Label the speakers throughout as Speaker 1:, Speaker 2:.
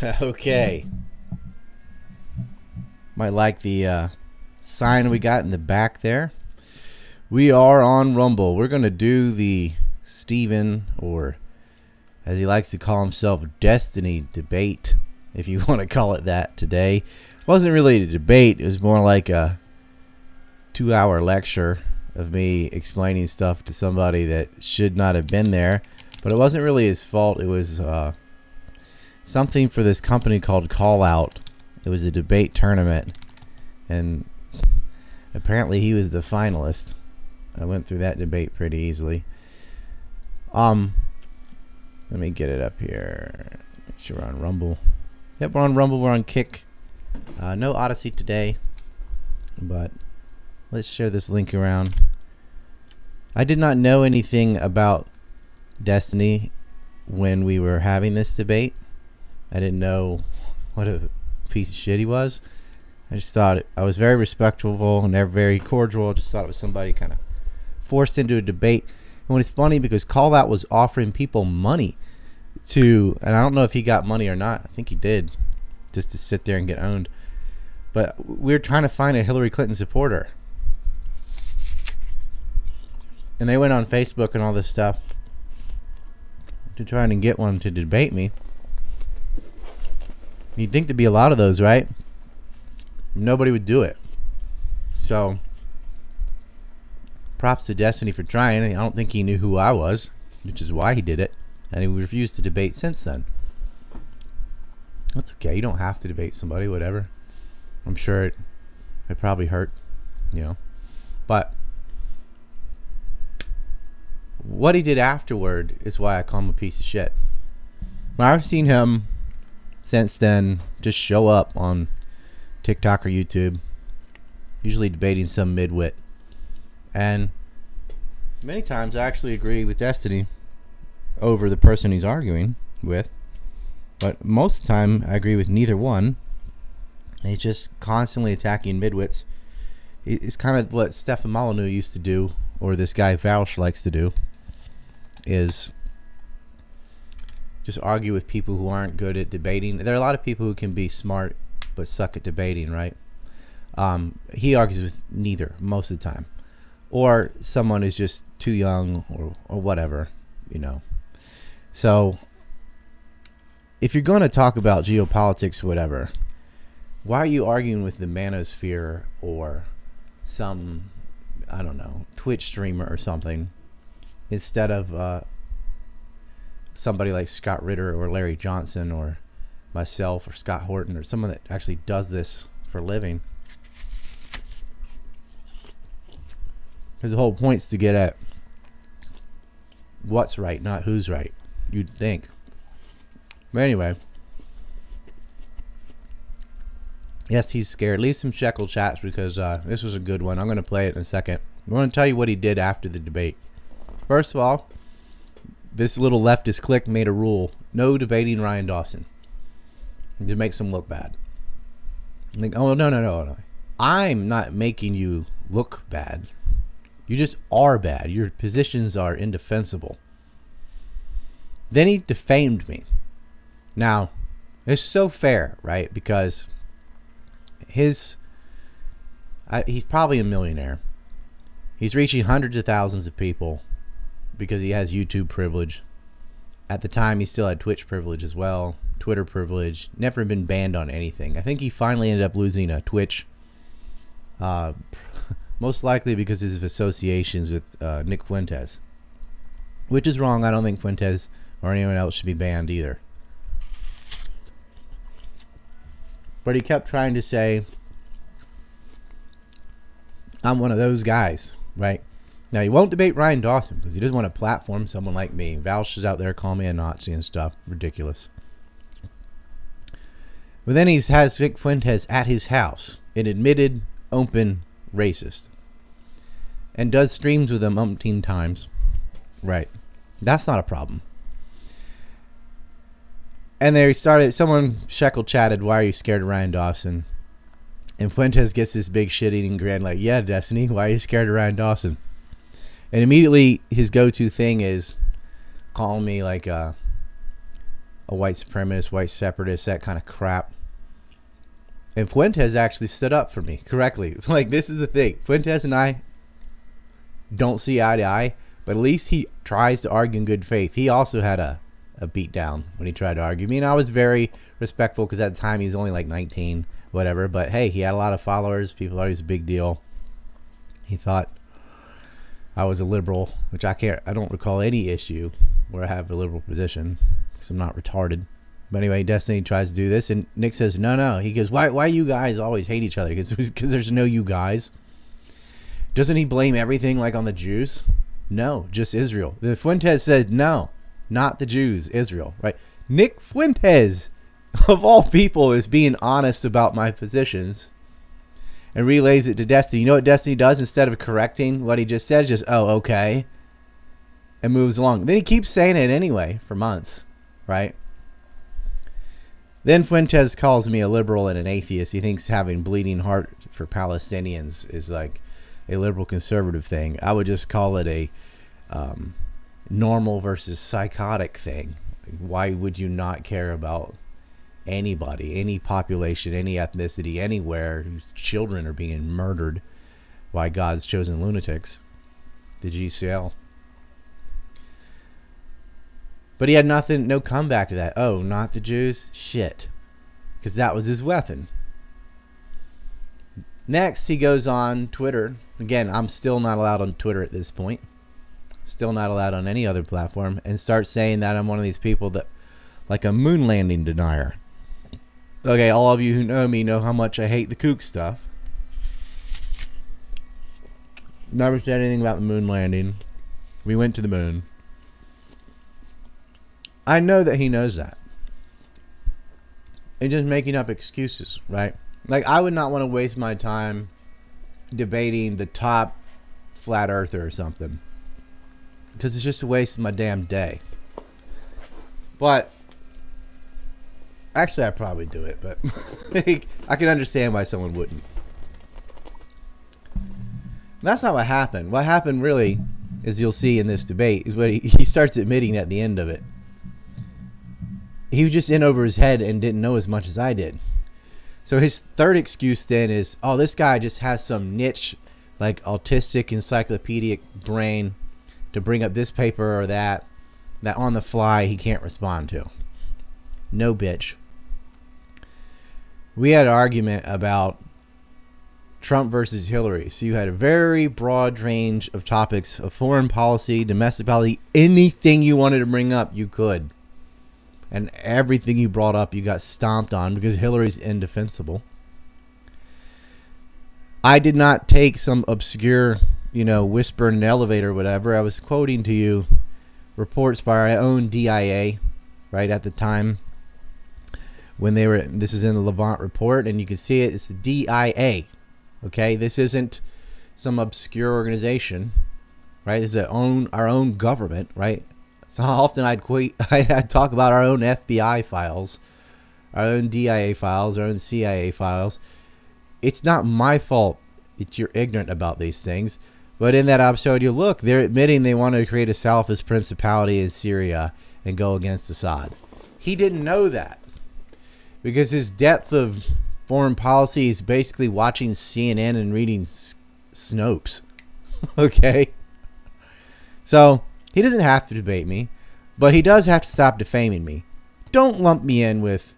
Speaker 1: Okay. Might like the sign we got in the back there. We are on Rumble. We're going to do the Steven, or as he likes to call himself, Destiny debate, if you want to call it that, today. It wasn't really a debate. It was more like a 2-hour lecture of me explaining stuff to somebody that should not have been there. But it wasn't really his fault. It was something for this company called Call Out. It was a debate tournament, and apparently he was the finalist. I went through that debate pretty easily. Let me get it up here. Make sure we're on Rumble. Yep, we're on Rumble. We're on Kick. No Odysee today, but let's share this link around. I did not know anything about Destiny when we were having this debate. I didn't know what a piece of shit he was. I just thought I was very respectful and they're very cordial. I just thought it was somebody kind of forced into a debate. And when it's funny because Call Out was offering people money to, and I don't know if he got money or not. I think he did, just to sit there and get owned. But we were trying to find a Hillary Clinton supporter, and they went on Facebook and all this stuff to try and get one to debate me. You'd think there'd be a lot of those, right? Nobody would do it. So props to Destiny for trying. I don't think he knew who I was, which is why he did it. And he refused to debate since then. That's okay. You don't have to debate somebody, whatever. I'm sure it probably hurt, But what he did afterward is why I call him a piece of shit. I've seen him since then just show up on TikTok or YouTube, usually debating some midwit. And many times I actually agree with Destiny over the person he's arguing with. But most of the time I agree with neither one. He's just constantly attacking midwits. It's kind of what Stefan Molyneux used to do, or this guy Vaush likes to do, is just argue with people who aren't good at debating. There are a lot of people who can be smart but suck at debating, right? He argues with neither most of the time. Or someone who's just too young or whatever, So if you're going to talk about geopolitics, whatever, why are you arguing with the manosphere or some, I don't know, Twitch streamer or something, instead of somebody like Scott Ritter or Larry Johnson or myself or Scott Horton or someone that actually does this for a living? Because the whole point's to get at what's right, not who's right, you'd think. But anyway, yes, he's scared. Leave some Shekelchats because this was a good one. I'm going to play it in a second. I want to tell you what he did after the debate. First of all, this little leftist clique made a rule: no debating Ryan Dawson. To make him look bad. I'm like, oh, no. I'm not making you look bad. You just are bad. Your positions are indefensible. Then he defamed me. Now, it's so fair, right? Because he's probably a millionaire. He's reaching hundreds of thousands of people because he has YouTube privilege. At the time, he still had Twitch privilege as well, Twitter privilege. Never been banned on anything. I think he finally ended up losing a Twitch. Most likely because of his associations with Nick Fuentes. Which is wrong. I don't think Fuentes or anyone else should be banned either. But he kept trying to say, I'm one of those guys, right? Now, he won't debate Ryan Dawson because he doesn't want to platform someone like me. Vaush is out there calling me a Nazi and stuff. Ridiculous. But then he has Vic Fuentes at his house, an admitted, open racist, and does streams with him umpteen times. Right. That's not a problem. And there he started, someone Shekelchatted, why are you scared of Ryan Dawson? And Fuentes gets this big shit-eating grin like, yeah, Destiny, why are you scared of Ryan Dawson? And immediately his go-to thing is calling me like a white supremacist, white separatist, that kind of crap. And Fuentes actually stood up for me correctly. Like, this is the thing. Fuentes and I don't see eye to eye, but at least he tries to argue in good faith. He also had a beat down when he tried to argue. I mean, I was very respectful because at the time he was only like 19, whatever. But hey, he had a lot of followers. People thought he was a big deal. He thought I was a liberal, which I don't recall any issue where I have a liberal position because I'm not retarded. But anyway, Destiny tries to do this, and Nick says, no. He goes, why you guys always hate each other? Because there's no you guys. Doesn't he blame everything like on the Jews? No, just Israel. The Fuentes said, no, not the Jews, Israel, right? Nick Fuentes, of all people, is being honest about my positions and relays it to Destiny. You know what Destiny does? Instead of correcting what he just said, just, oh, okay, and moves along. Then he keeps saying it anyway for months, right? Then Fuentes calls me a liberal and an atheist. He thinks having bleeding heart for Palestinians is like a liberal conservative thing. I would just call it a normal versus psychotic thing. Why would you not care about anybody, any population, any ethnicity, anywhere whose children are being murdered by God's chosen lunatics? The GCL. But he had nothing, no comeback to that. Oh, not the Jews? Shit. Because that was his weapon. Next, he goes on Twitter. Again, I'm still not allowed on Twitter at this point. Still not allowed on any other platform. And starts saying that I'm one of these people that, like a moon landing denier. Okay, all of you who know me know how much I hate the kook stuff. Never said anything about the moon landing. We went to the moon. I know that he knows that. And just making up excuses, right? Like, I would not want to waste my time debating the top flat earther or something, because it's just a waste of my damn day. But actually, I'd probably do it, but I can understand why someone wouldn't. That's not what happened. What happened really, as you'll see in this debate, is what he starts admitting at the end of it. He was just in over his head and didn't know as much as I did. So his third excuse then is, oh, this guy just has some niche, like autistic encyclopedic brain to bring up this paper or that on the fly he can't respond to. No, bitch. We had an argument about Trump versus Hillary. So you had a very broad range of topics of foreign policy, domestic policy, anything you wanted to bring up, you could. And everything you brought up, you got stomped on because Hillary's indefensible. I did not take some obscure, whisper in an elevator or whatever. I was quoting to you reports by our own DIA, right, at the time when they were, this is in the Levant report, and you can see it, it's the DIA, okay? This isn't some obscure organization, right? This is our own government, right? So often I'd talk about our own FBI files, our own DIA files, our own CIA files. It's not my fault that you're ignorant about these things. But in that I showed you, look, they're admitting they want to create a Salafist principality in Syria and go against Assad. He didn't know that because his depth of foreign policy is basically watching CNN and reading Snopes. Okay? So he doesn't have to debate me, but he does have to stop defaming me. Don't lump me in with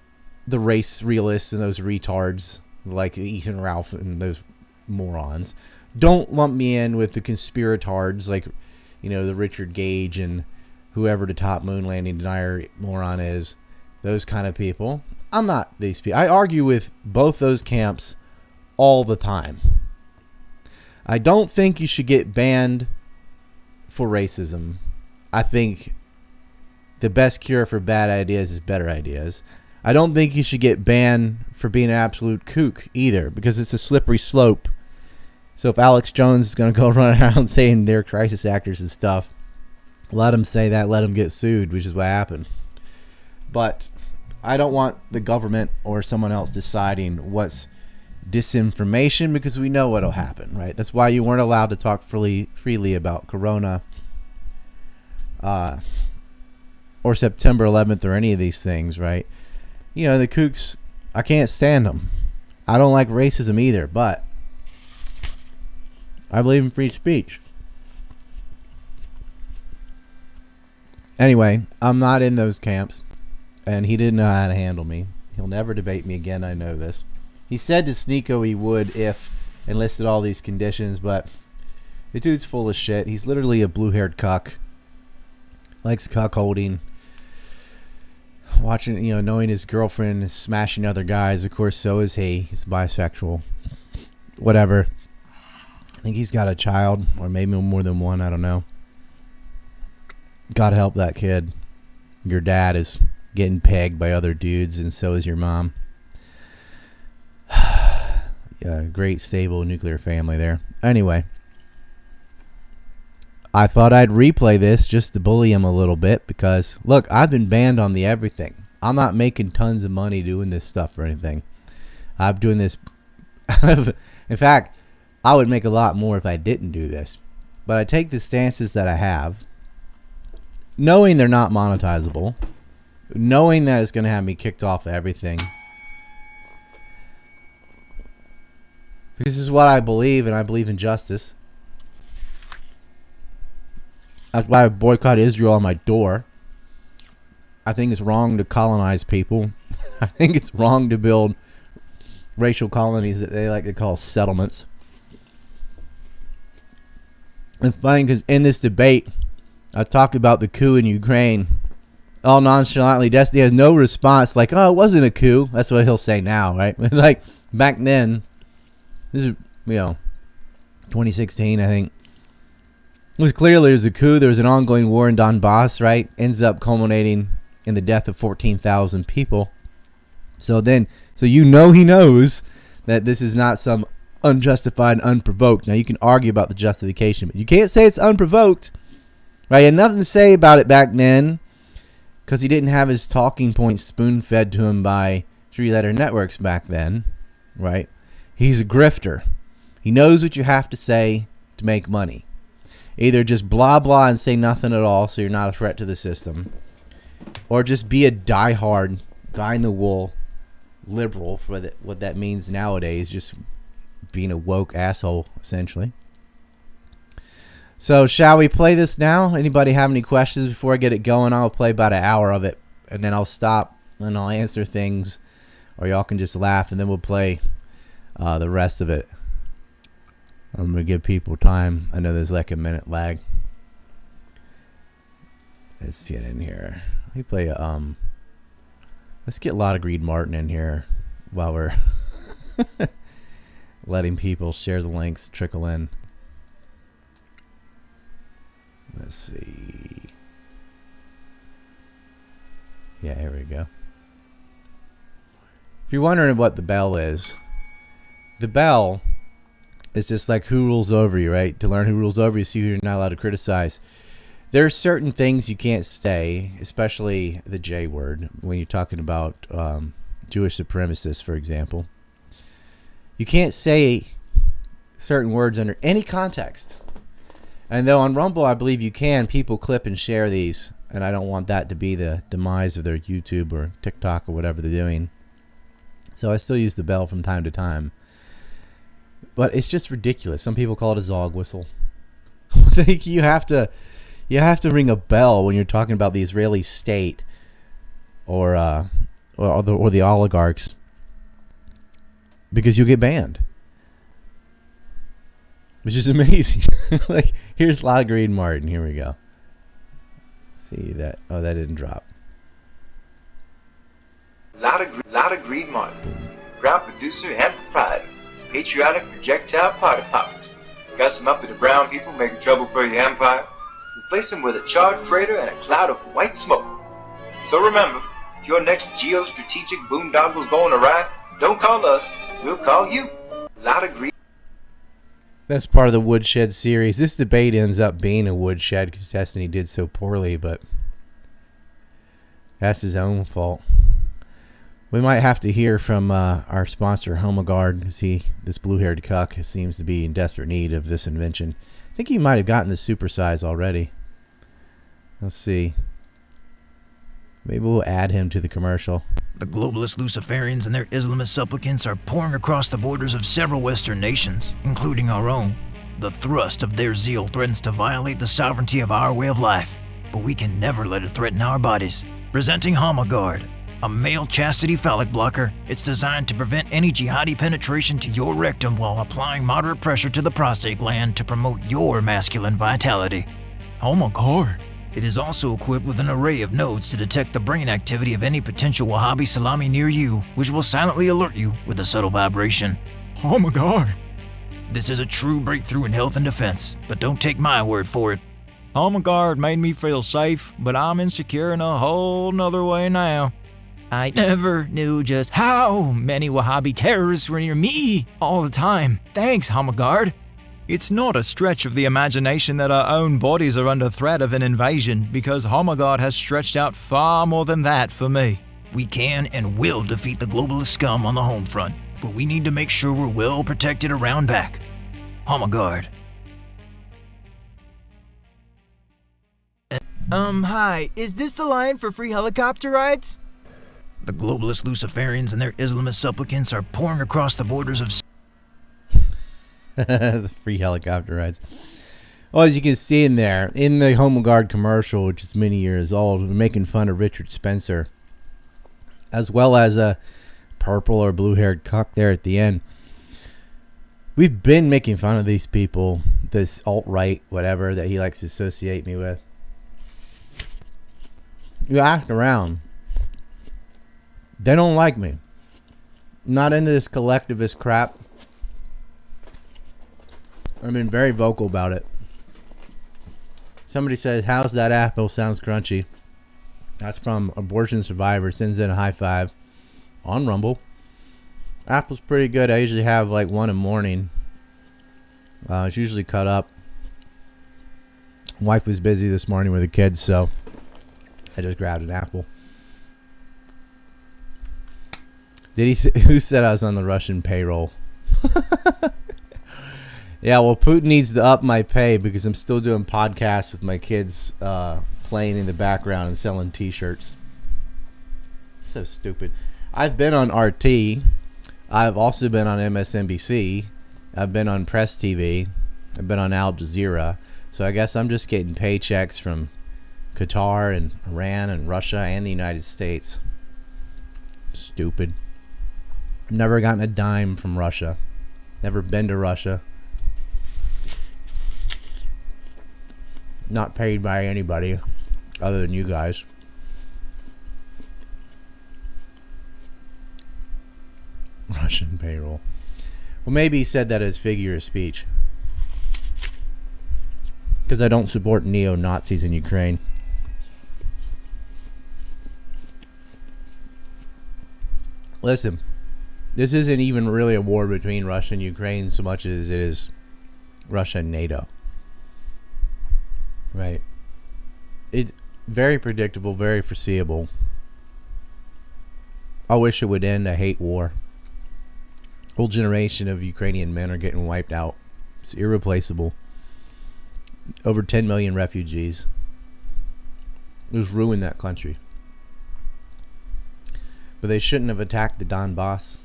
Speaker 1: the race realists and those retards like Ethan Ralph and those morons. Don't lump me in with the conspiratards like, the Richard Gage and whoever the top moon landing denier moron is. Those kind of people. I'm not these people. I argue with both those camps all the time. I don't think you should get banned for racism. I think the best cure for bad ideas is better ideas. I don't think you should get banned for being an absolute kook either, because it's a slippery slope. So if Alex Jones is going to go run around saying they're crisis actors and stuff, let him say that, let him get sued, which is what happened. But I don't want the government or someone else deciding what's disinformation, because we know what'll happen, right? That's why you weren't allowed to talk freely about Corona. or September 11th or any of these things, right? You know, the kooks, I can't stand them. I don't like racism either, but I believe in free speech. Anyway, I'm not in those camps, and he didn't know how to handle me. He'll never debate me again, I know this. He said to Sneeko he would if, and listed all these conditions, but the dude's full of shit. He's literally a blue-haired cuck. Likes cuckolding. Watching, you know, knowing his girlfriend is smashing other guys. Of course, so is he. He's bisexual. Whatever. I think he's got a child, or maybe more than one. I don't know. God help that kid. Your dad is getting pegged by other dudes, and so is your mom. Yeah, great, stable, nuclear family there. Anyway. I thought I'd replay this just to bully him a little bit because, look, I've been banned on the everything. I'm not making tons of money doing this stuff or anything. I'm doing this. In fact, I would make a lot more if I didn't do this. But I take the stances that I have, knowing they're not monetizable, knowing that it's going to have me kicked off of everything. This is what I believe, and I believe in justice. That's why I boycott Israel on my door. I think it's wrong to colonize people. I think it's wrong to build racial colonies that they like to call settlements. It's funny because in this debate, I talk about the coup in Ukraine. All nonchalantly, Destiny has no response. Like, oh, it wasn't a coup. That's what he'll say now, right? It's like back then, this is, 2016, I think. It was clearly there was a coup. There was an ongoing war in Donbass, right? Ends up culminating in the death of 14,000 people. So he knows that this is not some unjustified and unprovoked. Now, you can argue about the justification, but you can't say it's unprovoked, right? He had nothing to say about it back then because he didn't have his talking points spoon-fed to him by three-letter networks back then, right? He's a grifter. He knows what you have to say to make money. Either just blah blah and say nothing at all so you're not a threat to the system, or just be a diehard, dyed-in-the-wool liberal for what that means nowadays, just being a woke asshole, essentially. So shall we play this now? Anybody have any questions before I get it going? I'll play about an hour of it, and then I'll stop and I'll answer things, or y'all can just laugh, and then we'll play the rest of it. I'm going to give people time. I know there's like a minute lag. Let's get in here. We play let's get a lot of Greed Martin in here while we're letting people share the links, trickle in. Let's see. Yeah, here we go. If you're wondering what the bell is, the bell is just like who rules over you, right? To learn who rules over you, see who you're not allowed to criticize. There are certain things you can't say, especially the J word, when you're talking about Jewish supremacists, for example. You can't say certain words under any context. And though on Rumble, I believe you can, people clip and share these, and I don't want that to be the demise of their YouTube or TikTok or whatever they're doing. So I still use the bell from time to time. But it's just ridiculous. Some people call it a Zog whistle. I think you have to ring a bell when you're talking about the Israeli state or the oligarchs, because you'll get banned, which is amazing. Like, here's La Green Martin. Here we go. See that? Oh, that didn't drop.
Speaker 2: Lot of Greed Martin, proud producer and proprietor, patriotic projectile party poppers. Got some uppity brown people making trouble for your empire. Replace them with a charred freighter and a cloud of white smoke. So remember, if your next geostrategic boondoggle's going awry, don't call us, we'll call you. Lot of Greed.
Speaker 1: That's part of the Woodshed series. This debate ends up being a Woodshed because Destiny did so poorly, but that's his own fault. We might have to hear from our sponsor, Homogard, because this blue-haired cuck seems to be in desperate need of this invention. I think he might have gotten the supersize already. Let's see. Maybe we'll add him to the commercial.
Speaker 3: The globalist Luciferians and their Islamist supplicants are pouring across the borders of several Western nations, including our own. The thrust of their zeal threatens to violate the sovereignty of our way of life, but we can never let it threaten our bodies. Presenting Homogard, a male chastity phallic blocker. It's designed to prevent any jihadi penetration to your rectum while applying moderate pressure to the prostate gland to promote your masculine vitality. Homogard. It is also equipped with an array of nodes to detect the brain activity of any potential Wahhabi salami near you, which will silently alert you with a subtle vibration. Homogard. This is a true breakthrough in health and defense, but don't take my word for it. Homogard made me feel safe, but I'm insecure in a whole nother way now. I never knew just how many Wahhabi terrorists were near me all the time. Thanks, Homogard. It's not a stretch of the imagination that our own bodies are under threat of an invasion, because Homogard has stretched out far more than that for me. We can and will defeat the globalist scum on the home front, but we need to make sure we're well protected around back. Homogard.
Speaker 4: Hi, is this the line for free helicopter rides?
Speaker 3: The globalist Luciferians and their Islamist supplicants are pouring across the borders of
Speaker 1: The free helicopter rides. Well, as you can see in there, in the Home Guard commercial, which is many years old, we're making fun of Richard Spencer, as well as a purple or blue-haired cuck there at the end. We've been making fun of these people, this alt-right, whatever, that he likes to associate me with. You ask around. They don't like me. I'm not into this collectivist crap. I've been very vocal about it. Somebody says, how's that apple? Sounds crunchy. That's from Abortion Survivor. Sends in a high five on Rumble. Apple's pretty good. I usually have like one in the morning. It's usually cut up. Wife was busy this morning with the kids, so I just grabbed an apple. Did he? Who said I was on the Russian payroll? Yeah, well, Putin needs to up my pay because I'm still doing podcasts with my kids playing in the background and selling T-shirts. So stupid. I've been on RT. I've also been on MSNBC. I've been on Press TV. I've been on Al Jazeera. So I guess I'm just getting paychecks from Qatar and Iran and Russia and the United States. Stupid. Never gotten a dime from Russia. Never been to Russia. Not paid by anybody other than you guys. Russian payroll. Well, maybe he said that as figure of speech. Because I don't support neo-Nazis in Ukraine. Listen, this isn't even really a war between Russia and Ukraine so much as it is Russia and NATO. Right. It's very predictable, very foreseeable. I wish it would end. I hate war. Whole generation of Ukrainian men are getting wiped out. It's irreplaceable. Over 10 million refugees. It was ruined that country. But they shouldn't have attacked the Donbass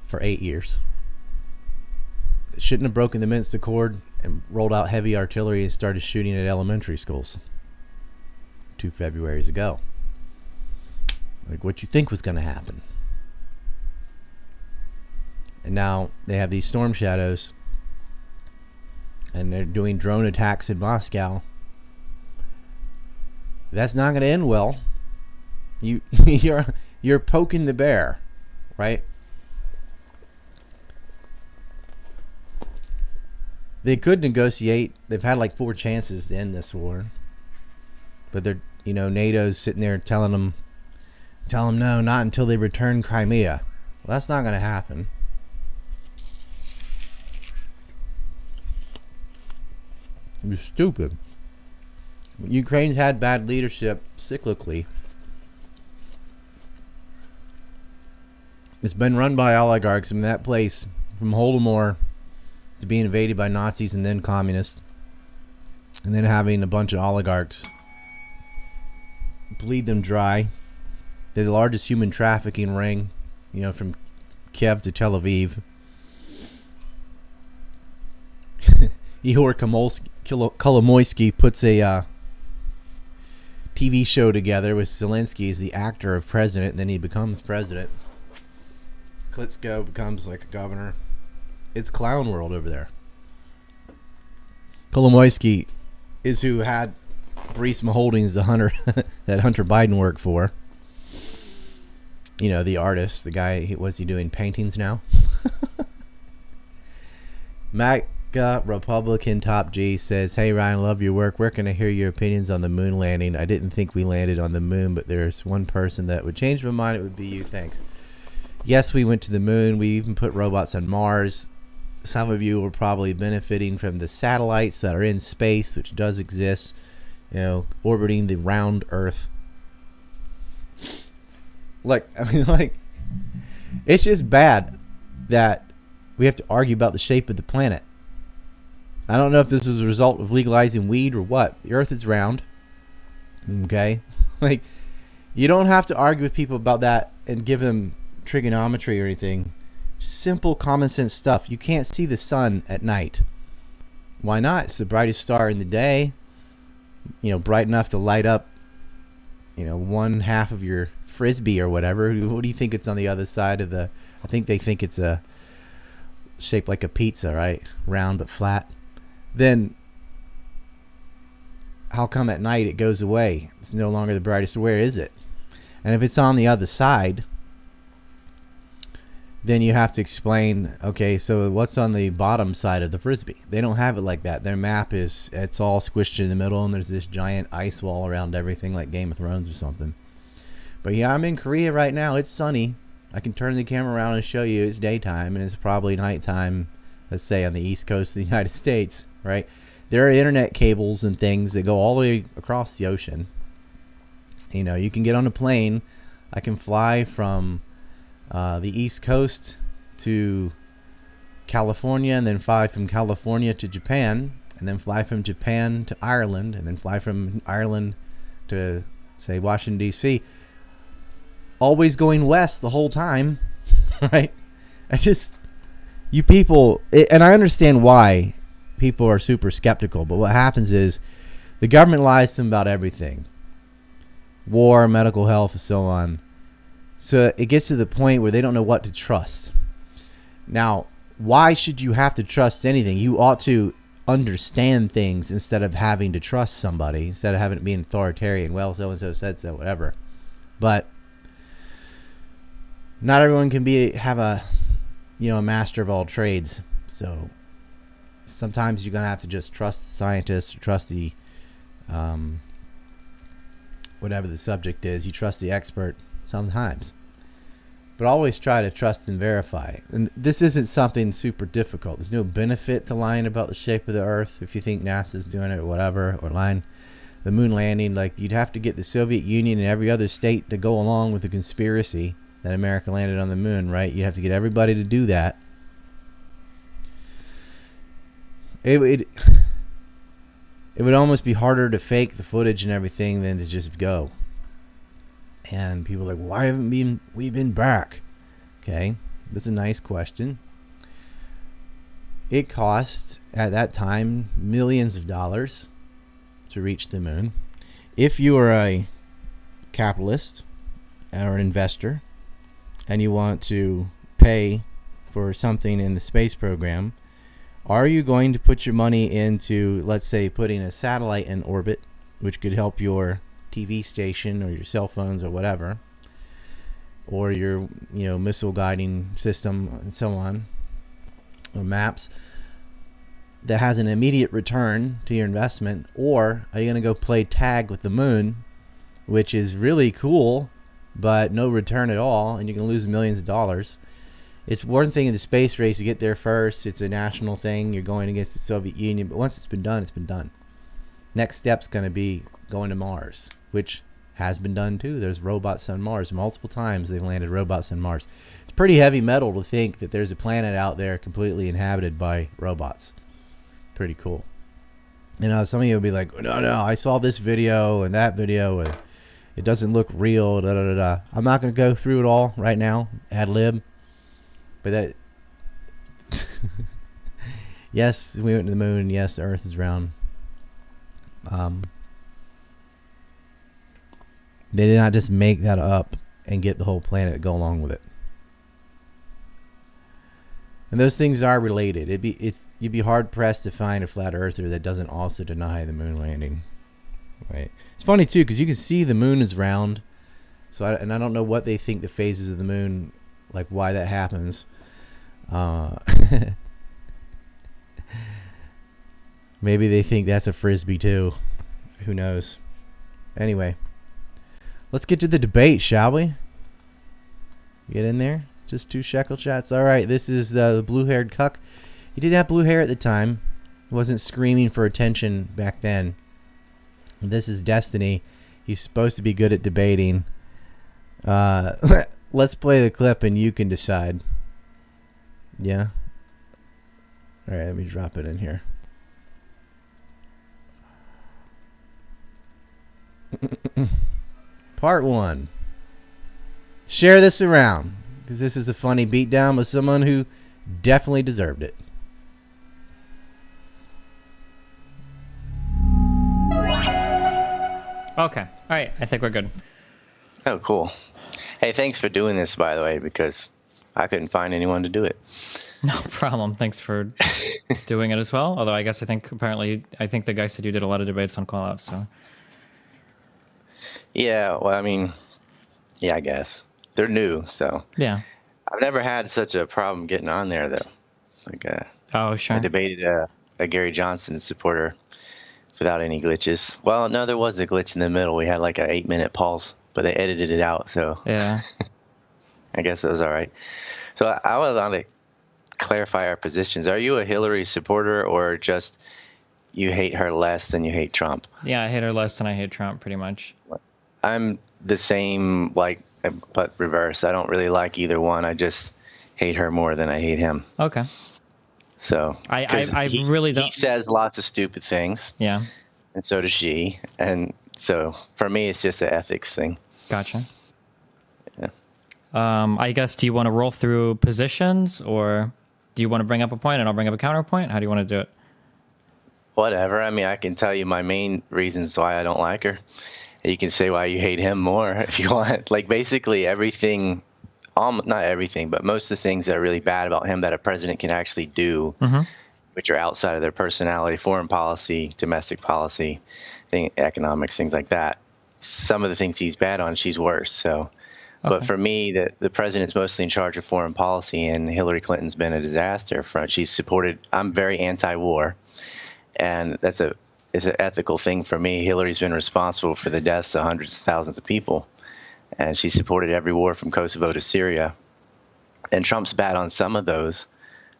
Speaker 1: for 8 years. They shouldn't have broken the Minsk Accord and rolled out heavy artillery and started shooting at elementary schools 2 Februarys ago. Like what you think was going to happen. And now they have these storm shadows and they're doing drone attacks in Moscow. That's not going to end well. You're poking the bear, right? They could negotiate. They've had like 4 chances to end this war, but they're, NATO's sitting there telling them no, not until they return Crimea. Well, that's not going to happen. You're stupid. Ukraine's had bad leadership cyclically. It's been run by oligarchs. I mean, that place, from Holodomor to being invaded by Nazis and then communists, and then having a bunch of oligarchs bleed them dry. They're the largest human trafficking ring, from Kiev to Tel Aviv. Ihor Kolomoisky puts a TV show together with Zelensky as the actor of president, and then he becomes president. Klitschko becomes like a governor. It's clown world over there. Kolomoisky is who had Burisma Holdings, the hunter that Hunter Biden worked for. The artist, the guy. What's he doing? Paintings now. MAGA Republican Top G says, "Hey Ryan, love your work. Where can I hear your opinions on the moon landing? I didn't think we landed on the moon, but there's one person that would change my mind. It would be you. Thanks." Yes, we went to the moon. We even put robots on Mars. Some of you are probably benefiting from the satellites that are in space, which does exist, orbiting the round Earth. It's just bad that we have to argue about the shape of the planet. I don't know if this is a result of legalizing weed or what. The Earth is round. Okay? You don't have to argue with people about that and give them trigonometry or anything. Simple common sense stuff. You can't see the sun at night. Why not? It's the brightest star in the day. Bright enough to light up, one half of your frisbee or whatever. What do you think it's on the other side of the... I think they think it's shaped like a pizza, right? Round but flat. Then how come at night it goes away? It's no longer the brightest. Where is it? And if it's on the other side, then you have to explain, okay, so what's on the bottom side of the frisbee? They don't have it like that. Their map it's all squished in the middle, and there's this giant ice wall around everything, like Game of Thrones or something. But yeah, I'm in Korea right now. It's sunny. I can turn the camera around and show you it's daytime, and it's probably nighttime, let's say on the east coast of the United States, right? There are internet cables and things that go all the way across the ocean. You can get on a plane. I can fly from the East Coast to California, and then fly from California to Japan, and then fly from Japan to Ireland, and then fly from Ireland to, say, Washington, D.C. Always going west the whole time, right? You people, and I understand why people are super skeptical, but what happens is the government lies to them about everything. War, medical health, and so on. So it gets to the point where they don't know what to trust. Now, why should you have to trust anything? You ought to understand things instead of having to trust somebody, instead of having it being authoritarian. Well, so-and-so said so, whatever. But not everyone can have a master of all trades. So sometimes you're going to have to just trust the scientists, or trust the whatever the subject is. You trust the expert sometimes, but always try to trust and verify. And this isn't something super difficult. There's no benefit to lying about the shape of the Earth if you think NASA's doing it or whatever, or lying the moon landing. You'd have to get the Soviet Union and every other state to go along with the conspiracy that America landed on the moon, right? You'd have to get everybody to do that. It would almost be harder to fake the footage and everything than to just go. And people are like, why haven't we been back? Okay, that's a nice question. It cost, at that time, millions of dollars to reach the moon. If you are a capitalist or an investor and you want to pay for something in the space program, are you going to put your money into, let's say, putting a satellite in orbit, which could help your TV station or your cell phones or whatever, or your missile guiding system and so on, or maps, that has an immediate return to your investment? Or are you going to go play tag with the moon, which is really cool but no return at all, and you can lose millions of dollars? It's one thing in the space race to get there first. It's a national thing. You're going against the Soviet Union, but once it's been done, it's been done. Next step's going to be going to Mars, which has been done too. There's robots on Mars. Multiple times they've landed robots on Mars. It's pretty heavy metal to think that there's a planet out there completely inhabited by robots. Pretty cool. Some of you will be like, no, I saw this video and that video, It doesn't look real. Da, da, da, da. I'm not going to go through it all right now, ad lib. But that... Yes, we went to the moon. Yes, the Earth is round. They did not just make that up and get the whole planet to go along with it. And those things are related. You'd be hard pressed to find a flat earther that doesn't also deny the moon landing. Right. It's funny too because you can see the moon is round. So I don't know what they think the phases of the moon, like why that happens. Maybe they think that's a frisbee too. Who knows? Anyway, let's get to the debate, shall we? Get in there. Just 2 Shekelchats. All right, this is the blue-haired cuck. He didn't have blue hair at the time. He wasn't screaming for attention back then. This is Destiny. He's supposed to be good at debating. Let's play the clip and you can decide. Yeah? All right, let me drop it in here. Part 1. Share this around, because this is a funny beatdown with someone who definitely deserved it.
Speaker 5: Okay. All right. I think we're good.
Speaker 6: Oh, cool. Hey, thanks for doing this, by the way, because I couldn't find anyone to do it.
Speaker 5: No problem. Thanks for doing it as well. Although I think the guy said you did a lot of debates on callouts, so.
Speaker 6: Yeah, well, I mean, yeah, I guess. They're new, so.
Speaker 5: Yeah.
Speaker 6: I've never had such a problem getting on there, though. Like,
Speaker 5: oh, sure.
Speaker 6: I debated a Gary Johnson supporter without any glitches. Well, no, there was a glitch in the middle. We had like an 8-minute pause, but they edited it out, so.
Speaker 5: Yeah.
Speaker 6: I guess it was all right. So I was on to clarify our positions. Are you a Hillary supporter or just you hate her less than you hate Trump?
Speaker 5: Yeah, I hate her less than I hate Trump, pretty much.
Speaker 6: I'm the same, but reverse. I don't really like either one. I just hate her more than I hate him.
Speaker 5: Okay.
Speaker 6: So
Speaker 5: I really don't.
Speaker 6: He says lots of stupid things.
Speaker 5: Yeah.
Speaker 6: And so does she. And so for me, it's just an ethics thing.
Speaker 5: Gotcha.
Speaker 6: Yeah.
Speaker 5: I guess, do you want to roll through positions, or do you want to bring up a point and I'll bring up a counterpoint? How do you want to do it?
Speaker 6: Whatever. I mean, I can tell you my main reasons why I don't like her. You can say why you hate him more if you want. Like basically everything, not everything, but most of the things that are really bad about him that a president can actually do, which are outside of their personality, foreign policy, domestic policy, economics, things like that. Some of the things he's bad on, she's worse. So, but for me, the president's mostly in charge of foreign policy, and Hillary Clinton's been a disaster. She's supported. I'm very anti-war, and it's an ethical thing for me. Hillary's been responsible for the deaths of hundreds of thousands of people, and she supported every war from Kosovo to Syria. And Trump's bad on some of those.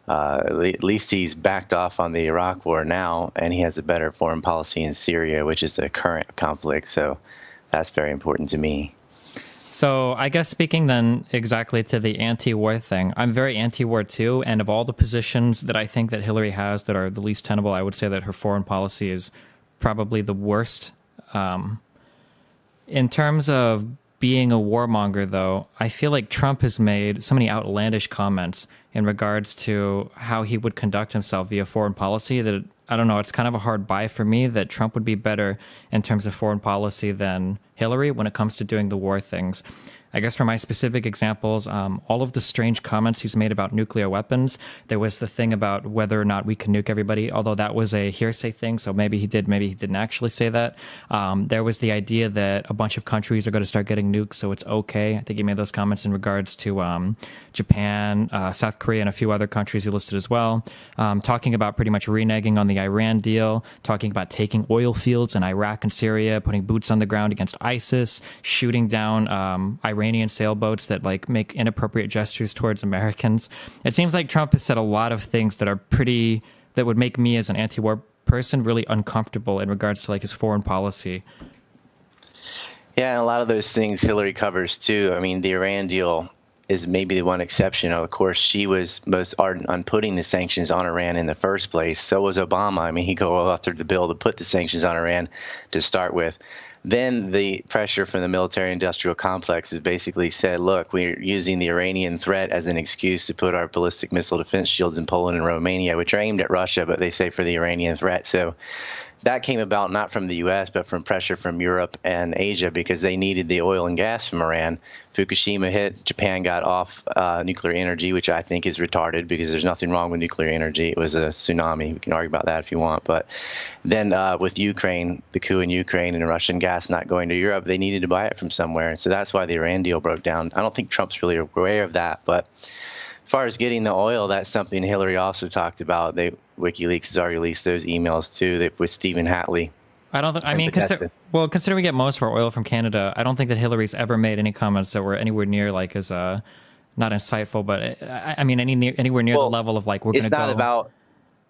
Speaker 6: At least he's backed off on the Iraq war now, and he has a better foreign policy in Syria, which is a current conflict. So that's very important to me.
Speaker 5: So I guess speaking then exactly to the anti-war thing, I'm very anti-war too. And of all the positions that I think that Hillary has that are the least tenable, I would say that her foreign policy is probably the worst. In terms of being a warmonger, though, I feel like Trump has made so many outlandish comments in regards to how he would conduct himself via foreign policy that, I don't know, it's kind of a hard buy for me that Trump would be better in terms of foreign policy than Hillary when it comes to doing the war things. I guess for my specific examples, all of the strange comments he's made about nuclear weapons. There was the thing about whether or not we can nuke everybody, although that was a hearsay thing, so maybe he did, maybe he didn't actually say that. There was the idea that a bunch of countries are going to start getting nukes, so it's okay. I think he made those comments in regards to Japan, South Korea, and a few other countries he listed as well. Talking about pretty much reneging on the Iran deal, talking about taking oil fields in Iraq and Syria, putting boots on the ground against ISIS, shooting down Iranian sailboats that like make inappropriate gestures towards Americans. It seems like Trump has said a lot of things that are that would make me as an anti-war person really uncomfortable in regards to like his foreign policy. Yeah,
Speaker 6: and a lot of those things Hillary covers too. I mean, the Iran deal is maybe the one exception. Of course, she was most ardent on putting the sanctions on Iran in the first place. So was Obama. I mean, he co-authored the bill to put the sanctions on Iran to start with. Then the pressure from the military-industrial complex has basically said, look, we're using the Iranian threat as an excuse to put our ballistic missile defense shields in Poland and Romania, which are aimed at Russia, but they say for the Iranian threat. So that came about not from the U.S., but from pressure from Europe and Asia because they needed the oil and gas from Iran. Fukushima hit, Japan got off nuclear energy, which I think is retarded because there's nothing wrong with nuclear energy. It was a tsunami. We can argue about that if you want. But then with Ukraine, the coup in Ukraine and Russian gas not going to Europe, they needed to buy it from somewhere. So that's why the Iran deal broke down. I don't think Trump's really aware of that, but as far as getting the oil, that's something Hillary also talked about. WikiLeaks has already released those emails too with Stephen Hatley.
Speaker 5: I don't think. I mean, consider we get most of our oil from Canada. I don't think that Hillary's ever made any comments that were anywhere near like as not insightful, but I mean anywhere near the level of like we're going to go.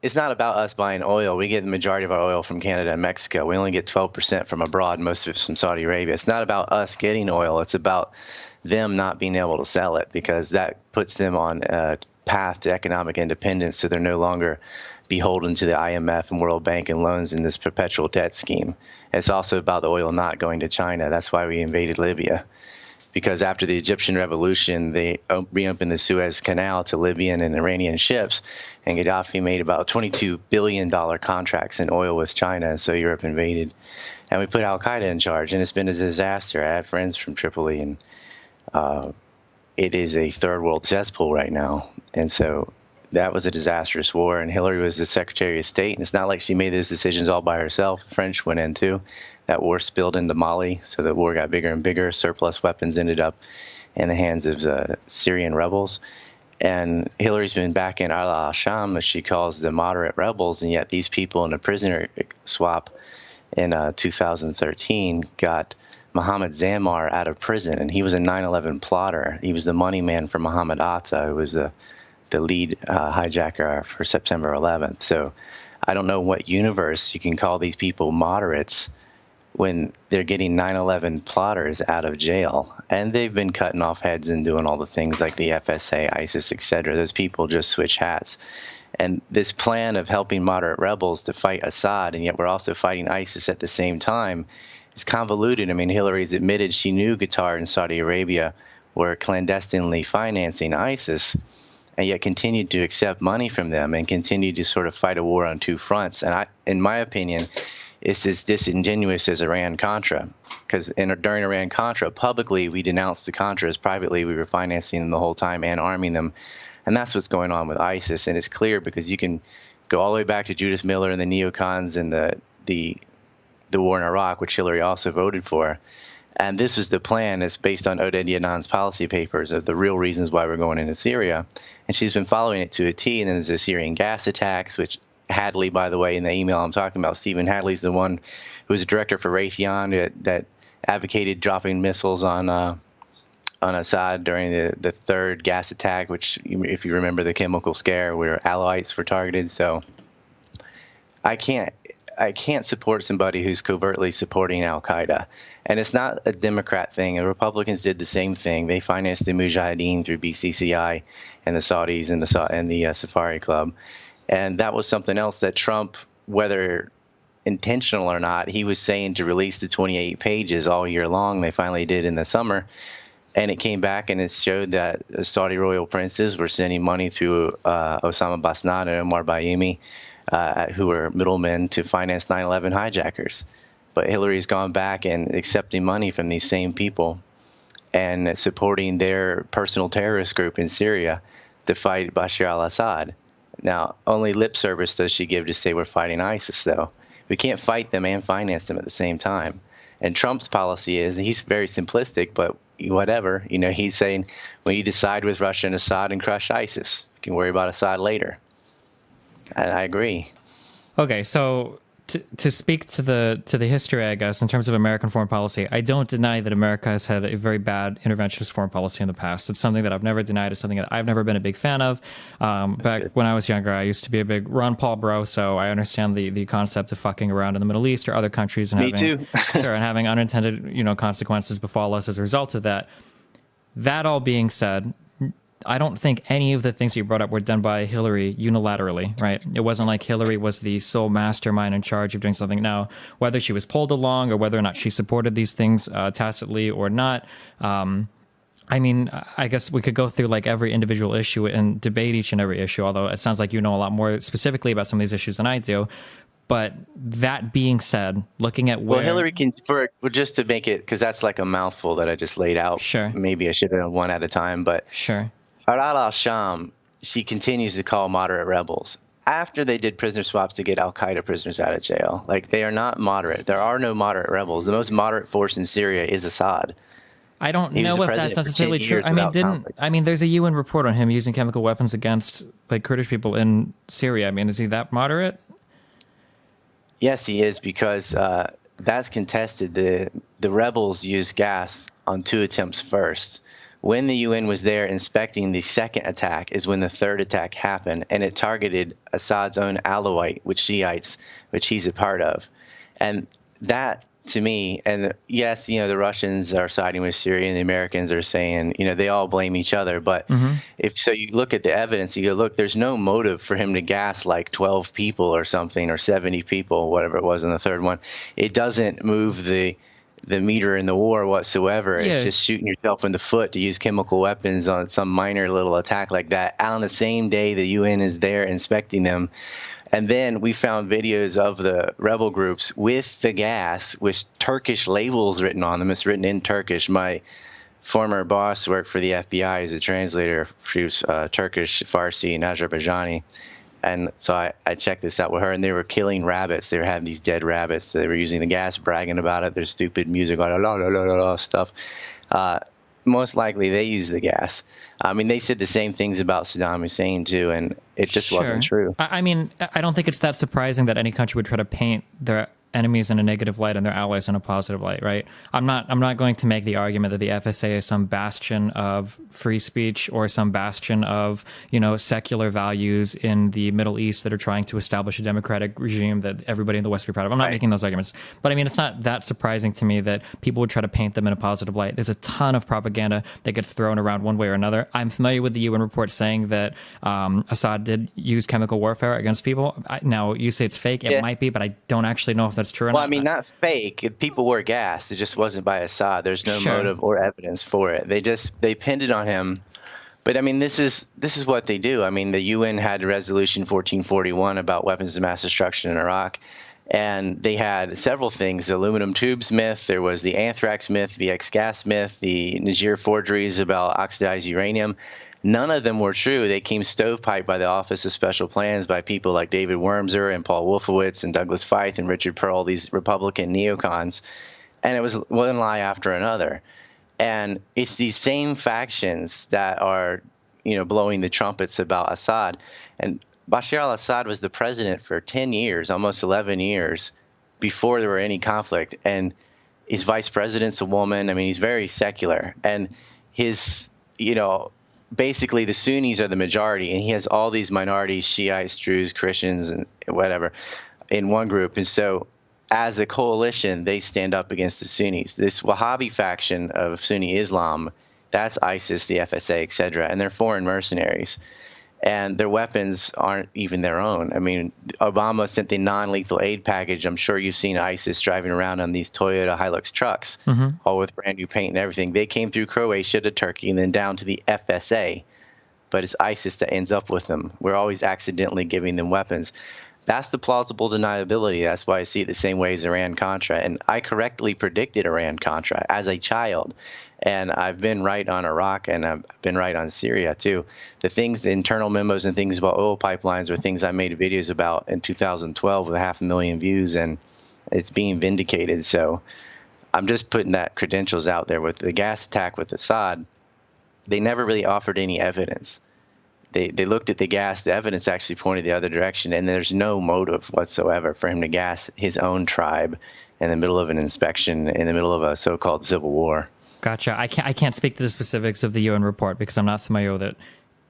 Speaker 6: It's not about us buying oil. We get the majority of our oil from Canada and Mexico. We only get 12% from abroad, most of it's from Saudi Arabia. It's not about us getting oil. It's about them not being able to sell it because that puts them on a path to economic independence so they're no longer beholden to the IMF and World Bank and loans in this perpetual debt scheme. It's also about the oil not going to China. That's why we invaded Libya. Because after the Egyptian revolution, they reopened the Suez Canal to Libyan and Iranian ships, and Gaddafi made about $22 billion contracts in oil with China, so Europe invaded. And we put al-Qaeda in charge, and it's been a disaster. I have friends from Tripoli, and it is a third world cesspool right now. And so that was a disastrous war, and Hillary was the Secretary of State, and it's not like she made those decisions all by herself. The French went in, too. That war spilled into Mali, so the war got bigger and bigger. Surplus weapons ended up in the hands of the Syrian rebels. And Hillary's been back in al-Sham, as she calls the moderate rebels, and yet these people in a prisoner swap in 2013 got Mohammed Zammar out of prison, and he was a 9/11 plotter. He was the money man for Mohammed Atta, who was the lead hijacker for September 11th. So I don't know what universe you can call these people moderates when they're getting 9/11 plotters out of jail. And they've been cutting off heads and doing all the things like the FSA, ISIS, etc. Those people just switch hats. And this plan of helping moderate rebels to fight Assad, and yet we're also fighting ISIS at the same time, is convoluted. I mean, Hillary's admitted she knew Qatar and Saudi Arabia were clandestinely financing ISIS, and yet continued to accept money from them and continued to sort of fight a war on two fronts. And in my opinion, it's as disingenuous as Iran-Contra, because during Iran-Contra, publicly we denounced the Contras, privately we were financing them the whole time and arming them. And that's what's going on with ISIS. And it's clear because you can go all the way back to Judith Miller and the neocons and the war in Iraq, which Hillary also voted for. And this was the plan. It's based on Oded Yanan's policy papers of the real reasons why we're going into Syria. And she's been following it to a T. And then there's the Syrian gas attacks, which Hadley, by the way, in the email I'm talking about, Stephen Hadley's the one who was a director for Raytheon that advocated dropping missiles on Assad during the third gas attack, which, if you remember the chemical scare, where Alawites were targeted. So I can't support somebody who's covertly supporting Al-Qaeda. And it's not a Democrat thing. The Republicans did the same thing. They financed the Mujahideen through BCCI and the Saudis and the Safari Club. And that was something else that Trump, whether intentional or not, he was saying to release the 28 pages all year long. They finally did in the summer. And it came back and it showed that Saudi royal princes were sending money through Osama Basnad and Omar Bayoumi, who were middlemen to finance 9/11 hijackers. But Hillary's gone back and accepting money from these same people and supporting their personal terrorist group in Syria to fight Bashar al-Assad. Now, only lip service does she give to say we're fighting ISIS, though. We can't fight them and finance them at the same time. And Trump's policy is, he's very simplistic, but whatever. You know, he's saying we need to side with Russia and Assad and crush ISIS. We can worry about Assad later. And I agree.
Speaker 5: Okay, so to speak to the history, I guess, in terms of American foreign policy, I don't deny that America has had a very bad interventionist foreign policy in the past. It's something that I've never denied. It's something that I've never been a big fan of. Back when I was younger, I used to be a big Ron Paul bro, so I understand the concept of fucking around in the Middle East or other countries and and having unintended consequences befall us as a result of that. That all being said, I don't think any of the things you brought up were done by Hillary unilaterally, right? It wasn't like Hillary was the sole mastermind in charge of doing something. Now, whether she was pulled along or whether or not she supported these things tacitly or not, I mean, I guess we could go through like every individual issue and debate each and every issue, although it sounds like you know a lot more specifically about some of these issues than I do. But that being said, looking at where...
Speaker 6: Well, Hillary can, just to make it, because that's like a mouthful that I just laid out.
Speaker 5: Sure.
Speaker 6: Maybe I should have done one at a time, but...
Speaker 5: Sure.
Speaker 6: Farad al-Sham, she continues to call moderate rebels. After they did prisoner swaps to get al-Qaeda prisoners out of jail. Like, they are not moderate. There are no moderate rebels. The most moderate force in Syria is Assad.
Speaker 5: I don't know if that's necessarily true. I mean, there's a UN report on him using chemical weapons against like Kurdish people in Syria. I mean, is he that moderate?
Speaker 6: Yes, he is, because that's contested. The rebels used gas on 2 attempts first. When the UN was there inspecting the second attack is when the third attack happened, and it targeted Assad's own Alawite, Shiites, which he's a part of. And that, to me, and yes, the Russians are siding with Syria and the Americans are saying, they all blame each other. But if so, you look at the evidence, you go, look, there's no motive for him to gas like 12 people or something, or 70 people, whatever it was in the third one. It doesn't move the meter in the war whatsoever. Yeah. It's just shooting yourself in the foot to use chemical weapons on some minor little attack like that on the same day the UN is there inspecting them. And then we found videos of the rebel groups with the gas with Turkish labels written on them. It's written in Turkish. My former boss worked for the FBI as a translator. She was Turkish, Farsi, and Azerbaijani. And so I checked this out with her, and they were killing rabbits. They were having these dead rabbits. They were using the gas, bragging about it. There's stupid music, la la la la la stuff. Most likely they used the gas. I mean, they said the same things about Saddam Hussein too, and it just wasn't true.
Speaker 5: I mean, I don't think it's that surprising that any country would try to paint their enemies in a negative light and their allies in a positive light, right? I'm not going to make the argument that the FSA is some bastion of free speech or some bastion of, secular values in the Middle East that are trying to establish a democratic regime that everybody in the West would be proud of. I'm not making those arguments. But I mean, it's not that surprising to me that people would try to paint them in a positive light. There's a ton of propaganda that gets thrown around one way or another. I'm familiar with the UN report saying that Assad did use chemical warfare against people. Now, you say it's fake. It might be, but I don't actually know if that's true or not.
Speaker 6: Well, I mean, not fake. People were gassed. It just wasn't by Assad. There's no motive or evidence for it. They pinned it on him. But I mean, this is what they do. I mean, the UN had Resolution 1441 about weapons of mass destruction in Iraq, and they had several things: the aluminum tubes myth, there was the anthrax myth, VX gas myth, the Niger forgeries about oxidized uranium. None of them were true. They came stovepiped by the Office of Special Plans by people like David Wormser and Paul Wolfowitz and Douglas Feith and Richard Pearl, these Republican neocons. And it was one lie after another. And it's these same factions that are, blowing the trumpets about Assad. And Bashar al-Assad was the president for 10 years, almost 11 years, before there were any conflict. And his vice president's a woman. I mean, he's very secular. And his, basically the Sunnis are the majority, and he has all these minorities, Shiites, Druze, Christians, and whatever, in one group. And so as a coalition, they stand up against the Sunnis. This Wahhabi faction of Sunni Islam, that's ISIS, the FSA, etc., and they're foreign mercenaries. And their weapons aren't even their own. I mean, Obama sent the non-lethal aid package. I'm sure you've seen ISIS driving around on these Toyota Hilux trucks, all with brand new paint and everything. They came through Croatia to Turkey and then down to the FSA. But it's ISIS that ends up with them. We're always accidentally giving them weapons. That's the plausible deniability. That's why I see it the same way as Iran-Contra. And I correctly predicted Iran-Contra as a child. And I've been right on Iraq, and I've been right on Syria, too. The internal memos and things about oil pipelines are things I made videos about in 2012 with 500,000 views, and it's being vindicated. So I'm just putting that credentials out there. With the gas attack with Assad, they never really offered any evidence. They looked at the gas. The evidence actually pointed the other direction, and there's no motive whatsoever for him to gas his own tribe in the middle of an inspection, in the middle of a so-called civil war.
Speaker 5: Gotcha. I can't speak to the specifics of the UN report because I'm not familiar with it.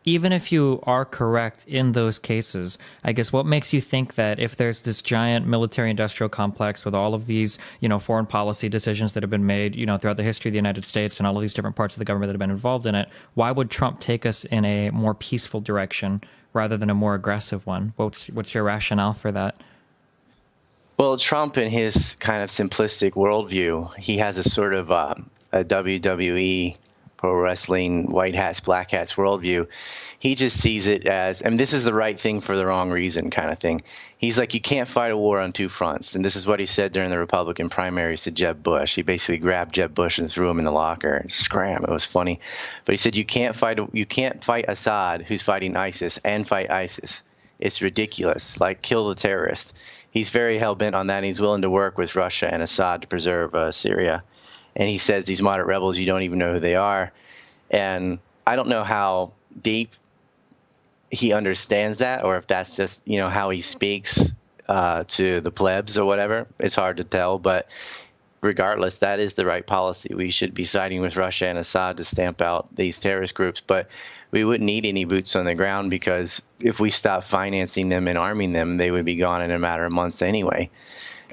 Speaker 5: even if you are correct in those cases, I guess what makes you think that if there's this giant military industrial complex with all of these, foreign policy decisions that have been made, throughout the history of the United States and all of these different parts of the government that have been involved in it, why would Trump take us in a more peaceful direction rather than a more aggressive one? What's your rationale for that?
Speaker 6: Well, Trump, in his kind of simplistic worldview, he has a sort of a WWE pro wrestling white hats, black hats worldview. He just sees it as, and this is the right thing for the wrong reason kind of thing. He's like, you can't fight a war on two fronts. And this is what he said during the Republican primaries to Jeb Bush. He basically grabbed Jeb Bush and threw him in the locker and scram. It was funny. But he said, you can't fight Assad, who's fighting ISIS, and fight ISIS. It's ridiculous. Like, kill the terrorist. He's very hell-bent on that, and he's willing to work with Russia and Assad to preserve Syria. And he says these moderate rebels, you don't even know who they are. And I don't know how deep he understands that, or if that's just, how he speaks to the plebs or whatever. It's hard to tell. But regardless, that is the right policy. We should be siding with Russia and Assad to stamp out these terrorist groups. But we wouldn't need any boots on the ground, because if we stopped financing them and arming them, they would be gone in a matter of months anyway.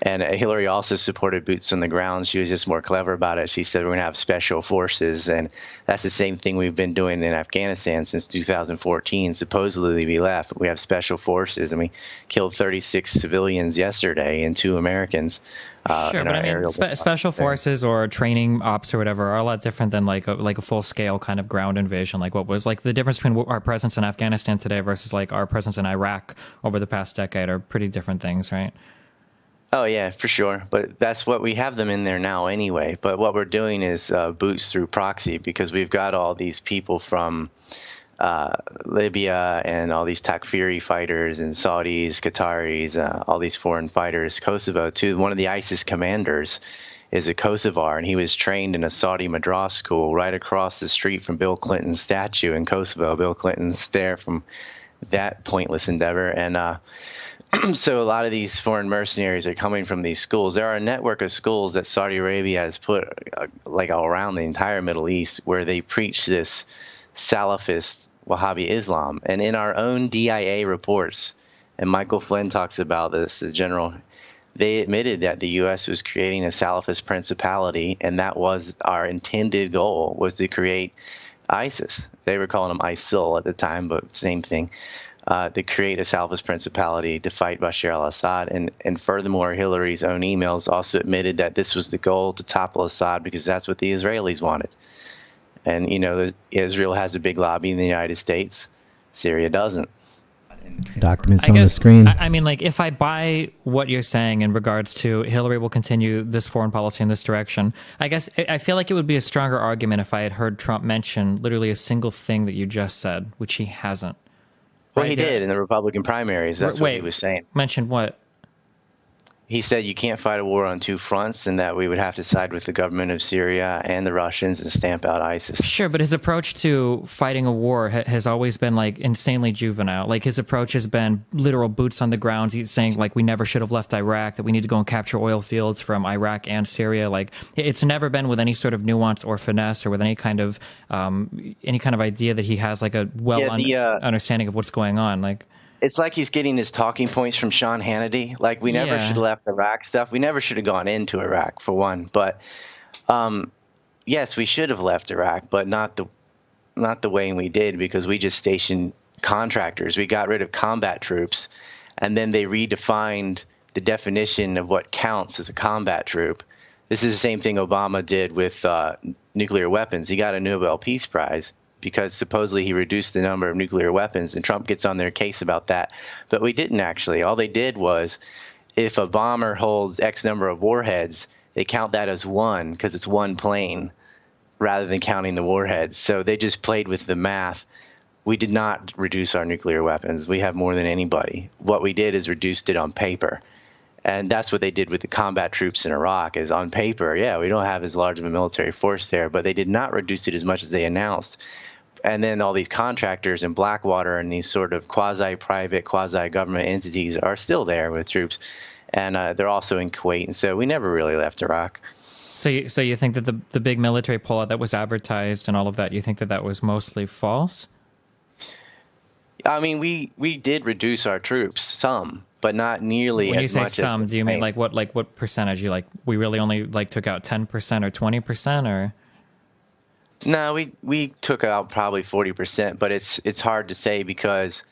Speaker 6: And Hillary also supported boots on the ground. She was just more clever about it. She said we're going to have special forces. And that's the same thing we've been doing in Afghanistan since 2014. Supposedly we left. We have special forces, and we killed 36 civilians yesterday and 2 Americans.
Speaker 5: Sure, but I mean, special forces or training ops or whatever are a lot different than like a full scale kind of ground invasion. Like what was like the difference between our presence in Afghanistan today versus like our presence in Iraq over the past decade are pretty different things, right?
Speaker 6: Oh, yeah, for sure. But that's what we have them in there now anyway. But what we're doing is boots through proxy, because we've got all these people from Libya and all these Takfiri fighters and Saudis, Qataris, all these foreign fighters. Kosovo, too. One of the ISIS commanders is a Kosovar, and he was trained in a Saudi madrasa school right across the street from Bill Clinton's statue in Kosovo. Bill Clinton's there from that pointless endeavor. And so a lot of these foreign mercenaries are coming from these schools. There are a network of schools that Saudi Arabia has put like all around the entire Middle East, where they preach this Salafist Wahhabi Islam. And in our own DIA reports, and Michael Flynn talks about this, the general, they admitted that the U.S. was creating a Salafist principality, and that was our intended goal, was to create ISIS. They were calling them ISIL at the time, but same thing. To create a Salafist principality to fight Bashar al-Assad. And furthermore, Hillary's own emails also admitted that this was the goal, to topple Assad, because that's what the Israelis wanted. And, Israel has a big lobby in the United States. Syria doesn't.
Speaker 1: Documents on the screen.
Speaker 5: I mean, like, if I buy what you're saying in regards to Hillary will continue this foreign policy in this direction, I guess I feel like it would be a stronger argument if I had heard Trump mention literally a single thing that you just said, which he hasn't.
Speaker 6: Well, he did in the Republican primaries. That's what he was saying.
Speaker 5: Mentioned what?
Speaker 6: He said you can't fight a war on two fronts, and that we would have to side with the government of Syria and the Russians and stamp out ISIS.
Speaker 5: Sure, but his approach to fighting a war has always been like insanely juvenile. Like his approach has been literal boots on the ground. He's saying like we never should have left Iraq, that we need to go and capture oil fields from Iraq and Syria. Like it's never been with any sort of nuance or finesse or with any kind of idea that he has like a understanding of what's going on. Like.
Speaker 6: It's like he's getting his talking points from Sean Hannity. Like, we never should have left Iraq stuff. We never should have gone into Iraq, for one. But, yes, we should have left Iraq, but not the way we did, because we just stationed contractors. We got rid of combat troops, and then they redefined the definition of what counts as a combat troop. This is the same thing Obama did with nuclear weapons. He got a Nobel Peace Prize because supposedly he reduced the number of nuclear weapons, and Trump gets on their case about that. But we didn't actually. All they did was, if a bomber holds X number of warheads, they count that as one because it's one plane rather than counting the warheads. So they just played with the math. We did not reduce our nuclear weapons. We have more than anybody. What we did is reduced it on paper. And that's what they did with the combat troops in Iraq, is on paper, yeah, we don't have as large of a military force there, but they did not reduce it as much as they announced. And then all these contractors in Blackwater and these sort of quasi-private, quasi-government entities are still there with troops. And they're also in Kuwait. And so we never really left Iraq.
Speaker 5: So you think that the big military pullout that was advertised and all of that, you think that was mostly false?
Speaker 6: I mean, we did reduce our troops some, but not nearly
Speaker 5: When you
Speaker 6: as
Speaker 5: say
Speaker 6: much
Speaker 5: some,
Speaker 6: as
Speaker 5: do you mean like what percentage? You like we really only like took out 10% or 20% or?
Speaker 6: No, we took out probably 40%, but it's hard to say because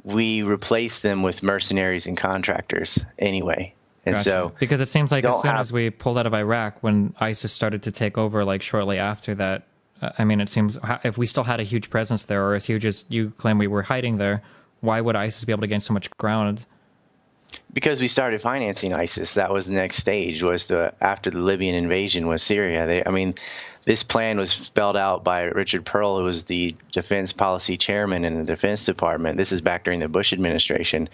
Speaker 6: we replaced them with mercenaries and contractors anyway. And
Speaker 5: Gotcha.
Speaker 6: so
Speaker 5: Because it seems like
Speaker 6: you
Speaker 5: as
Speaker 6: don't
Speaker 5: soon
Speaker 6: have-
Speaker 5: as we pulled out of Iraq, when ISIS started to take over, like shortly after that, I mean, it seems if we still had a huge presence there, or as huge as you claim we were hiding there, why would ISIS be able to gain so much ground?
Speaker 6: because we started financing ISIS, that was the next stage. Was after the Libyan invasion was Syria. I mean, this plan was spelled out by Richard Perle, who was the defense policy chairman in the Defense Department. This is back during the Bush administration,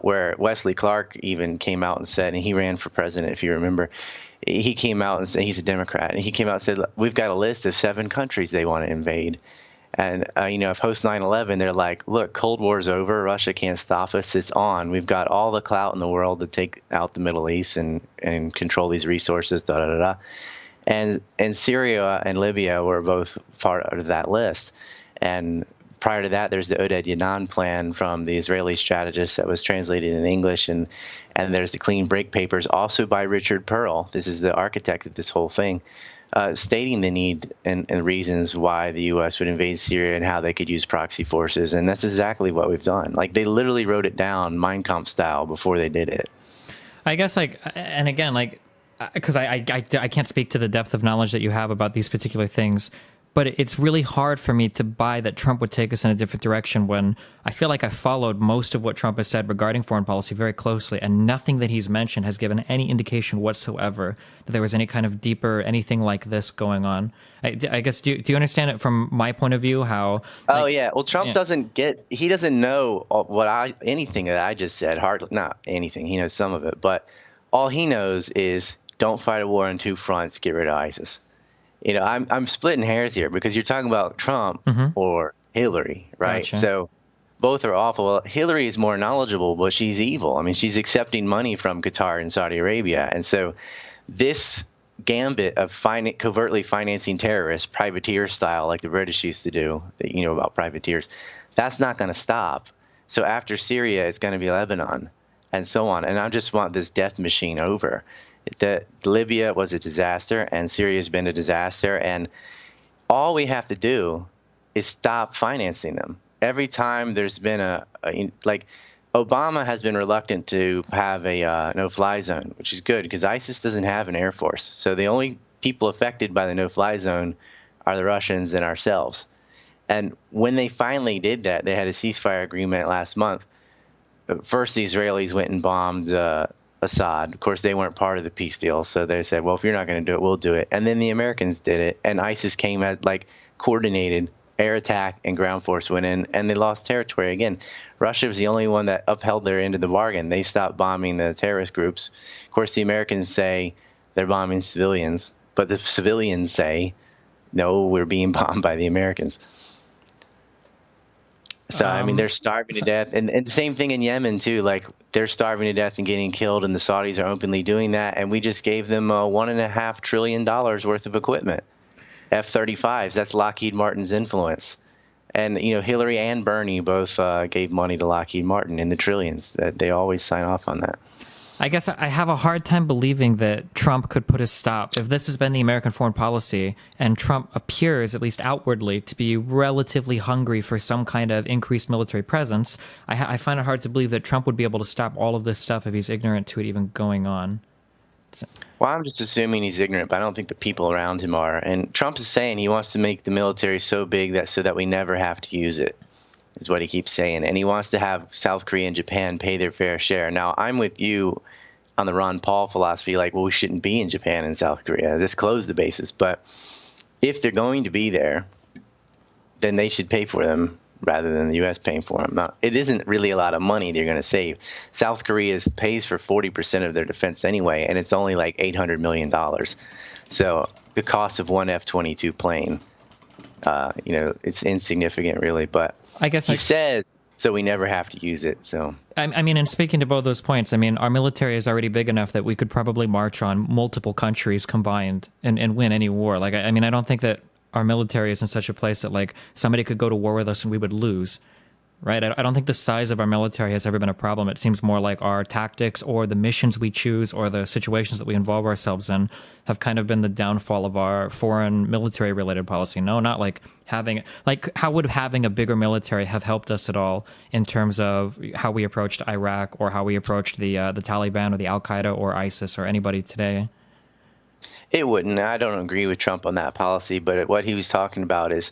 Speaker 6: where Wesley Clark even came out and said, and he ran for president, if you remember. He came out and said, he's a Democrat, and he came out and said, we've got a list of 7 countries they want to invade. And, post 9/11, they're like, look, Cold War's over. Russia can't stop us. It's on. We've got all the clout in the world to take out the Middle East and control these resources, And Syria and Libya were both part of that list. And prior to that, there's the Oded Yanan plan from the Israeli strategist that was translated in English. And there's the Clean Break Papers, also by Richard Perle. This is the architect of this whole thing. Stating the need and reasons why the U.S. would invade Syria and how they could use proxy forces. And that's exactly what we've done. Like, they literally wrote it down Mein Kampf style before they did it.
Speaker 5: I guess, and again, because I can't speak to the depth of knowledge that you have about these particular things, but it's really hard for me to buy that Trump would take us in a different direction when I feel like I followed most of what Trump has said regarding foreign policy very closely, and nothing that he's mentioned has given any indication whatsoever that there was any kind of deeper anything like this going on. I guess, do you understand it from my point of view, how...
Speaker 6: Oh, yeah. Well, Trump doesn't know anything that I just said. Hardly, not anything. He knows some of it, but all he knows is don't fight a war on 2 fronts, get rid of ISIS. I'm splitting hairs here because you're talking about Trump or Hillary, right?
Speaker 5: Gotcha.
Speaker 6: So both are awful. Well, Hillary is more knowledgeable, but she's evil. I mean, she's accepting money from Qatar and Saudi Arabia. And so this gambit of covertly financing terrorists, privateer style, like the British used to do, about privateers, that's not going to stop. So after Syria, it's going to be Lebanon and so on. And I just want this death machine over. Libya was a disaster, and Syria's been a disaster, and all we have to do is stop financing them. Every time there's been Obama has been reluctant to have a no-fly zone, which is good because ISIS doesn't have an air force. So the only people affected by the no-fly zone are the Russians and ourselves. And when they finally did that, they had a ceasefire agreement last month. First, the Israelis went and bombed Assad. Of course, they weren't part of the peace deal, so they said, well, if you're not going to do it, we'll do it. And then the Americans did it, and ISIS came at coordinated air attack, and ground force went in, and they lost territory again. Russia was the only one that upheld their end of the bargain. They stopped bombing the terrorist groups. Of course, the Americans say they're bombing civilians, but the civilians say, no, we're being bombed by the Americans. So, I mean, they're starving to death. And the same thing in Yemen, too. They're starving to death and getting killed, and the Saudis are openly doing that. And we just gave them $1.5 trillion worth of equipment. F-35s, that's Lockheed Martin's influence. And, Hillary and Bernie both gave money to Lockheed Martin in the trillions. That they always sign off on that.
Speaker 5: I guess I have a hard time believing that Trump could put a stop. If this has been the American foreign policy, and Trump appears, at least outwardly, to be relatively hungry for some kind of increased military presence, I find it hard to believe that Trump would be able to stop all of this stuff if he's ignorant to it even going on.
Speaker 6: Well, I'm just assuming he's ignorant, but I don't think the people around him are. And Trump is saying he wants to make the military so big so that we never have to use it, is what he keeps saying. And he wants to have South Korea and Japan pay their fair share. Now, I'm with you on the Ron Paul philosophy, we shouldn't be in Japan and South Korea. Just close the bases. But if they're going to be there, then they should pay for them rather than the U.S. paying for them. Now, it isn't really a lot of money they're going to save. South Korea pays for 40% of their defense anyway, and it's only like $800 million. So the cost of one F-22 plane, it's insignificant, really. But
Speaker 5: I guess
Speaker 6: he says so we never have to use it. So
Speaker 5: I mean, and speaking to both those points, I mean, our military is already big enough that we could probably march on multiple countries combined and win any war. I mean, I don't think that our military is in such a place that somebody could go to war with us and we would lose. right? I don't think the size of our military has ever been a problem. It seems more like our tactics or the missions we choose or the situations that we involve ourselves in have kind of been the downfall of our foreign military related policy. No, not like how would having a bigger military have helped us at all in terms of how we approached Iraq or how we approached the Taliban or the Al Qaeda or ISIS or anybody today?
Speaker 6: It wouldn't. I don't agree with Trump on that policy, but what he was talking about is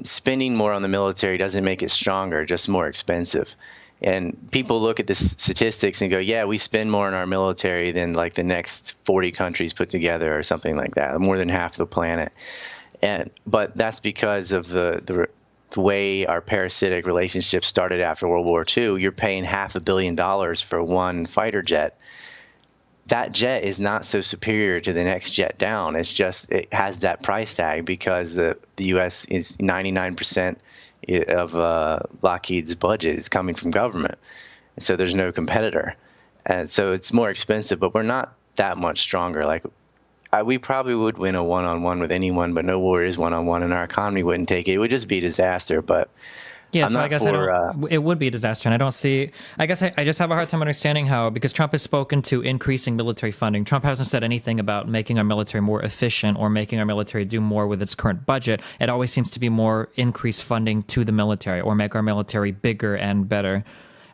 Speaker 6: spending more on the military doesn't make it stronger, just more expensive. And people look at the statistics and go, yeah, we spend more on our military than like the next 40 countries put together or something like that, more than half the planet. But that's because of the way our parasitic relationship started after World War II. You're paying $500 million for one fighter jet. That jet is not so superior to the next jet down. It's just it has that price tag because the U.S. is 99% of Lockheed's budget is coming from government. So there's no competitor. And so it's more expensive, but we're not that much stronger. Like we probably would win a one-on-one with anyone, but no war is one-on-one, and our economy wouldn't take it. It would just be a disaster, but
Speaker 5: yeah, so I guess it would be a disaster, and I don't see. I guess I just have a hard time understanding how, because Trump has spoken to increasing military funding. Trump hasn't said anything about making our military more efficient or making our military do more with its current budget. It always seems to be more increased funding to the military or make our military bigger and better.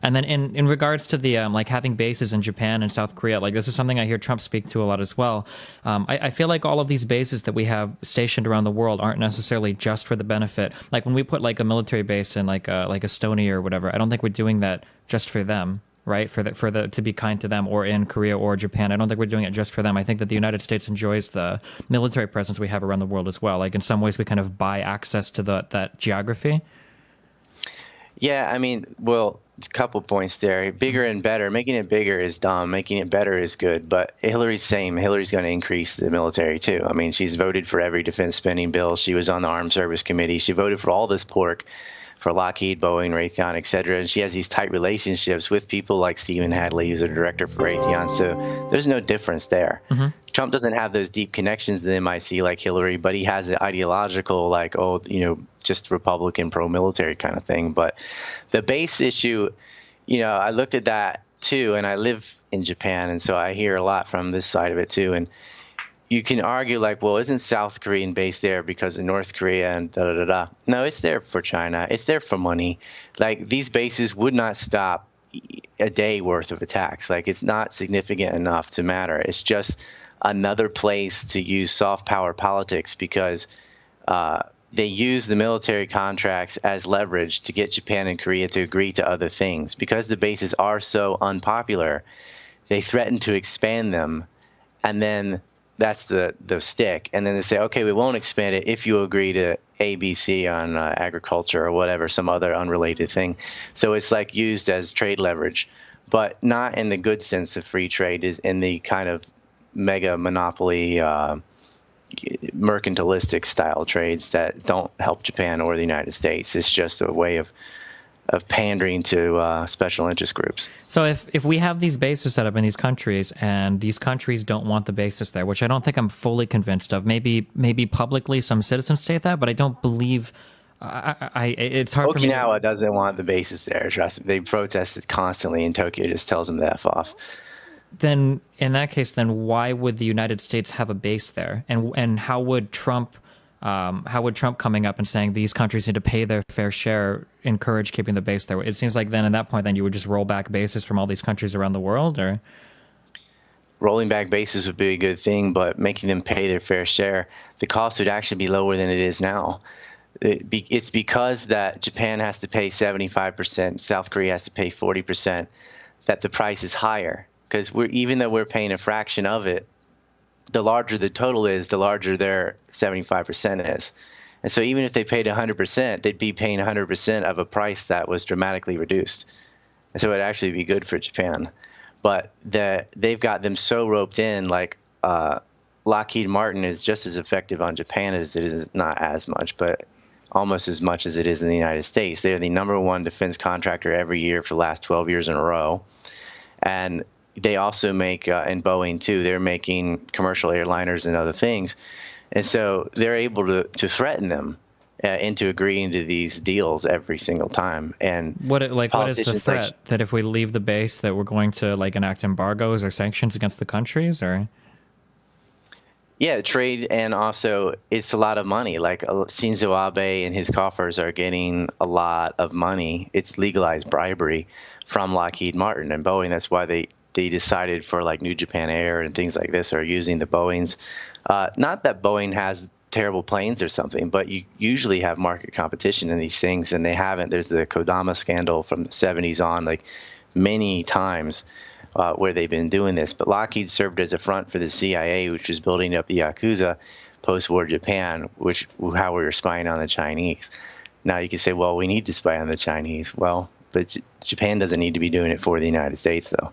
Speaker 5: And then in regards to the like having bases in Japan and South Korea, like this is something I hear Trump speak to a lot as well. I feel like all of these bases that we have stationed around the world aren't necessarily just for the benefit. Like when we put like a military base in like Estonia or whatever, I don't think we're doing that just for them, right? For the to be kind to them, or in Korea or Japan. I don't think we're doing it just for them. I think that the United States enjoys the military presence we have around the world as well. Like in some ways, we kind of buy access to that geography.
Speaker 6: Yeah, I mean, well, a couple points there. Bigger and better. Making it bigger is dumb. Making it better is good. But Hillary's same. Hillary's going to increase the military, too. I mean, she's voted for every defense spending bill. She was on the Armed Service Committee. She voted for all this pork for Lockheed, Boeing, Raytheon, et cetera. And she has these tight relationships with people like Stephen Hadley, who's a director for Raytheon. So there's no difference there. Mm-hmm. Trump doesn't have those deep connections to the MIC like Hillary, but he has an ideological, like, just Republican pro-military kind of thing. But the base issue, I looked at that too, and I live in Japan, and so I hear a lot from this side of it too. And you can argue like, well, isn't South Korean base there because of North Korea and da-da-da-da? No, it's there for China. It's there for money. Like, these bases would not stop a day worth of attacks. Like, it's not significant enough to matter. It's just another place to use soft power politics because they use the military contracts as leverage to get Japan and Korea to agree to other things. Because the bases are so unpopular, they threaten to expand them, and then that's the stick. And then they say, okay, we won't expand it if you agree to ABC on agriculture or whatever, some other unrelated thing. So it's like used as trade leverage, but not in the good sense of free trade, is in the kind of mega monopoly mercantilistic style trades that don't help Japan or the United States. It's just a way of pandering to special interest groups.
Speaker 5: So if we have these bases set up in these countries and these countries don't want the bases there, which I don't think I'm fully convinced of, maybe publicly some citizens state that, but I don't believe it's hard for me.
Speaker 6: Okinawa doesn't want the bases there. Trust me. They protested constantly, and Tokyo just tells them to F off.
Speaker 5: Then in that case, then why would the United States have a base there? And how would Trump coming up and saying these countries need to pay their fair share encourage keeping the base there? It seems like then at that point, then you would just roll back bases from all these countries around the world, or
Speaker 6: rolling back bases would be a good thing, but making them pay their fair share, the cost would actually be lower than it is now. It's because that Japan has to pay 75%, South Korea has to pay 40%, that the price is higher. Because even though we're paying a fraction of it, the larger the total is, the larger their 75% is. And so even if they paid 100%, they'd be paying 100% of a price that was dramatically reduced. And so it'd actually be good for Japan. But they've got them so roped in, like Lockheed Martin is just as effective on Japan as it is, not as much, but almost as much as it is in the United States. They're the #1 defense contractor every year for the last 12 years in a row. And they also make, and Boeing too, they're making commercial airliners and other things. And so they're able to threaten them into agreeing to these deals every single time. And
Speaker 5: what is the
Speaker 6: politicians,
Speaker 5: threat that if we leave the base that we're going to like enact embargoes or sanctions against the countries, or?
Speaker 6: Yeah, trade, and also it's a lot of money. Like Shinzo Abe and his coffers are getting a lot of money. It's legalized bribery from Lockheed Martin and Boeing. That's why they decided for like New Japan Air and things like this are using the Boeings. Not that Boeing has terrible planes or something, but you usually have market competition in these things, and they haven't. There's the Kodama scandal from the 70s on, like many times. Where they've been doing this. But Lockheed served as a front for the CIA, which was building up the Yakuza post-war Japan, how we were spying on the Chinese. Now you can say, well, we need to spy on the Chinese. Well, but Japan doesn't need to be doing it for the United States, though.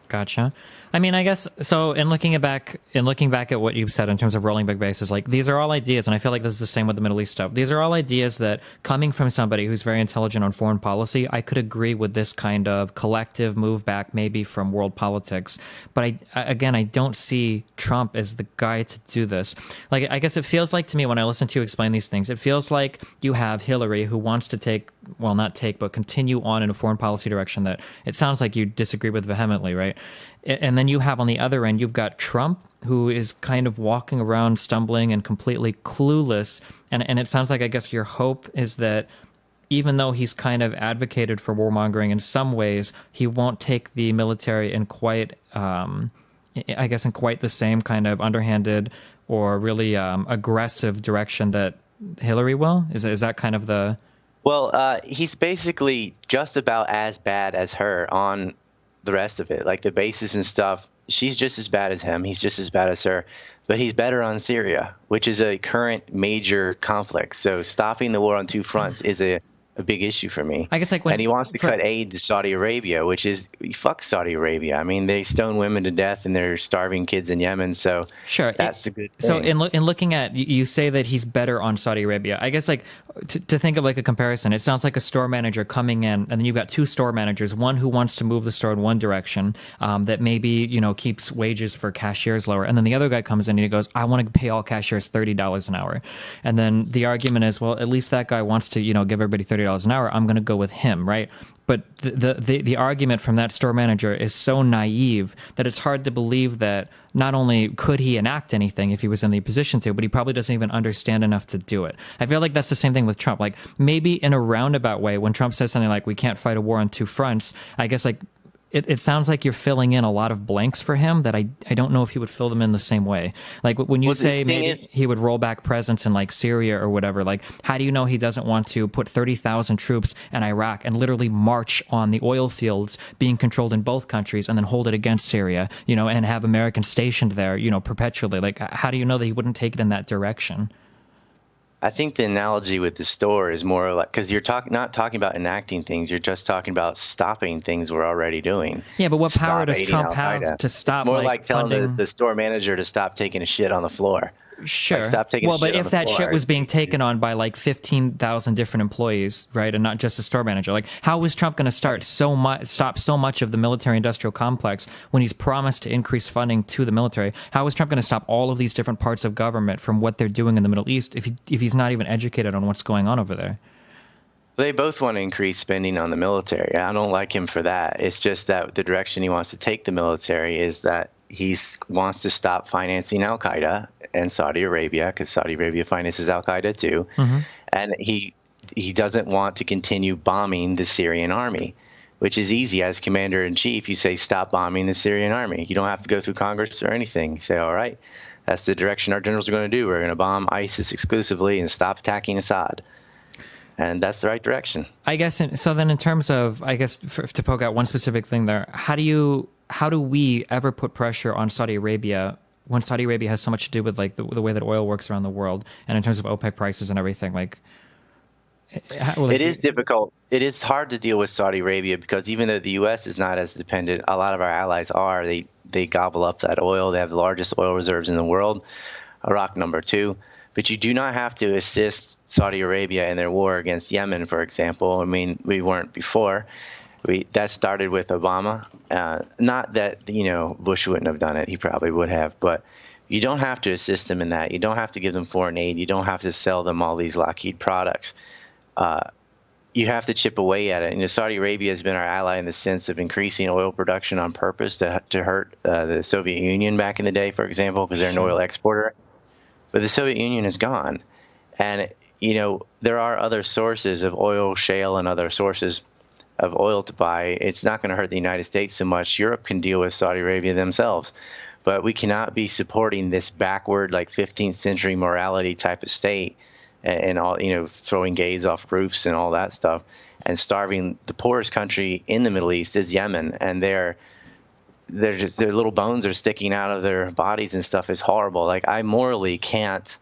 Speaker 5: Gotcha. I mean, I guess so. In looking back at what you've said in terms of rolling big bases, like these are all ideas, and I feel like this is the same with the Middle East stuff. These are all ideas that, coming from somebody who's very intelligent on foreign policy, I could agree with this kind of collective move back, maybe from world politics. But I don't see Trump as the guy to do this. Like, I guess it feels like to me when I listen to you explain these things, it feels like you have Hillary who wants to continue on in a foreign policy direction that it sounds like you disagree with vehemently, right? And then you have on the other end, you've got Trump, who is kind of walking around stumbling and completely clueless. And it sounds like, I guess, your hope is that even though he's kind of advocated for warmongering in some ways, he won't take the military in quite, in quite the same kind of underhanded or really aggressive direction that Hillary will? Is that kind of the...
Speaker 6: Well, he's basically just about as bad as her on the rest of it, like the bases and stuff. She's just as bad as him. He's just as bad as her, but he's better on Syria, which is a current major conflict. So stopping the war on two fronts is a big issue for me.
Speaker 5: I guess
Speaker 6: and he wants to cut aid to Saudi Arabia, which is, fuck Saudi Arabia. I mean, they stone women to death and they're starving kids in Yemen. So
Speaker 5: sure,
Speaker 6: that's a good thing.
Speaker 5: So in looking at, you say that he's better on Saudi Arabia. I guess like to think of like a comparison, it sounds like a store manager coming in, and then you've got two store managers, one who wants to move the store in one direction that maybe, keeps wages for cashiers lower. And then the other guy comes in and he goes, I want to pay all cashiers $30 an hour. And then the argument is, well, at least that guy wants to, give everybody $30 an hour. I'm going to go with him, right? But the argument from that store manager is so naive that it's hard to believe that not only could he enact anything if he was in the position to, but he probably doesn't even understand enough to do it. I feel like that's the same thing with Trump. Like maybe in a roundabout way, when Trump says something like, we can't fight a war on two fronts, I guess like it sounds like you're filling in a lot of blanks for him that I don't know if he would fill them in the same way. Like when you say maybe he would roll back presence in like Syria or whatever, like how do you know he doesn't want to put 30,000 troops in Iraq and literally march on the oil fields being controlled in both countries and then hold it against Syria, and have Americans stationed there, perpetually? Like how do you know that he wouldn't take it in that direction?
Speaker 6: I think the analogy with the store is more like, because you're not talking about enacting things, you're just talking about stopping things we're already doing.
Speaker 5: Yeah, but what power does Trump have to stop?
Speaker 6: More like telling the store manager to stop taking a shit on the floor.
Speaker 5: Sure.
Speaker 6: Like, stop taking
Speaker 5: well,
Speaker 6: a
Speaker 5: but
Speaker 6: shit
Speaker 5: if
Speaker 6: on the
Speaker 5: that
Speaker 6: floor.
Speaker 5: shit was being taken on by like 15,000 different employees, right, and not just a store manager, like how is Trump going to stop so much of the military-industrial complex when he's promised to increase funding to the military? How is Trump going to stop all of these different parts of government from what they're doing in the Middle East if he's not even educated on what's going on over there?
Speaker 6: They both want to increase spending on the military. I don't like him for that. It's just that the direction he wants to take the military is that he wants to stop financing Al-Qaeda and Saudi Arabia, because Saudi Arabia finances Al-Qaeda too. Mm-hmm. And he doesn't want to continue bombing the Syrian army, which is easy. As commander-in-chief, you say, stop bombing the Syrian army. You don't have to go through Congress or anything. You say, all right, that's the direction our generals are going to do. We're going to bomb ISIS exclusively and stop attacking Assad. And that's the right direction. I guess.
Speaker 5: So then in terms of, I guess, to poke out one specific thing there, how do we ever put pressure on Saudi Arabia when Saudi Arabia has so much to do with like the way that oil works around the world, and in terms of OPEC prices and everything? Like,
Speaker 6: it is difficult. It is hard to deal with Saudi Arabia because even though the U.S. is not as dependent, a lot of our allies are. They gobble up that oil. They have the largest oil reserves in the world, Iraq number 2. But you do not have to assist Saudi Arabia in their war against Yemen, for example. I mean, we weren't before. That started with Obama. Not that, Bush wouldn't have done it. He probably would have. But You don't have to assist them in that. You don't have to give them foreign aid. You don't have to sell them all these Lockheed products. You have to chip away at it. And Saudi Arabia has been our ally in the sense of increasing oil production on purpose to hurt the Soviet Union back in the day, for example, because they're an oil exporter. But the Soviet Union is gone. And, there are other sources of oil, shale, and other sources of oil to buy. It's not going to hurt the United States so much. Europe can deal with Saudi Arabia themselves. But we cannot be supporting this backward, like 15th century morality type of state and all, throwing gays off roofs and all that stuff, and starving. The poorest country in the Middle East is Yemen, and their little bones are sticking out of their bodies and stuff. Is horrible. Like, I morally can't,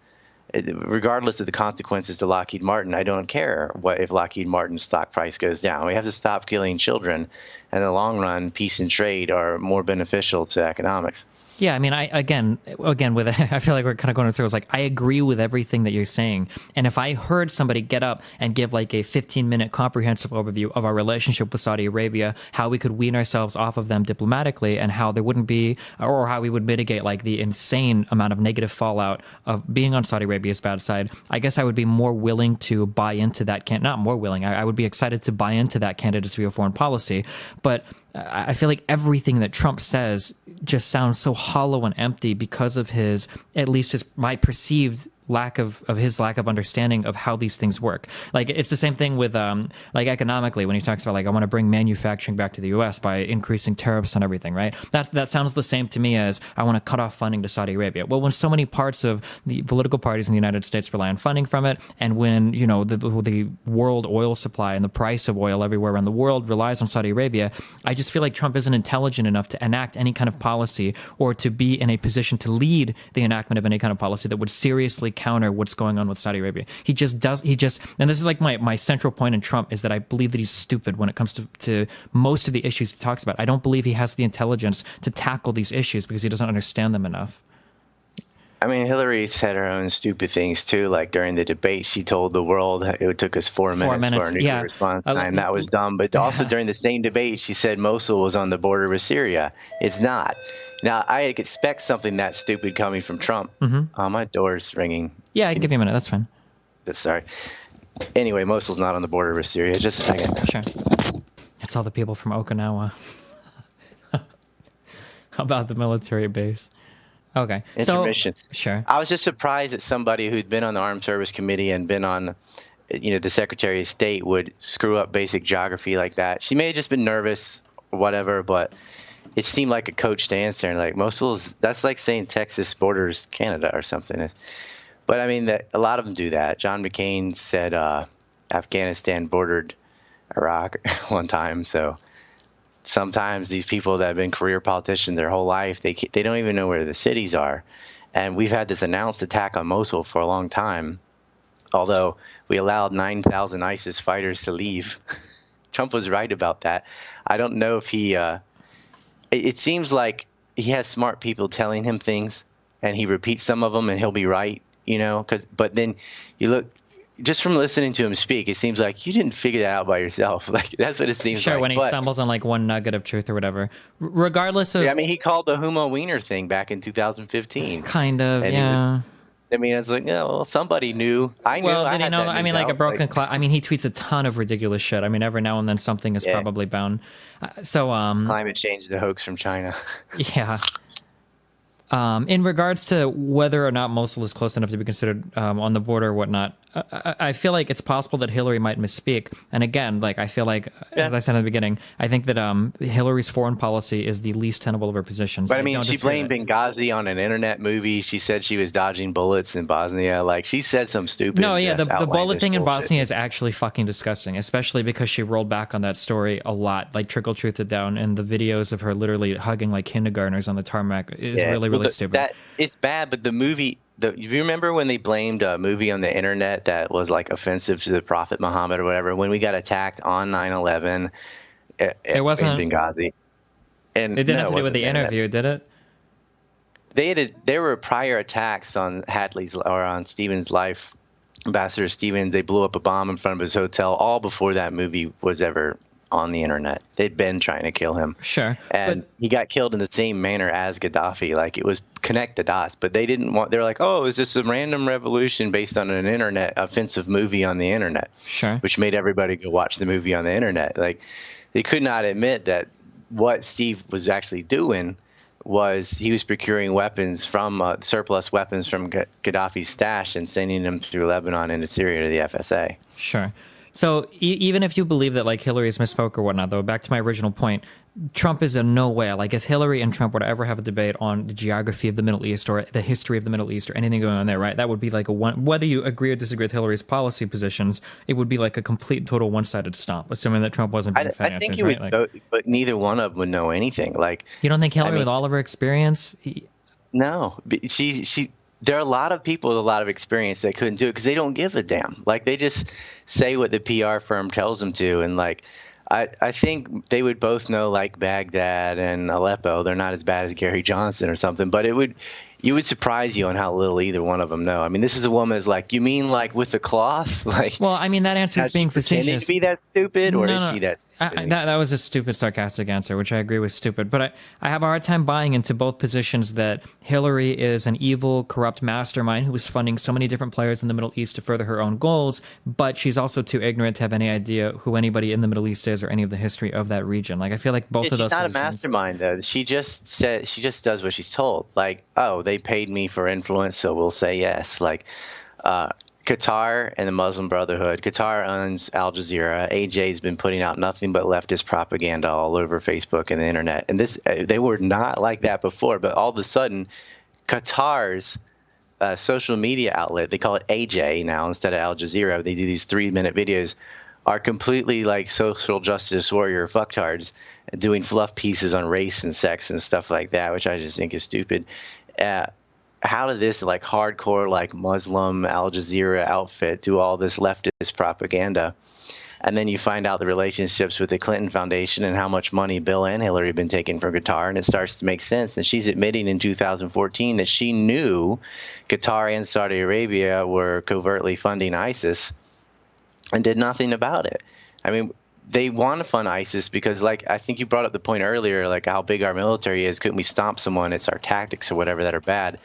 Speaker 6: regardless of the consequences to Lockheed Martin, I don't care if Lockheed Martin's stock price goes down. We have to stop killing children. And in the long run, peace and trade are more beneficial to economics.
Speaker 5: Yeah, I mean, I feel like we're kind of going in circles. Like, I agree with everything that you're saying. And if I heard somebody get up and give like a 15-minute comprehensive overview of our relationship with Saudi Arabia, how we could wean ourselves off of them diplomatically, and how there wouldn't be, or how we would mitigate like the insane amount of negative fallout of being on Saudi Arabia's bad side, I guess I would be more willing to buy into that. Not more willing. I would be excited to buy into that candidacy of foreign policy. But I feel like everything that Trump says just sounds so hollow and empty because of my perceived lack of understanding of how these things work. Like, it's the same thing with like economically, when he talks about like, I want to bring manufacturing back to the US by increasing tariffs on everything, right? That sounds the same to me as I want to cut off funding to Saudi Arabia. Well, when so many parts of the political parties in the United States rely on funding from it, and when the world oil supply and the price of oil everywhere around the world relies on Saudi Arabia, I just feel like Trump isn't intelligent enough to enact any kind of policy, or to be in a position to lead the enactment of any kind of policy that would seriously counter what's going on with Saudi Arabia. And this is like my central point in Trump, is that I believe that he's stupid when it comes to most of the issues he talks about. I don't believe he has the intelligence to tackle these issues because he doesn't understand them enough.
Speaker 6: I mean, Hillary said her own stupid things too. Like during the debate, she told the world it took us 4 minutes for our nuclear response time. That was dumb. But also during the same debate, she said Mosul was on the border with Syria. It's not. Now, I expect something that stupid coming from Trump. Mm-hmm. My door's ringing.
Speaker 5: Yeah, I can give you a minute. That's fine.
Speaker 6: Sorry. Anyway, Mosul's not on the border with Syria. Just a second.
Speaker 5: Sure. It's all the people from Okinawa. How about the military base? Okay.
Speaker 6: Intermission.
Speaker 5: So, sure.
Speaker 6: I was just surprised that somebody who'd been on the Armed Service Committee and been on, the Secretary of State would screw up basic geography like that. She may have just been nervous or whatever, but it seemed like a coached answer. And like that's like saying Texas borders Canada or something. But I mean, a lot of them do that. John McCain said Afghanistan bordered Iraq one time. So sometimes these people that have been career politicians their whole life, they don't even know where the cities are. And we've had this announced attack on Mosul for a long time, although we allowed 9,000 ISIS fighters to leave. Trump was right about that. I don't know if he it seems like he has smart people telling him things, and he repeats some of them, and he'll be right, but then you look, just from listening to him speak, it seems like you didn't figure that out by yourself. Like, that's what it seems like.
Speaker 5: Sure, when he stumbles on like one nugget of truth or whatever. Regardless of...
Speaker 6: Yeah, I mean, he called the Humo Wiener thing back in 2015.
Speaker 5: Kind of, yeah.
Speaker 6: It's like, well, somebody knew. I knew.
Speaker 5: Well, did he know? I mean, like a broken clock. I mean, he tweets a ton of ridiculous shit. I mean, every now and then something is probably bound.
Speaker 6: Climate change is a hoax from China.
Speaker 5: Yeah. In regards to whether or not Mosul is close enough to be considered on the border or whatnot, I feel like it's possible that Hillary might misspeak. And again, like I feel like, as I said in the beginning, I think that Hillary's foreign policy is the least tenable of her positions.
Speaker 6: But I mean, she blamed Benghazi on an internet movie. She said she was dodging bullets in Bosnia. Like, she said some stupid.
Speaker 5: No, yeah, the bullet thing in Bosnia is actually fucking disgusting, especially because she rolled back on that story a lot, like trickle-truthed it down, and the videos of her literally hugging like kindergartners on the tarmac is really stupid.
Speaker 6: It's bad, but the movie. Do you remember when they blamed a movie on the internet that was like offensive to the Prophet Muhammad or whatever? When we got attacked on 9/11,
Speaker 5: it wasn't
Speaker 6: in Benghazi, and
Speaker 5: it didn't have to do with the interview, did it?
Speaker 6: There were prior attacks on Hadley's or on Stevens' life, Ambassador Stevens. They blew up a bomb in front of his hotel all before that movie was ever on the internet. They'd been trying to kill him.
Speaker 5: Sure.
Speaker 6: And he got killed in the same manner as Gaddafi. Like, it was connect the dots, but they didn't want, they're like, oh, is this a random revolution based on an internet offensive movie on the internet?
Speaker 5: Sure.
Speaker 6: Which made everybody go watch the movie on the internet. Like, they could not admit that what Steve was actually doing was he was procuring weapons from surplus weapons from Gaddafi's stash and sending them through Lebanon into Syria to the FSA.
Speaker 5: Sure. So even if you believe that like Hillary's misspoke or whatnot, though, back to my original point, Trump is in no way, like if Hillary and Trump were to ever have a debate on the geography of the Middle East or the history of the Middle East or anything going on there, right? That would be like whether you agree or disagree with Hillary's policy positions, it would be like a complete total one-sided stomp, assuming that Trump wasn't being financed.
Speaker 6: I think you
Speaker 5: right?
Speaker 6: would, like, but neither one of them would know anything. Like,
Speaker 5: you don't think Hillary, with all of her experience?
Speaker 6: No, she. There are a lot of people with a lot of experience that couldn't do it because they don't give a damn. Like, they just say what the PR firm tells them to, and like, I think they would both know, like, Baghdad and Aleppo. They're not as bad as Gary Johnson or something, but it would surprise you on how little either one of them know. I mean, this is a woman is like, you mean like with the cloth? Like,
Speaker 5: well, I mean, that answer is being facetious.
Speaker 6: To be that stupid, or
Speaker 5: no,
Speaker 6: is she that stupid?
Speaker 5: That was a stupid, sarcastic answer, which I agree was stupid. But I have a hard time buying into both positions that Hillary is an evil, corrupt mastermind who was funding so many different players in the Middle East to further her own goals, but she's also too ignorant to have any idea who anybody in the Middle East is or any of the history of that region. Like, I feel like both of those.
Speaker 6: She's not a mastermind, though. She just does what she's told. Like, oh, they paid me for influence, so we'll say yes. Like, Qatar and the Muslim Brotherhood. Qatar owns Al Jazeera. AJ's been putting out nothing but leftist propaganda all over Facebook and the internet. And they were not like that before, but all of a sudden, Qatar's social media outlet, they call it AJ now instead of Al Jazeera. They do these 3-minute videos, are completely like social justice warrior fucktards doing fluff pieces on race and sex and stuff like that, which I just think is stupid. How did this like hardcore like Muslim Al Jazeera outfit do all this leftist propaganda? And then you find out the relationships with the Clinton Foundation and how much money Bill and Hillary have been taking from Qatar, and it starts to make sense. And she's admitting in 2014 that she knew Qatar and Saudi Arabia were covertly funding ISIS and did nothing about it. I mean, they want to fund ISIS because, like, I think you brought up the point earlier, like how big our military is. Couldn't we stomp someone? It's our tactics or whatever that are bad.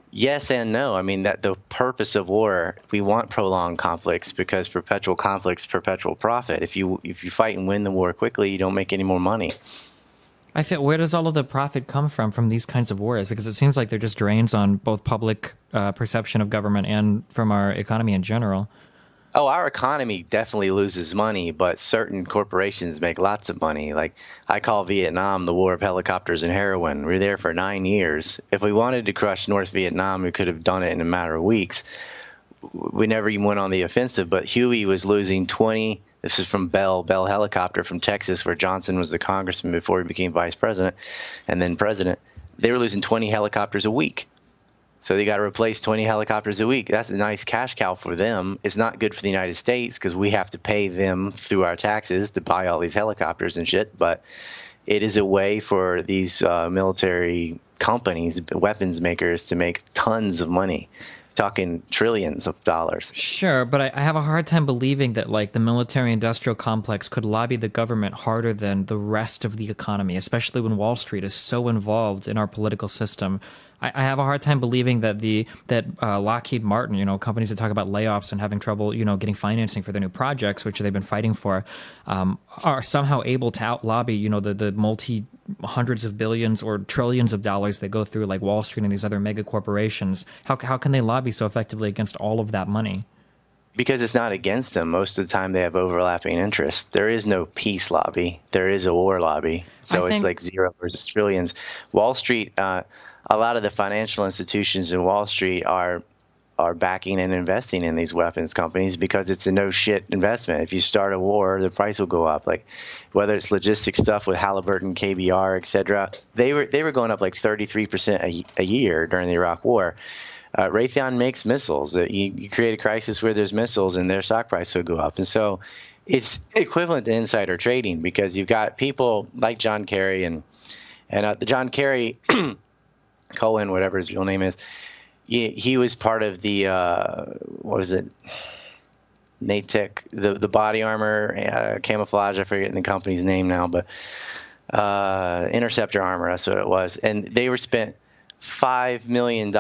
Speaker 6: Yes and no. I mean, that the purpose of war, we want prolonged conflicts because perpetual conflicts, perpetual profit. If you fight and win the war quickly, you don't make any more money.
Speaker 5: I feel, where does all of the profit come from these kinds of wars? Because it seems like they're just drains on both public perception of government and from our economy in general.
Speaker 6: Oh, our economy definitely loses money, but certain corporations make lots of money. Like, I call Vietnam the war of helicopters and heroin. We were there for 9 years. If we wanted to crush North Vietnam, we could have done it in a matter of weeks. We never even went on the offensive, but Huey was losing 20. This is from Bell Helicopter from Texas, where Johnson was the congressman before he became vice president and then president. They were losing 20 helicopters a week. So they got to replace 20 helicopters a week. That's a nice cash cow for them. It's not good for the United States because we have to pay them through our taxes to buy all these helicopters and shit. But it is a way for these military companies, weapons makers, to make tons of money. Talking trillions of dollars.
Speaker 5: Sure, but I have a hard time believing that like the military-industrial complex could lobby the government harder than the rest of the economy, especially when Wall Street is so involved in our political system. I have a hard time believing that Lockheed Martin, companies that talk about layoffs and having trouble, getting financing for their new projects, which they've been fighting for, are somehow able to out-lobby, the multi-hundreds of billions or trillions of dollars that go through like Wall Street and these other mega corporations. How can they lobby so effectively against all of that money?
Speaker 6: Because it's not against them. Most of the time they have overlapping interests. There is no peace lobby. There is a war lobby. So it's like zero versus trillions. Wall Street, a lot of the financial institutions in Wall Street are backing and investing in these weapons companies because it's a no shit investment. If you start a war, the price will go up. Like whether it's logistics stuff with Halliburton, KBR, etc., they were going up like 33% a year during the Iraq War. Raytheon makes missiles. You create a crisis where there's missiles, and their stock price will go up. And so it's equivalent to insider trading because you've got people like John Kerry and the John Kerry. Cohen, whatever his real name is, he was part of the what was it? They took the body armor, camouflage. I forget the company's name now, but Interceptor armor. That's what it was, and they were spent $5 million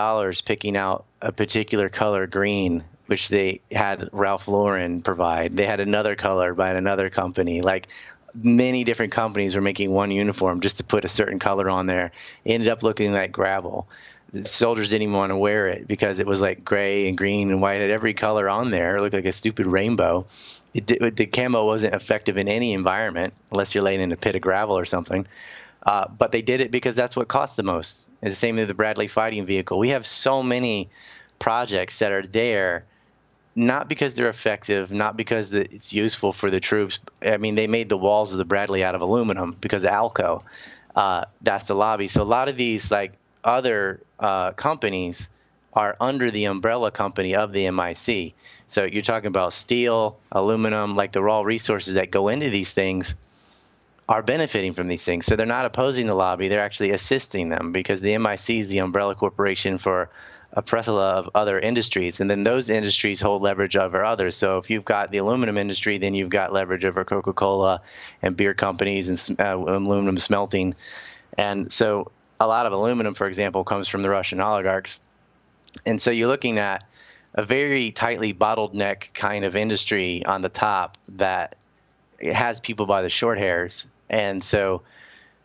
Speaker 6: picking out a particular color green, which they had Ralph Lauren provide. They had another color by another company. Like many different companies were making one uniform just to put a certain color on there. It ended up looking like gravel. The soldiers didn't even want to wear it because it was like gray and green and white. It had every color on there. It looked like a stupid rainbow. The camo wasn't effective in any environment unless you're laying in a pit of gravel or something. But they did it because that's what cost the most. It's the same with the Bradley fighting vehicle. We have so many projects that are there, not because they're effective, not because it's useful for the troops. I mean, they made the walls of the Bradley out of aluminum because of ALCO. That's the lobby. So a lot of these like other companies are under the umbrella company of the MIC. So you're talking about steel, aluminum, like the raw resources that go into these things are benefiting from these things. So they're not opposing the lobby, they're actually assisting them because the MIC is the umbrella corporation for a plethora of other industries. And then those industries hold leverage over others. So if you've got the aluminum industry, then you've got leverage over Coca-Cola and beer companies and aluminum smelting. And so a lot of aluminum, for example, comes from the Russian oligarchs. And so you're looking at a very tightly bottleneck kind of industry on the top that it has people by the short hairs. And so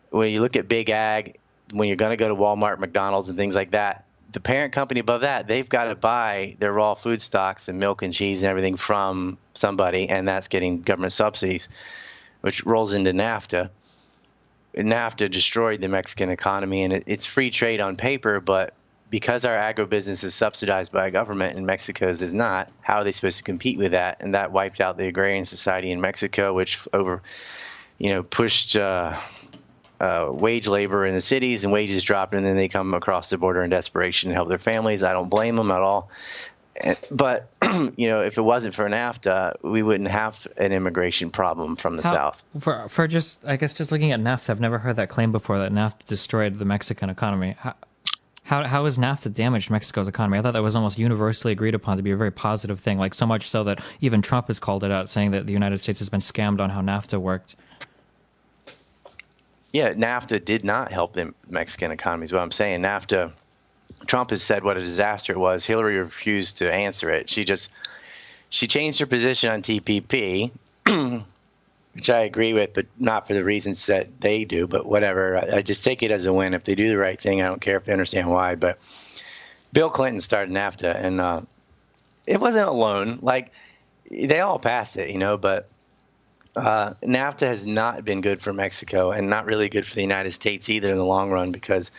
Speaker 6: when you look at big ag, when you're going to go to Walmart, McDonald's, and things like that, the parent company above that, they've got to buy their raw food stocks and milk and cheese and everything from somebody, and that's getting government subsidies, which rolls into NAFTA. NAFTA destroyed the Mexican economy, and it's free trade on paper, but because our agribusiness is subsidized by a government and Mexico's is not, how are they supposed to compete with that? And that wiped out the agrarian society in Mexico, which pushed wage labor in the cities, and wages dropped, and then they come across the border in desperation to help their families. I don't blame them at all. But, if it wasn't for NAFTA, we wouldn't have an immigration problem from the South.
Speaker 5: For just looking at NAFTA, I've never heard that claim before, that NAFTA destroyed the Mexican economy. How has NAFTA damaged Mexico's economy? I thought that was almost universally agreed upon to be a very positive thing, like so much so that even Trump has called it out, saying that the United States has been scammed on how NAFTA worked.
Speaker 6: Yeah, NAFTA did not help the Mexican economy is what I'm saying. NAFTA, Trump has said what a disaster it was. Hillary refused to answer it. She changed her position on TPP, which I agree with, but not for the reasons that they do, but whatever. I just take it as a win. If they do the right thing, I don't care if they understand why. But Bill Clinton started NAFTA, and it wasn't alone. Like, they all passed it, but NAFTA has not been good for Mexico and not really good for the United States either in the long run, because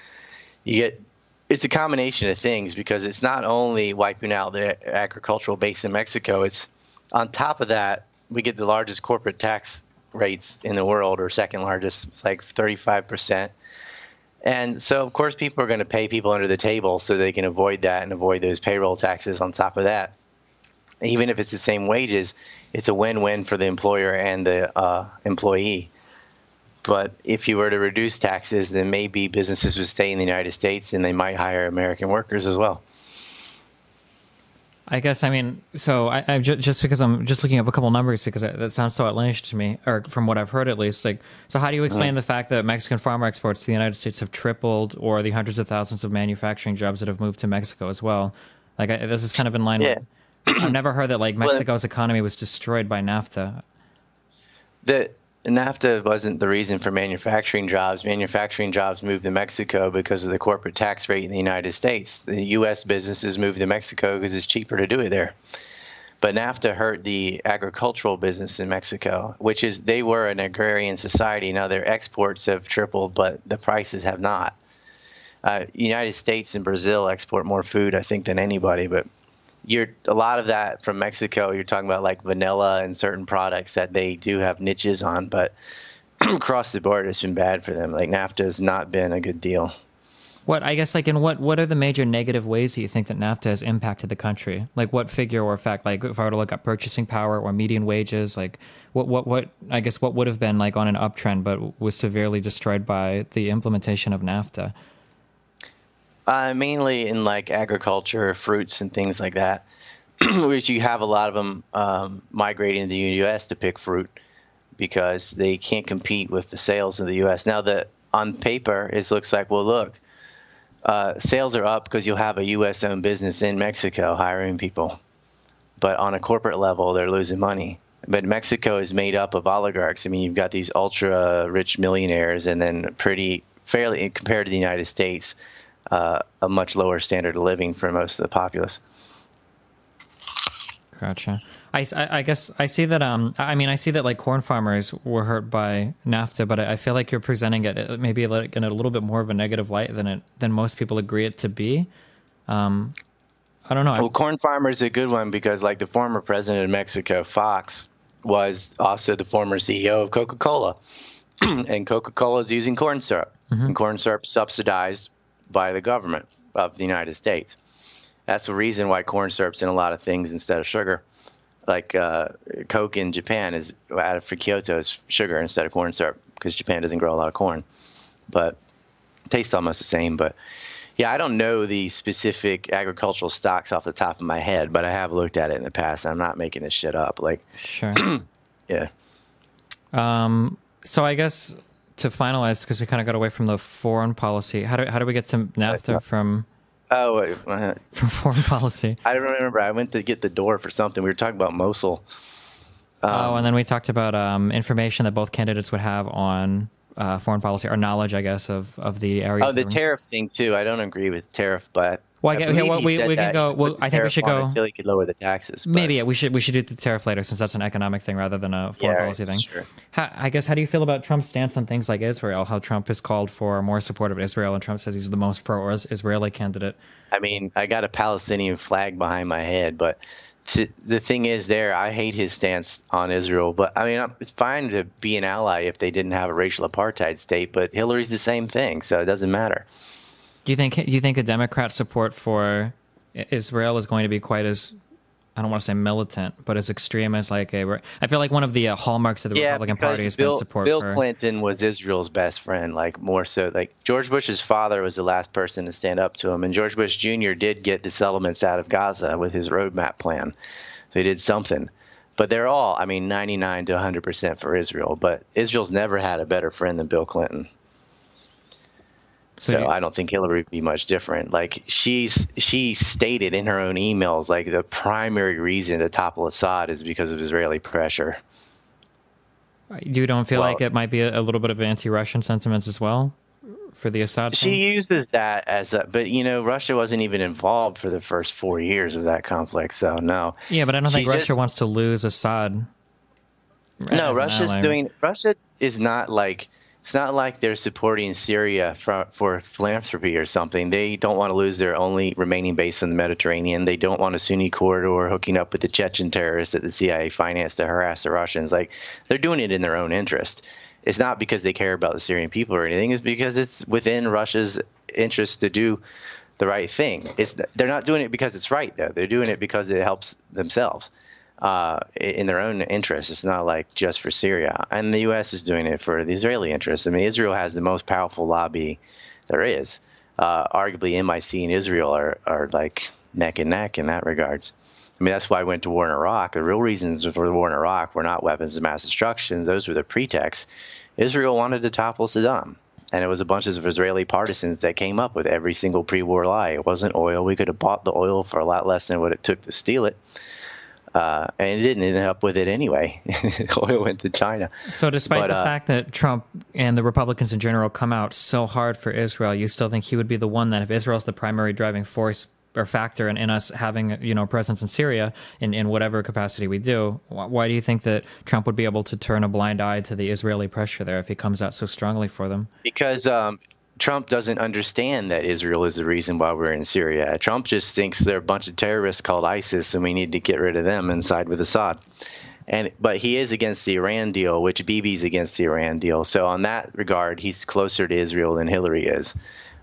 Speaker 6: it's a combination of things, because it's not only wiping out the agricultural base in Mexico, it's on top of that, we get the largest corporate tax rates in the world, or second largest. It's like 35%. And so, of course, people are going to pay people under the table so they can avoid that and avoid those payroll taxes on top of that. Even if it's the same wages, it's a win-win for the employer and the employee. But if you were to reduce taxes, then maybe businesses would stay in the United States and they might hire American workers as well.
Speaker 5: I guess, so I just because I'm just looking up a couple numbers, because that sounds so outlandish to me, or from what I've heard at least. Like, so how do you explain the fact that Mexican farmer exports to the United States have tripled, or the hundreds of thousands of manufacturing jobs that have moved to Mexico as well? Like, this is kind of in line with, I've never heard that, like, Mexico's economy was destroyed by NAFTA.
Speaker 6: NAFTA wasn't the reason for manufacturing jobs. Manufacturing jobs moved to Mexico because of the corporate tax rate in the United States. The U.S. businesses moved to Mexico because it's cheaper to do it there. But NAFTA hurt the agricultural business in Mexico, they were an agrarian society. Now their exports have tripled, but the prices have not. United States and Brazil export more food, I think, than anybody, but a lot of that from Mexico, you're talking about like vanilla and certain products that they do have niches on, but across the board, it's been bad for them. Like, NAFTA has not been a good deal.
Speaker 5: What are the major negative ways that you think that NAFTA has impacted the country? Like, what figure or fact? Like, if I were to look up purchasing power or median wages, like what would have been like on an uptrend, but was severely destroyed by the implementation of NAFTA?
Speaker 6: Mainly in like agriculture, fruits and things like that. which you have a lot of them migrating to the U.S. to pick fruit because they can't compete with the sales in the U.S. Now, on paper, it looks like, well, look, sales are up because you'll have a U.S.-owned business in Mexico hiring people. But on a corporate level, they're losing money. But Mexico is made up of oligarchs. I mean, you've got these ultra-rich millionaires and then fairly, compared to the United States, a much lower standard of living for most of the populace.
Speaker 5: Gotcha. I guess I see that. I see that like corn farmers were hurt by NAFTA, but I feel like you're presenting it maybe like in a little bit more of a negative light than most people agree it to be. I don't know.
Speaker 6: Well, corn farmer is a good one because, like, the former president of Mexico, Fox, was also the former CEO of Coca-Cola, and Coca-Cola is using corn syrup, and corn syrup subsidized by the government of the United States. That's the reason why corn syrup's in a lot of things instead of sugar. Like Coke in Japan is out of Kyoto is sugar instead of corn syrup because Japan doesn't grow a lot of corn. But it tastes almost the same. But yeah, I don't know the specific agricultural stocks off the top of my head, but I have looked at it in the past. I'm not making this shit up. Like,
Speaker 5: sure.
Speaker 6: Yeah.
Speaker 5: So I guess to finalize, because we kind of got away from the foreign policy, how do we get to NAFTA from?
Speaker 6: Oh, wait,
Speaker 5: from foreign policy.
Speaker 6: I don't remember. I went to get the door for something. We were talking about Mosul.
Speaker 5: And then we talked about information that both candidates would have on foreign policy, or knowledge, I guess, of the areas.
Speaker 6: Oh, the tariff thing too. I don't agree with tariff, but
Speaker 5: well, we can go. Well, I think we should go.
Speaker 6: Until he could lower the taxes. But.
Speaker 5: Maybe we should do the tariff later, since that's an economic thing rather than a foreign policy thing.
Speaker 6: Sure.
Speaker 5: I guess, how do you feel about Trump's stance on things like Israel? How Trump has called for more support of Israel, and Trump says he's the most pro-Israeli candidate.
Speaker 6: I mean, I got a Palestinian flag behind my head, but the thing is, I hate his stance on Israel. But I mean, it's fine to be an ally if they didn't have a racial apartheid state. But Hillary's the same thing, so it doesn't matter.
Speaker 5: Do you think the Democrat support for Israel is going to be quite as, I don't want to say militant, but as extreme as I feel like one of the hallmarks of the Republican Party has been support
Speaker 6: Bill
Speaker 5: for...
Speaker 6: Clinton was Israel's best friend, like more so. Like George Bush's father was the last person to stand up to him, and George Bush Jr. did get the settlements out of Gaza with his roadmap plan. So he did something. But they're all, 99 to 100% for Israel. But Israel's never had a better friend than Bill Clinton. So I don't think Hillary would be much different. Like she stated in her own emails, like the primary reason to topple Assad is because of Israeli pressure.
Speaker 5: You don't feel like it might be a little bit of anti-Russian sentiments as well for the Assad?
Speaker 6: She uses that but Russia wasn't even involved for the first 4 years of that conflict, so no.
Speaker 5: Yeah, but I don't think Russia wants to lose Assad.
Speaker 6: No, Russia is not like. It's not like they're supporting Syria for philanthropy or something. They don't want to lose their only remaining base in the Mediterranean. They don't want a Sunni corridor hooking up with the Chechen terrorists that the CIA financed to harass the Russians. Like, they're doing it in their own interest. It's not because they care about the Syrian people or anything. It's because it's within Russia's interest to do the right thing. They're not doing it because it's right, though. They're doing it because it helps themselves. In their own interest. It's not like just for Syria. And the U.S. is doing it for the Israeli interests. I mean, Israel has the most powerful lobby there is. Arguably, MIC and Israel are like neck and neck in that regards. I mean, that's why I went to war in Iraq. The real reasons for the war in Iraq were not weapons of mass destruction. Those were the pretexts. Israel wanted to topple Saddam. And it was a bunch of Israeli partisans that came up with every single pre-war lie. It wasn't oil. We could have bought the oil for a lot less than what it took to steal it. And it didn't end up with it anyway. Oil went to China.
Speaker 5: So despite the fact that Trump and the Republicans in general come out so hard for Israel, you still think he would be the one that, if Israel's the primary driving force or factor in us having a presence in Syria in whatever capacity we do, why do you think that Trump would be able to turn a blind eye to the Israeli pressure there if he comes out so strongly for them?
Speaker 6: Because Trump doesn't understand that Israel is the reason why we're in Syria. Trump just thinks they're a bunch of terrorists called ISIS and we need to get rid of them and side with Assad. But he is against the Iran deal, which Bibi's against the Iran deal. So on that regard, he's closer to Israel than Hillary is.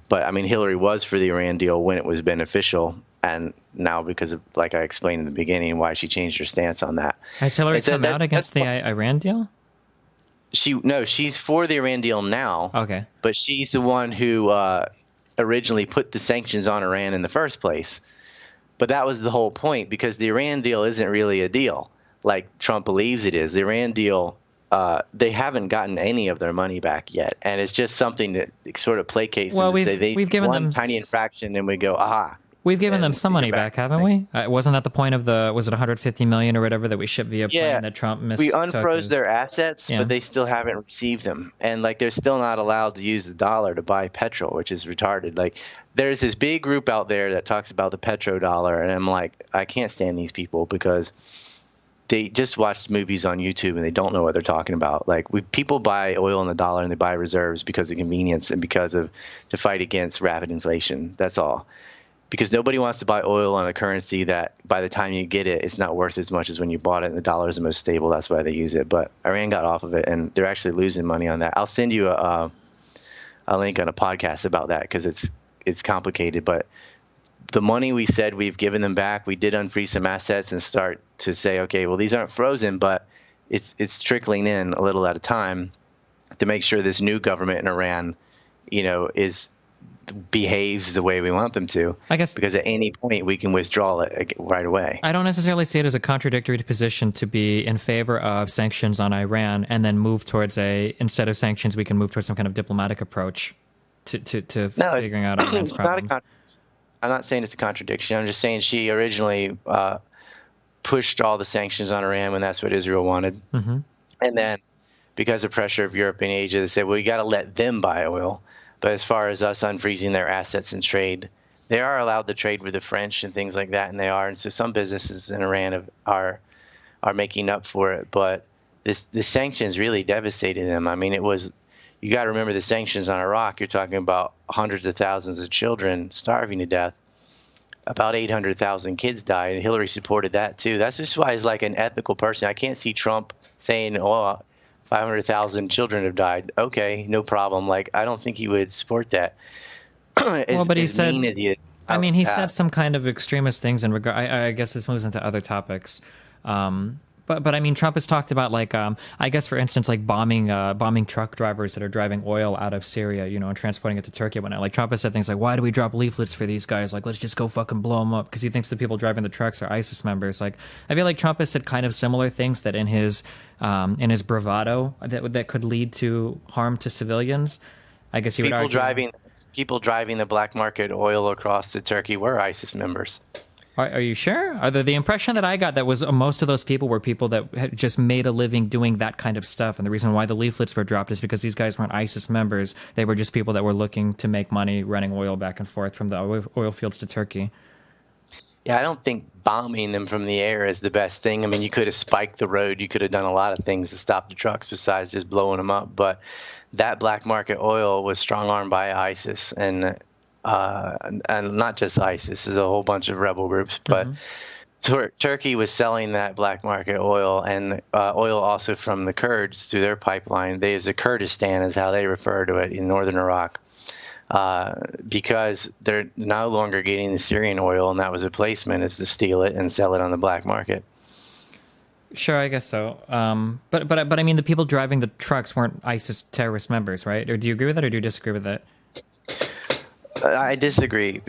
Speaker 6: But I mean, Hillary was for the Iran deal when it was beneficial. And now, because of, like I explained in the beginning, why she changed her stance on that.
Speaker 5: Has Hillary come out against the Iran deal?
Speaker 6: She's for the Iran deal now.
Speaker 5: Okay.
Speaker 6: But she's the one who originally put the sanctions on Iran in the first place. But that was the whole point, because the Iran deal isn't really a deal like Trump believes it is. The Iran deal, they haven't gotten any of their money back yet, and it's just something that sort of placates them to say they
Speaker 5: we've given
Speaker 6: one
Speaker 5: them
Speaker 6: tiny infraction, and we go, aha.
Speaker 5: We've given
Speaker 6: and
Speaker 5: them some money back, haven't we? Wasn't that the point of was it 150 million or whatever that we shipped via plane that Trump missed?
Speaker 6: We unfroze their assets, but they still haven't received them. And like, they're still not allowed to use the dollar to buy petrol, which is retarded. Like, there's this big group out there that talks about the petrodollar, and I'm like, I can't stand these people because they just watch movies on YouTube and they don't know what they're talking about. Like, people buy oil in the dollar and they buy reserves because of convenience and to fight against rapid inflation. That's all. Because nobody wants to buy oil on a currency that by the time you get it, it's not worth as much as when you bought it, and the dollar is the most stable. That's why they use it. But Iran got off of it, and they're actually losing money on that. I'll send you a link on a podcast about that, because it's complicated. But the money we said we've given them back, we did unfreeze some assets and start to say, okay, well, these aren't frozen, but it's trickling in a little at a time to make sure this new government in Iran, behaves the way we want them to. I guess, because at any point we can withdraw it right away.
Speaker 5: I don't necessarily see it as a contradictory position to be in favor of sanctions on Iran and then move towards instead of sanctions, we can move towards some kind of diplomatic approach to figuring out Iran's problems.
Speaker 6: I'm not saying it's a contradiction. I'm just saying she originally pushed all the sanctions on Iran when that's what Israel wanted. Mm-hmm. And then because of pressure of Europe and Asia, they said, well, you got to let them buy oil. But as far as us unfreezing their assets and trade, they are allowed to trade with the French and things like that, and they are. And so some businesses in Iran are making up for it. But the sanctions really devastated them. I mean, you got to remember the sanctions on Iraq. You're talking about hundreds of thousands of children starving to death. About 800,000 kids died, and Hillary supported that too. That's just why he's like an ethical person. I can't see Trump saying, oh, 500,000 children have died. Okay, no problem. Like, I don't think he would support that.
Speaker 5: But he said, he said some kind of extremist things in regard. I guess this moves into other topics. But I mean, Trump has talked about, like, I guess, for instance, like bombing truck drivers that are driving oil out of Syria, and transporting it to Turkey and whatnot. Like, Trump has said things like, why do we drop leaflets for these guys? Like, let's just go fucking blow them up, because he thinks the people driving the trucks are ISIS members. Like, I feel like Trump has said kind of similar things that in his bravado that could lead to harm to civilians. I guess he would argue.
Speaker 6: People driving the black market oil across to Turkey were ISIS members.
Speaker 5: Are you sure? The impression that I got that was most of those people were people that had just made a living doing that kind of stuff. And the reason why the leaflets were dropped is because these guys weren't ISIS members. They were just people that were looking to make money running oil back and forth from the oil fields to Turkey.
Speaker 6: Yeah, I don't think bombing them from the air is the best thing. I mean, you could have spiked the road. You could have done a lot of things to stop the trucks besides just blowing them up. But that black market oil was strong-armed by ISIS, and not just ISIS, there's a whole bunch of rebel groups, but Turkey was selling that black market oil, and oil also from the Kurds through their pipeline. The Kurdistan is how they refer to it in northern Iraq, because they're no longer getting the Syrian oil, and that was a placement, is to steal it and sell it on the black market.
Speaker 5: Sure, I guess so. But I mean, the people driving the trucks weren't ISIS terrorist members, right? Or do you agree with that, or do you disagree with that?
Speaker 6: I disagree.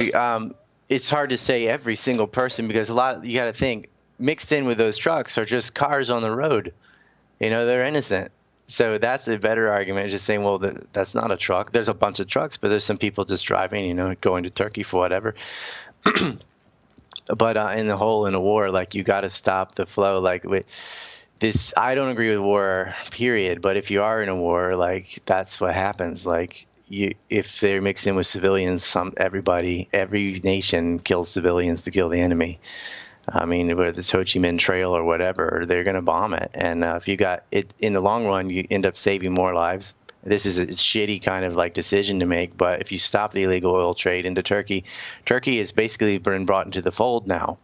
Speaker 6: It's hard to say every single person, because you got to think, mixed in with those trucks are just cars on the road. They're innocent. So that's a better argument, just saying, well, that's not a truck. There's a bunch of trucks, but there's some people just driving, going to Turkey for whatever. But in the war, like, you got to stop the flow. Like, with this, I don't agree with war, period. But if you are in a war, like, that's what happens. Like, if they're mixed in with civilians, every nation kills civilians to kill the enemy. I mean, whether it's Ho Chi Minh Trail or whatever, they're going to bomb it. And if you got it in the long run, you end up saving more lives. This is a shitty kind of like decision to make. But if you stop the illegal oil trade into Turkey has basically been brought into the fold now,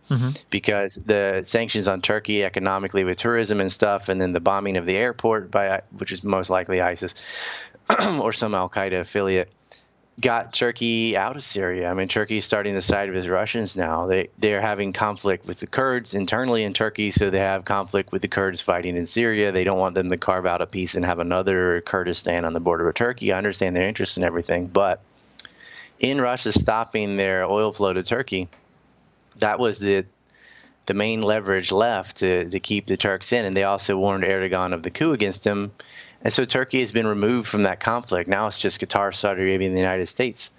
Speaker 6: because the sanctions on Turkey economically with tourism and stuff, and then the bombing of the airport which is most likely ISIS or some Al-Qaeda affiliate, got Turkey out of Syria. I mean, Turkey is starting to side with the Russians now. They're having conflict with the Kurds internally in Turkey, so they have conflict with the Kurds fighting in Syria. They don't want them to carve out a piece and have another Kurdistan on the border of Turkey. I understand their interest in everything, but in Russia stopping their oil flow to Turkey, that was the main leverage left to keep the Turks in. And they also warned Erdogan of the coup against him. And so Turkey has been removed from that conflict. Now it's just Qatar, Saudi Arabia, and the United States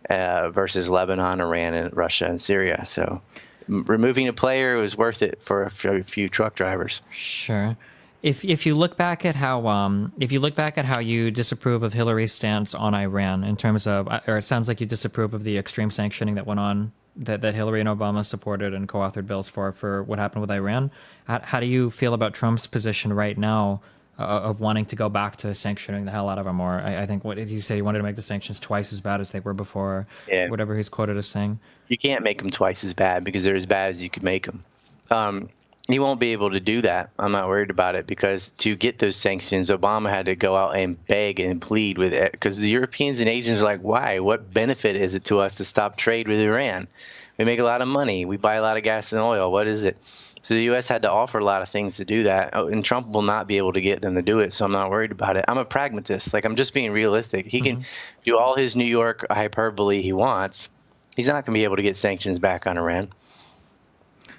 Speaker 6: versus Lebanon, Iran, and Russia and Syria. So removing a player was worth it for a few truck drivers.
Speaker 5: Sure. If you look back at how you disapprove of Hillary's stance on Iran in terms of, or it sounds like you disapprove of the extreme sanctioning that went on, that Hillary and Obama supported and co-authored bills for what happened with Iran. How do you feel about Trump's position right now of wanting to go back to sanctioning the hell out of them? Or I think, what did you say? He wanted to make the sanctions twice as bad as they were before, whatever he's quoted as saying.
Speaker 6: You can't make them twice as bad because they're as bad as you could make them. He won't be able to do that. I'm not worried about it, because to get those sanctions, Obama had to go out and beg and plead with it, because the Europeans and Asians are like, why? What benefit is it to us to stop trade with Iran? We make a lot of money. We buy a lot of gas and oil. What is it? So the U.S. had to offer a lot of things to do that, and Trump will not be able to get them to do it, so I'm not worried about it. I'm a pragmatist. Like, I'm just being realistic. He can do all his New York hyperbole he wants. He's not going to be able to get sanctions back on Iran.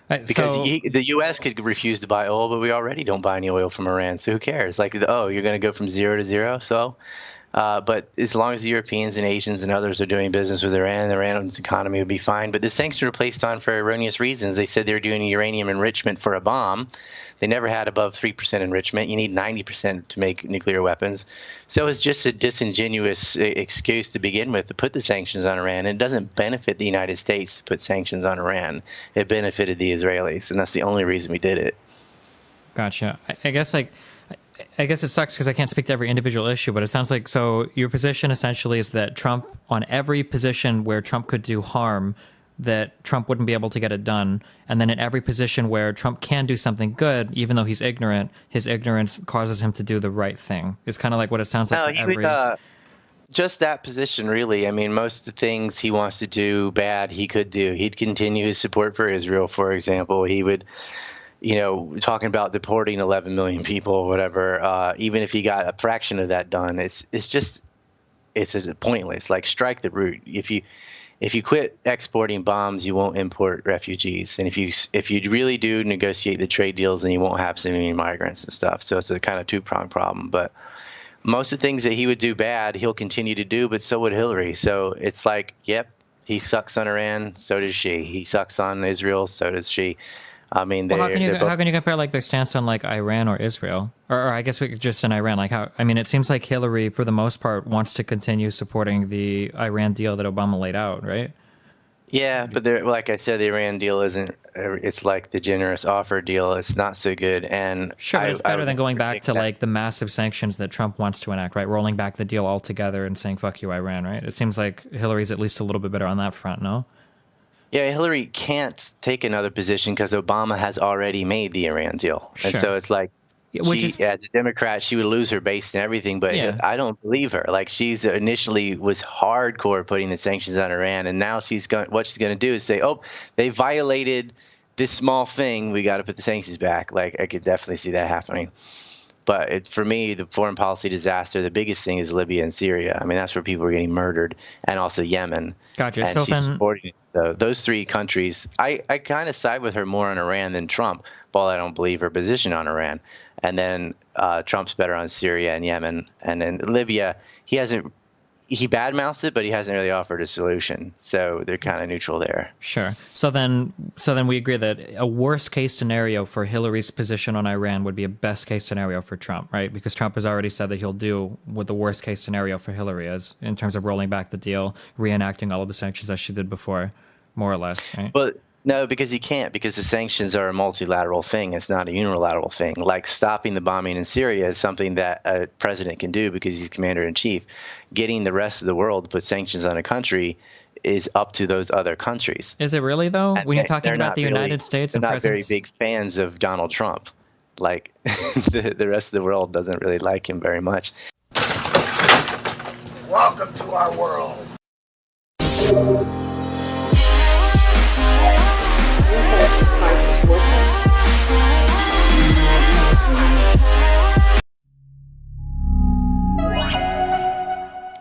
Speaker 6: Because the U.S. could refuse to buy oil, but we already don't buy any oil from Iran, so who cares? Like, oh, you're going to go from 0 to 0? So, but as long as the Europeans and Asians and others are doing business with Iran, Iran's economy would be fine. But the sanctions were placed on for erroneous reasons. They said they were doing uranium enrichment for a bomb. They never had above 3% enrichment. You need 90% to make nuclear weapons. So it's just a disingenuous excuse to begin with to put the sanctions on Iran. And it doesn't benefit the United States to put sanctions on Iran. It benefited the Israelis, and that's the only reason we did it.
Speaker 5: Gotcha. I guess it sucks because I can't speak to every individual issue, but it sounds like, so your position essentially is that Trump, on every position where Trump could do harm, that Trump wouldn't be able to get it done. And then in every position where Trump can do something good, even though he's ignorant, his ignorance causes him to do the right thing. It's kind of like what it sounds like.
Speaker 6: Just that position, really. I mean, most of the things he wants to do bad, he could do. He'd continue his support for Israel, for example. He would, talking about deporting 11 million people or whatever, even if he got a fraction of that done, it's pointless. Like, strike the root. If you quit exporting bombs, you won't import refugees. And if you really do negotiate the trade deals, then you won't have so many migrants and stuff. So it's a kind of two-pronged problem. But most of the things that he would do bad, he'll continue to do, but so would Hillary. So it's like, yep, he sucks on Iran, so does she. He sucks on Israel, so does she. I mean,
Speaker 5: how can you compare like their stance on like Iran or Israel, or I guess we could just in Iran? Like, how? I mean, it seems like Hillary, for the most part, wants to continue supporting the Iran deal that Obama laid out, right?
Speaker 6: Yeah, but like I said, the Iran deal isn't. It's like the generous offer deal. It's not so good, and
Speaker 5: sure, but it's better than going back to like the massive sanctions that Trump wants to enact, right? Rolling back the deal altogether and saying "fuck you, Iran," right? It seems like Hillary's at least a little bit better on that front, no?
Speaker 6: Yeah, Hillary can't take another position because Obama has already made the Iran deal. Sure. And so it's like, as a Democrat, she would lose her base and everything, but yeah. I don't believe her. Like, she's initially was hardcore putting the sanctions on Iran, and now what she's going to do is say, oh, they violated this small thing, we got to put the sanctions back. Like, I could definitely see that happening. But for me, the foreign policy disaster, the biggest thing is Libya and Syria. I mean, that's where people are getting murdered, and also Yemen.
Speaker 5: Gotcha.
Speaker 6: And she's supporting those three countries. I kind of side with her more on Iran than Trump, while I don't believe her position on Iran. And then Trump's better on Syria and Yemen. And then Libya, he badmouths it, but he hasn't really offered a solution. So they're kind of neutral there.
Speaker 5: Sure. So then we agree that a worst case scenario for Hillary's position on Iran would be a best case scenario for Trump, right? Because Trump has already said that he'll do what the worst case scenario for Hillary is in terms of rolling back the deal, reenacting all of the sanctions as she did before, more or less, right?
Speaker 6: But no, because he can't, because the sanctions are a multilateral thing. It's not a unilateral thing. Like, stopping the bombing in Syria is something that a president can do because he's commander-in-chief. Getting the rest of the world to put sanctions on a country is up to those other countries.
Speaker 5: Is it really, though? When you're talking about the United States,
Speaker 6: they're not very big fans of Donald Trump. Like, the rest of the world doesn't really like him very much.
Speaker 7: Welcome to our world.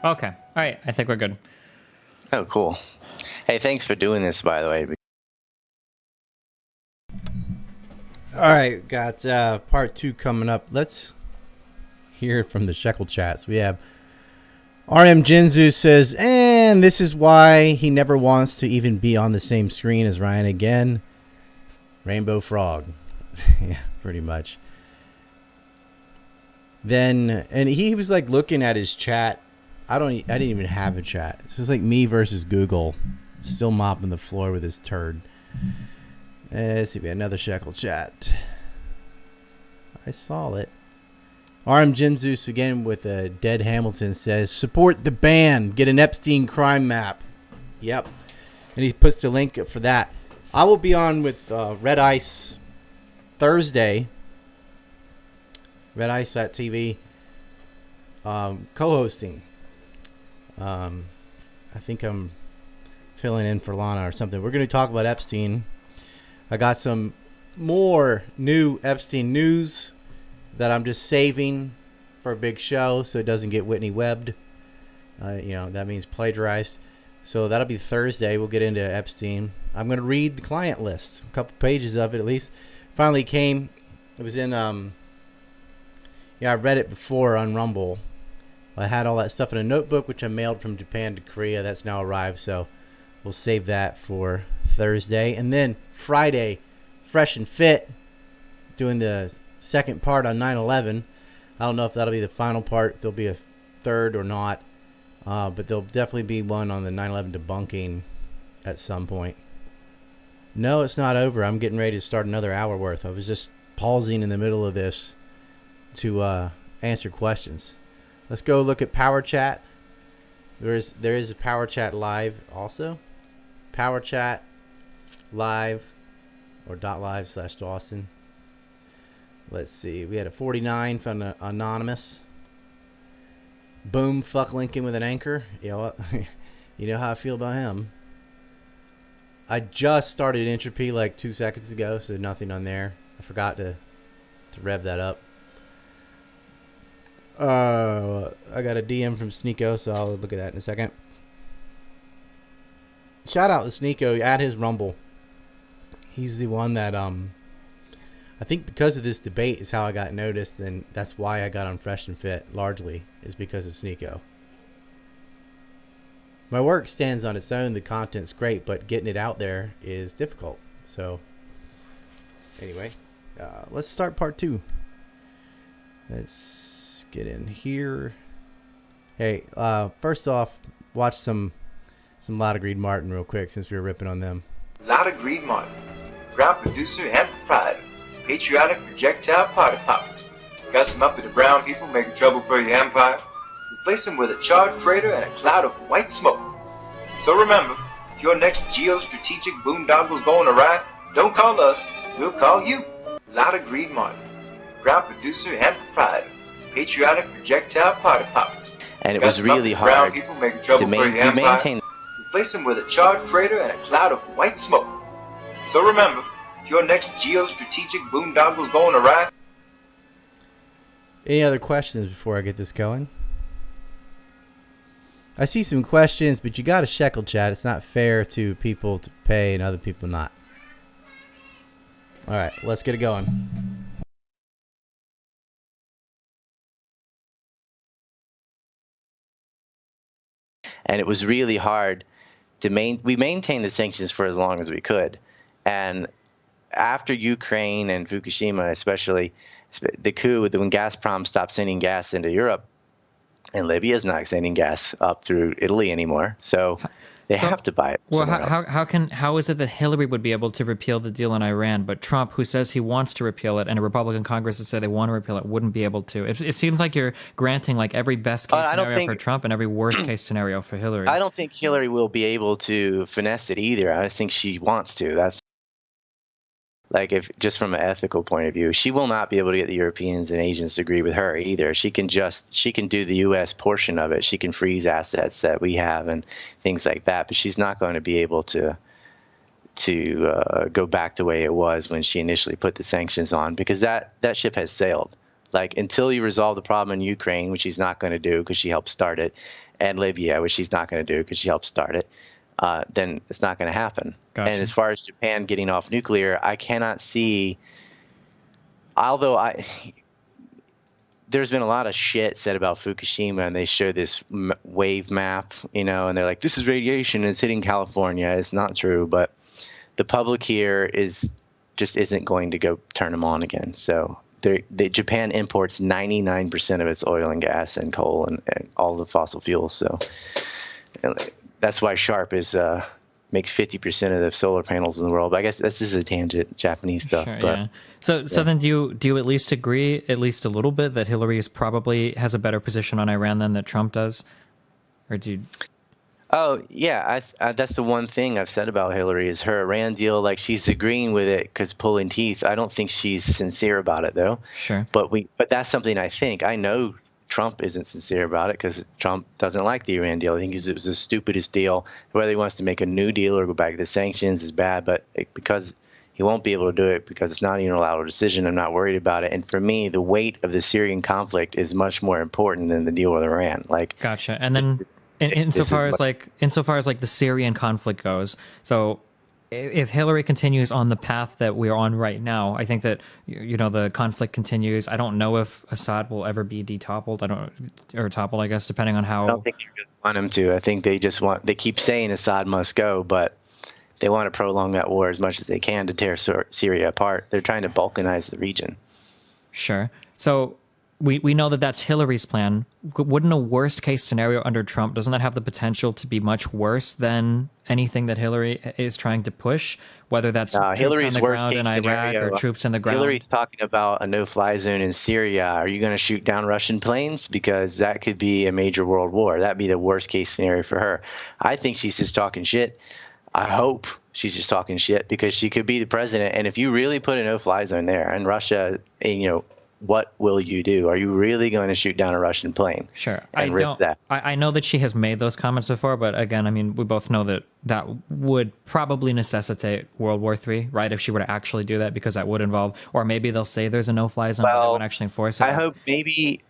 Speaker 5: Okay. All right. I think we're good.
Speaker 6: Oh, cool. Hey, thanks for doing this, by the way.
Speaker 1: All right, got part 2 coming up. Let's hear from the Shekelchats. We have RM Jinzu says, and this is why he never wants to even be on the same screen as Ryan again. Rainbow Frog. Yeah, pretty much. Then, and he was like looking at his chat. I didn't even have a chat. So it's like me versus Google, still mopping the floor with his turd. Let's see, we had another Shekelchat. I saw it. RM Jinzus again with a Dead Hamilton says, support the ban. Get an Epstein crime map. Yep. And he puts the link for that. I will be on with Red Ice Thursday. Red Ice.tv. Co-hosting. I think I'm filling in for Lana or something. We're going to talk about Epstein. I got some more new Epstein news that I'm just saving for a big show so it doesn't get Whitney webbed. That means plagiarized. So that'll be Thursday. We'll get into Epstein. I'm going to read the client list, a couple pages of it at least. Finally came. It was in, I read it before on Rumble. I had all that stuff in a notebook, which I mailed from Japan to Korea. That's now arrived, so we'll save that for Thursday. And then Friday, Fresh and Fit, doing the second part on 9/11. I don't know if that'll be the final part. There'll be a third or not. But there'll definitely be one on the 9/11 debunking at some point. No, it's not over. I'm getting ready to start another hour worth. I was just pausing in the middle of this to answer questions. Let's go look at Power Chat. There is a Power Chat live also. Power Chat live or .live/Dawson. Let's see. We had a 49 from Anonymous. Boom, fuck Lincoln with an anchor. You know what? You know how I feel about him. I just started Entropy like 2 seconds ago, so nothing on there. I forgot to rev that up. I got a DM from Sneeko, so I'll look at that in a second. Shout out to Sneeko at his Rumble. He's the one that I think because of this debate is how I got noticed, and that's why I got on Fresh and Fit largely, is because of Sneeko. My work stands on its own. The content's great, but getting it out there is difficult. So anyway, let's start part 2. Let's get in here. Hey, first off, watch some Lotta Greed Martin real quick since we were ripping on them.
Speaker 2: Lotta Greed Martin, proud producer and proprietor, patriotic projectile party poppers. Got some uppity brown people making trouble for your empire. Replace them with a charred freighter and a cloud of white smoke. So remember, if your next geostrategic boondoggle's going awry, don't call us, we'll call you. Lotta Greed Martin, proud producer and proprietor, patriotic projectile party poppers.
Speaker 6: And it was really hard to maintain.
Speaker 2: Replace them with a charred freighter and a cloud of white smoke. So remember, if your next geostrategic boondoggle's going awry.
Speaker 1: Any other questions before I get this going? I see some questions, but you got a Shekelchat. It's not fair to people to pay and other people not. All right, let's get it going.
Speaker 6: And it was really hard to we maintained the sanctions for as long as we could. And after Ukraine and Fukushima, especially the coup, when Gazprom stopped sending gas into Europe, and Libya's not sending gas up through Italy anymore, so they have to buy it.
Speaker 5: Well, how is it that Hillary would be able to repeal the deal in Iran, but Trump, who says he wants to repeal it, and a Republican Congress that said they want to repeal it, wouldn't be able to? It seems like you're granting like every best case scenario for Trump and every worst case scenario for Hillary.
Speaker 6: I don't think Hillary will be able to finesse it either. I think she wants to. That's like, if just from an ethical point of view, she will not be able to get the Europeans and Asians to agree with her either. She can do the U.S. portion of it. She can freeze assets that we have and things like that. But she's not going to be able to go back the way it was when she initially put the sanctions on, because that ship has sailed. Like, until you resolve the problem in Ukraine, which she's not going to do because she helped start it, and Libya, which she's not going to do because she helped start it, then it's not going to happen.
Speaker 5: Gotcha.
Speaker 6: And as far as Japan getting off nuclear, I cannot see although there's been a lot of shit said about Fukushima, and they show this wave map, and they're like, this is radiation, and it's hitting California. It's not true, but the public here isn't going to go turn them on again. So Japan imports 99% of its oil and gas and coal and all the fossil fuels. So that's why Sharp makes 50% of the solar panels in the world. But I guess this is a tangent, Japanese stuff.
Speaker 5: Sure,
Speaker 6: but
Speaker 5: yeah. So then do you at least agree, at least a little bit, that Hillary has a better position on Iran than that Trump does? Or do you...
Speaker 6: Oh, yeah. That's the one thing I've said about Hillary is her Iran deal. Like, she's agreeing with it because pulling teeth. I don't think she's sincere about it, though.
Speaker 5: Sure.
Speaker 6: But that's something I think. I know Trump isn't sincere about it because Trump doesn't like the Iran deal. I think it was the stupidest deal. Whether he wants to make a new deal or go back to the sanctions is bad, but because he won't be able to do it because it's not a unilateral decision, I'm not worried about it. And for me, the weight of the Syrian conflict is much more important than the deal with Iran. Like,
Speaker 5: gotcha. And then insofar as the Syrian conflict goes, so if Hillary continues on the path that we're on right now, I think that the conflict continues. I don't know if Assad will ever be toppled, I guess, depending on how.
Speaker 6: I don't think you really want him to. I think they keep saying Assad must go, but they want to prolong that war as much as they can to tear Syria apart. They're trying to balkanize the region.
Speaker 5: Sure. So we know that that's Hillary's plan. Wouldn't a worst case scenario under Trump, doesn't that have the potential to be much worse than anything that Hillary is trying to push, whether that's troops
Speaker 6: Hillary's
Speaker 5: on the ground in Iraq or troops in the ground?
Speaker 6: Hillary's talking about a no-fly zone in Syria. Are you going to shoot down Russian planes? Because that could be a major world war. That'd be the worst case scenario for her. I think she's just talking shit. I hope she's just talking shit because she could be the president. And if you really put a no-fly zone there and Russia, what will you do? Are you really going to shoot down a Russian plane?
Speaker 5: Sure.
Speaker 6: I
Speaker 5: know that she has made those comments before, but again, I mean, we both know that would probably necessitate World War III, right? If she were to actually do that, because that would involve, or maybe they'll say there's a no-fly zone, but they won't actually enforce it.
Speaker 6: I hope maybe,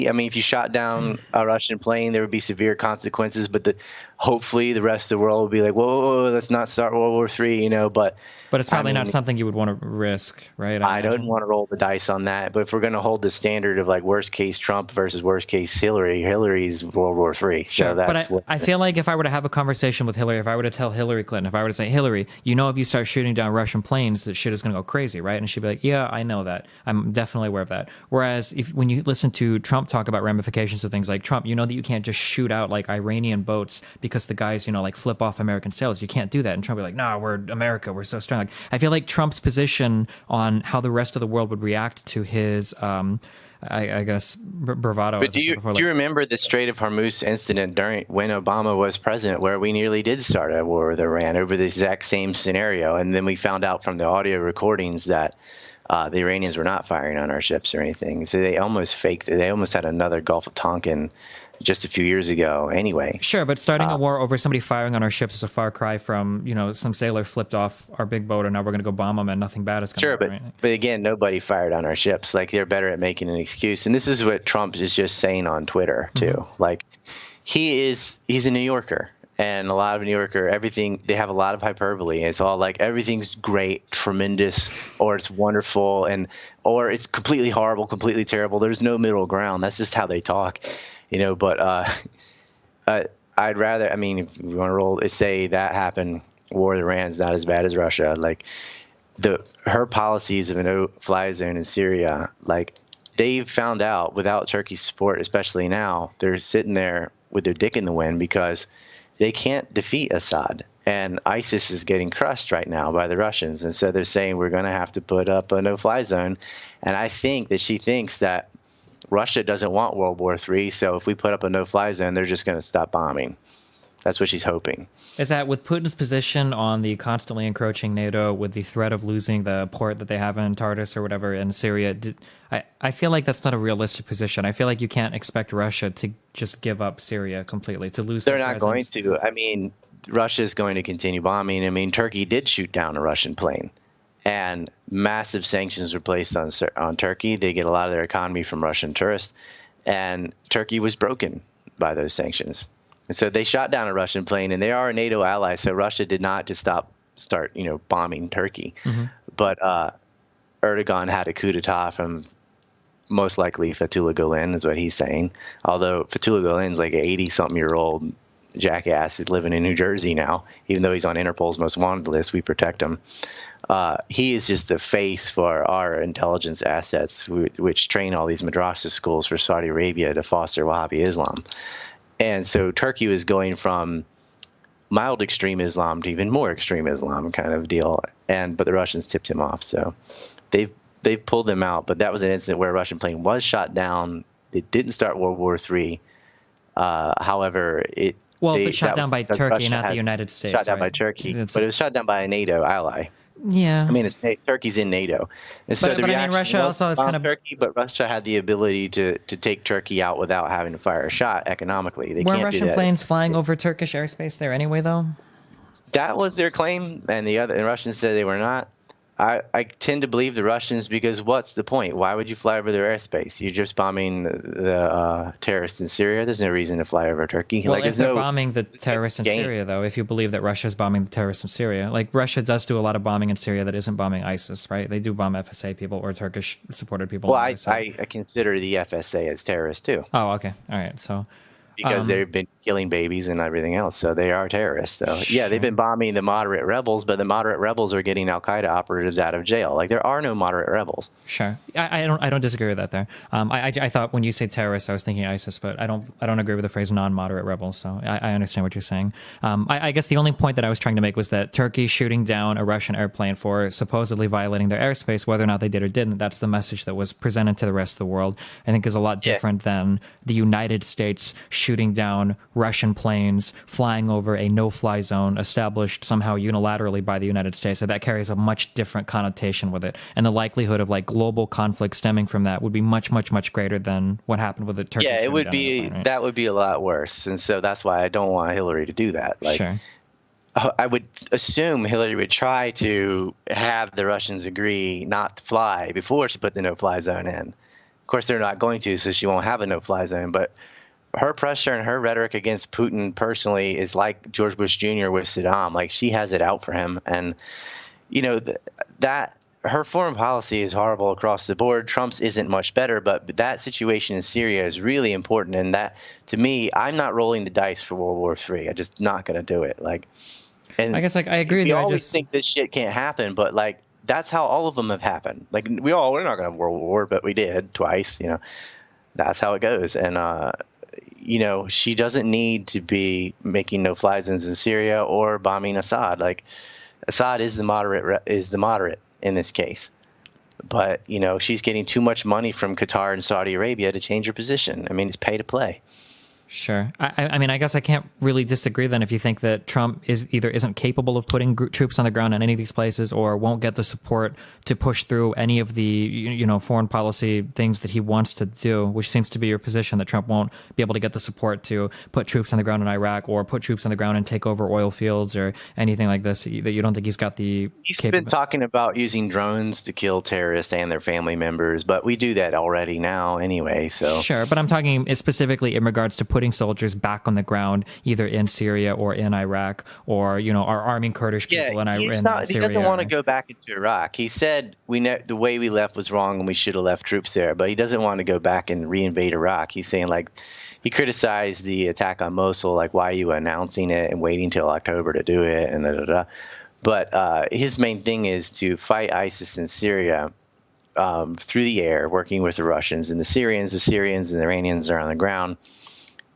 Speaker 6: I mean, if you shot down a Russian plane, there would be severe consequences, but hopefully the rest of the world will be like, whoa, let's not start World War III, But it's probably not something you would want to risk, right? I don't want to roll the dice on that. But if we're going to hold the standard of like worst case Trump versus worst case Hillary's World War III.
Speaker 5: Sure, so but I feel like if I were to have a conversation with Hillary, if I were to tell Hillary Clinton, if I were to say, Hillary, if you start shooting down Russian planes, that shit is going to go crazy, right? And she'd be like, yeah, I know that. I'm definitely aware of that. Whereas when you listen to Trump talk about ramifications of things like Trump, you know that you can't just shoot out like Iranian boats because the guys, like flip off American sailors. You can't do that. And Trump would be like, nah, we're America. We're so strong. Like, I feel like Trump's position on how the rest of the world would react to his, I guess, bravado.
Speaker 6: But do you remember the Strait of Hormuz incident when Obama was president, where we nearly did start a war with Iran over the exact same scenario? And then we found out from the audio recordings that the Iranians were not firing on our ships or anything. So they almost faked it. They almost had another Gulf of Tonkin just a few years ago anyway.
Speaker 5: Sure, but starting a war over somebody firing on our ships is a far cry from, some sailor flipped off our big boat and now we're going to go bomb them and nothing bad is going to happen.
Speaker 6: Sure, but again, nobody fired on our ships. Like, they're better at making an excuse. And this is what Trump is just saying on Twitter, too. Mm-hmm. Like, he's a New Yorker. And a lot of New Yorker, they have a lot of hyperbole. It's all like everything's great, tremendous, or it's wonderful, or it's completely horrible, completely terrible. There's no middle ground. That's just how they talk. But I'd rather, if you want to say that happened, war with Iran's not as bad as Russia. Like, her policies of a no-fly zone in Syria, like, they've found out without Turkey's support, especially now, they're sitting there with their dick in the wind because they can't defeat Assad. And ISIS is getting crushed right now by the Russians. And so they're saying we're going to have to put up a no-fly zone. And I think that she thinks that Russia doesn't want World War III, so if we put up a no-fly zone, they're just going to stop bombing. That's what she's hoping.
Speaker 5: Is that with Putin's position on the constantly encroaching NATO, with the threat of losing the port that they have in Tartus or whatever in Syria, I feel like that's not a realistic position. I feel like you can't expect Russia to just give up Syria completely, to lose their presence.
Speaker 6: They're not going to. Russia's going to continue bombing. Turkey did shoot down a Russian plane. And massive sanctions were placed on Turkey. They get a lot of their economy from Russian tourists. And Turkey was broken by those sanctions. And so they shot down a Russian plane, and they are a NATO ally. So Russia did not just start bombing Turkey. Mm-hmm. But Erdogan had a coup d'etat from most likely Fethullah Gulen, is what he's saying. Although Fethullah Gulen's like an 80-something-year-old jackass living in New Jersey now, even though he's on Interpol's most wanted list, we protect him. He is just the face for our intelligence assets, which train all these madrasa schools for Saudi Arabia to foster Wahhabi Islam. And so Turkey was going from mild extreme Islam to even more extreme Islam kind of deal. But the Russians tipped him off. So they've pulled them out. But that was an incident where a Russian plane was shot down. It didn't start World War III. However,
Speaker 5: but shot down by Turkey, not the United States.
Speaker 6: Shot down by Turkey, but it was shot down by a NATO ally.
Speaker 5: Yeah.
Speaker 6: I mean, Turkey's in NATO. And so
Speaker 5: but I mean, Russia also is kind of
Speaker 6: Turkey, but Russia had the ability to take Turkey out without having to fire a shot economically. They
Speaker 5: weren't
Speaker 6: can't
Speaker 5: Russian
Speaker 6: do that.
Speaker 5: planes flying over Turkish airspace there anyway, though?
Speaker 6: That was their claim, and the Russians said they were not. I tend to believe the Russians because what's the point? Why would you fly over their airspace? You're just bombing the terrorists in Syria. There's no reason to fly over Turkey.
Speaker 5: Well, if they're bombing the terrorists in Syria, though, if you believe that Russia's bombing the terrorists in Syria, like Russia does do a lot of bombing in Syria that isn't bombing ISIS, right? They do bomb FSA people or Turkish-supported people.
Speaker 6: Well, I consider the FSA as terrorists, too.
Speaker 5: Oh, okay. All right. So...
Speaker 6: because they've been killing babies and everything else, so they are terrorists. So yeah, they've been bombing the moderate rebels, but the moderate rebels are getting Al Qaeda operatives out of jail. Like there are no moderate rebels.
Speaker 5: Sure, I don't disagree with that. There, I thought when you say terrorists, I was thinking ISIS, but I don't agree with the phrase non-moderate rebels. So I understand what you're saying. I guess the only point that I was trying to make was that Turkey shooting down a Russian airplane for supposedly violating their airspace, whether or not they did or didn't, that's the message that was presented to the rest of the world. I think is a lot different than the United States shooting down Russian planes flying over a no-fly zone established somehow unilaterally by the United States. So that carries a much different connotation with it. And the likelihood of like global conflict stemming from that would be much, much, much greater than what happened with the Turkish.
Speaker 6: Yeah, it would be, right? That would be a lot worse. And so that's why I don't want Hillary to do that. Like,
Speaker 5: sure.
Speaker 6: I would assume Hillary would try to have the Russians agree not to fly before she put the no-fly zone in. Of course, they're not going to, so she won't have a no-fly zone. But her pressure and her rhetoric against Putin personally is like George Bush Jr. with Saddam. Like she has it out for him. And, you know, that her foreign policy is horrible across the board. Trump's isn't much better, but that situation in Syria is really important. And that, to me, I'm not rolling the dice for World War III. I'm just not going to do it. Like, and
Speaker 5: I guess like I agree with you.
Speaker 6: We always think this shit can't happen, but like that's how all of them have happened. Like we're not going to have World War, but we did twice. You know, that's how it goes. And you know, she doesn't need to be making no-fly zones in Syria or bombing Assad. Like Assad is the moderate in this case. But, you know, she's getting too much money from Qatar and Saudi Arabia to change her position. I mean, it's pay to play.
Speaker 5: Sure. I mean, I guess I can't really disagree then if you think that Trump isn't capable of putting troops on the ground in any of these places or won't get the support to push through any of the, foreign policy things that he wants to do, which seems to be your position, that Trump won't be able to get the support to put troops on the ground in Iraq or put troops on the ground and take over oil fields or anything like this, that you don't think he's got the
Speaker 6: He's been talking about using drones to kill terrorists and their family members, but we do that already now anyway. So
Speaker 5: sure, but I'm talking specifically in regards to putting soldiers back on the ground, either in Syria or in Iraq, or are arming Kurdish people in Syria.
Speaker 6: He doesn't want to go back into Iraq. He said the way we left was wrong and we should have left troops there, but he doesn't want to go back and reinvade Iraq. He's saying he criticized the attack on Mosul, like why are you announcing it and waiting till October to do it and da da da. But his main thing is to fight ISIS in Syria through the air, working with the Russians and the Syrians and the Iranians are on the ground.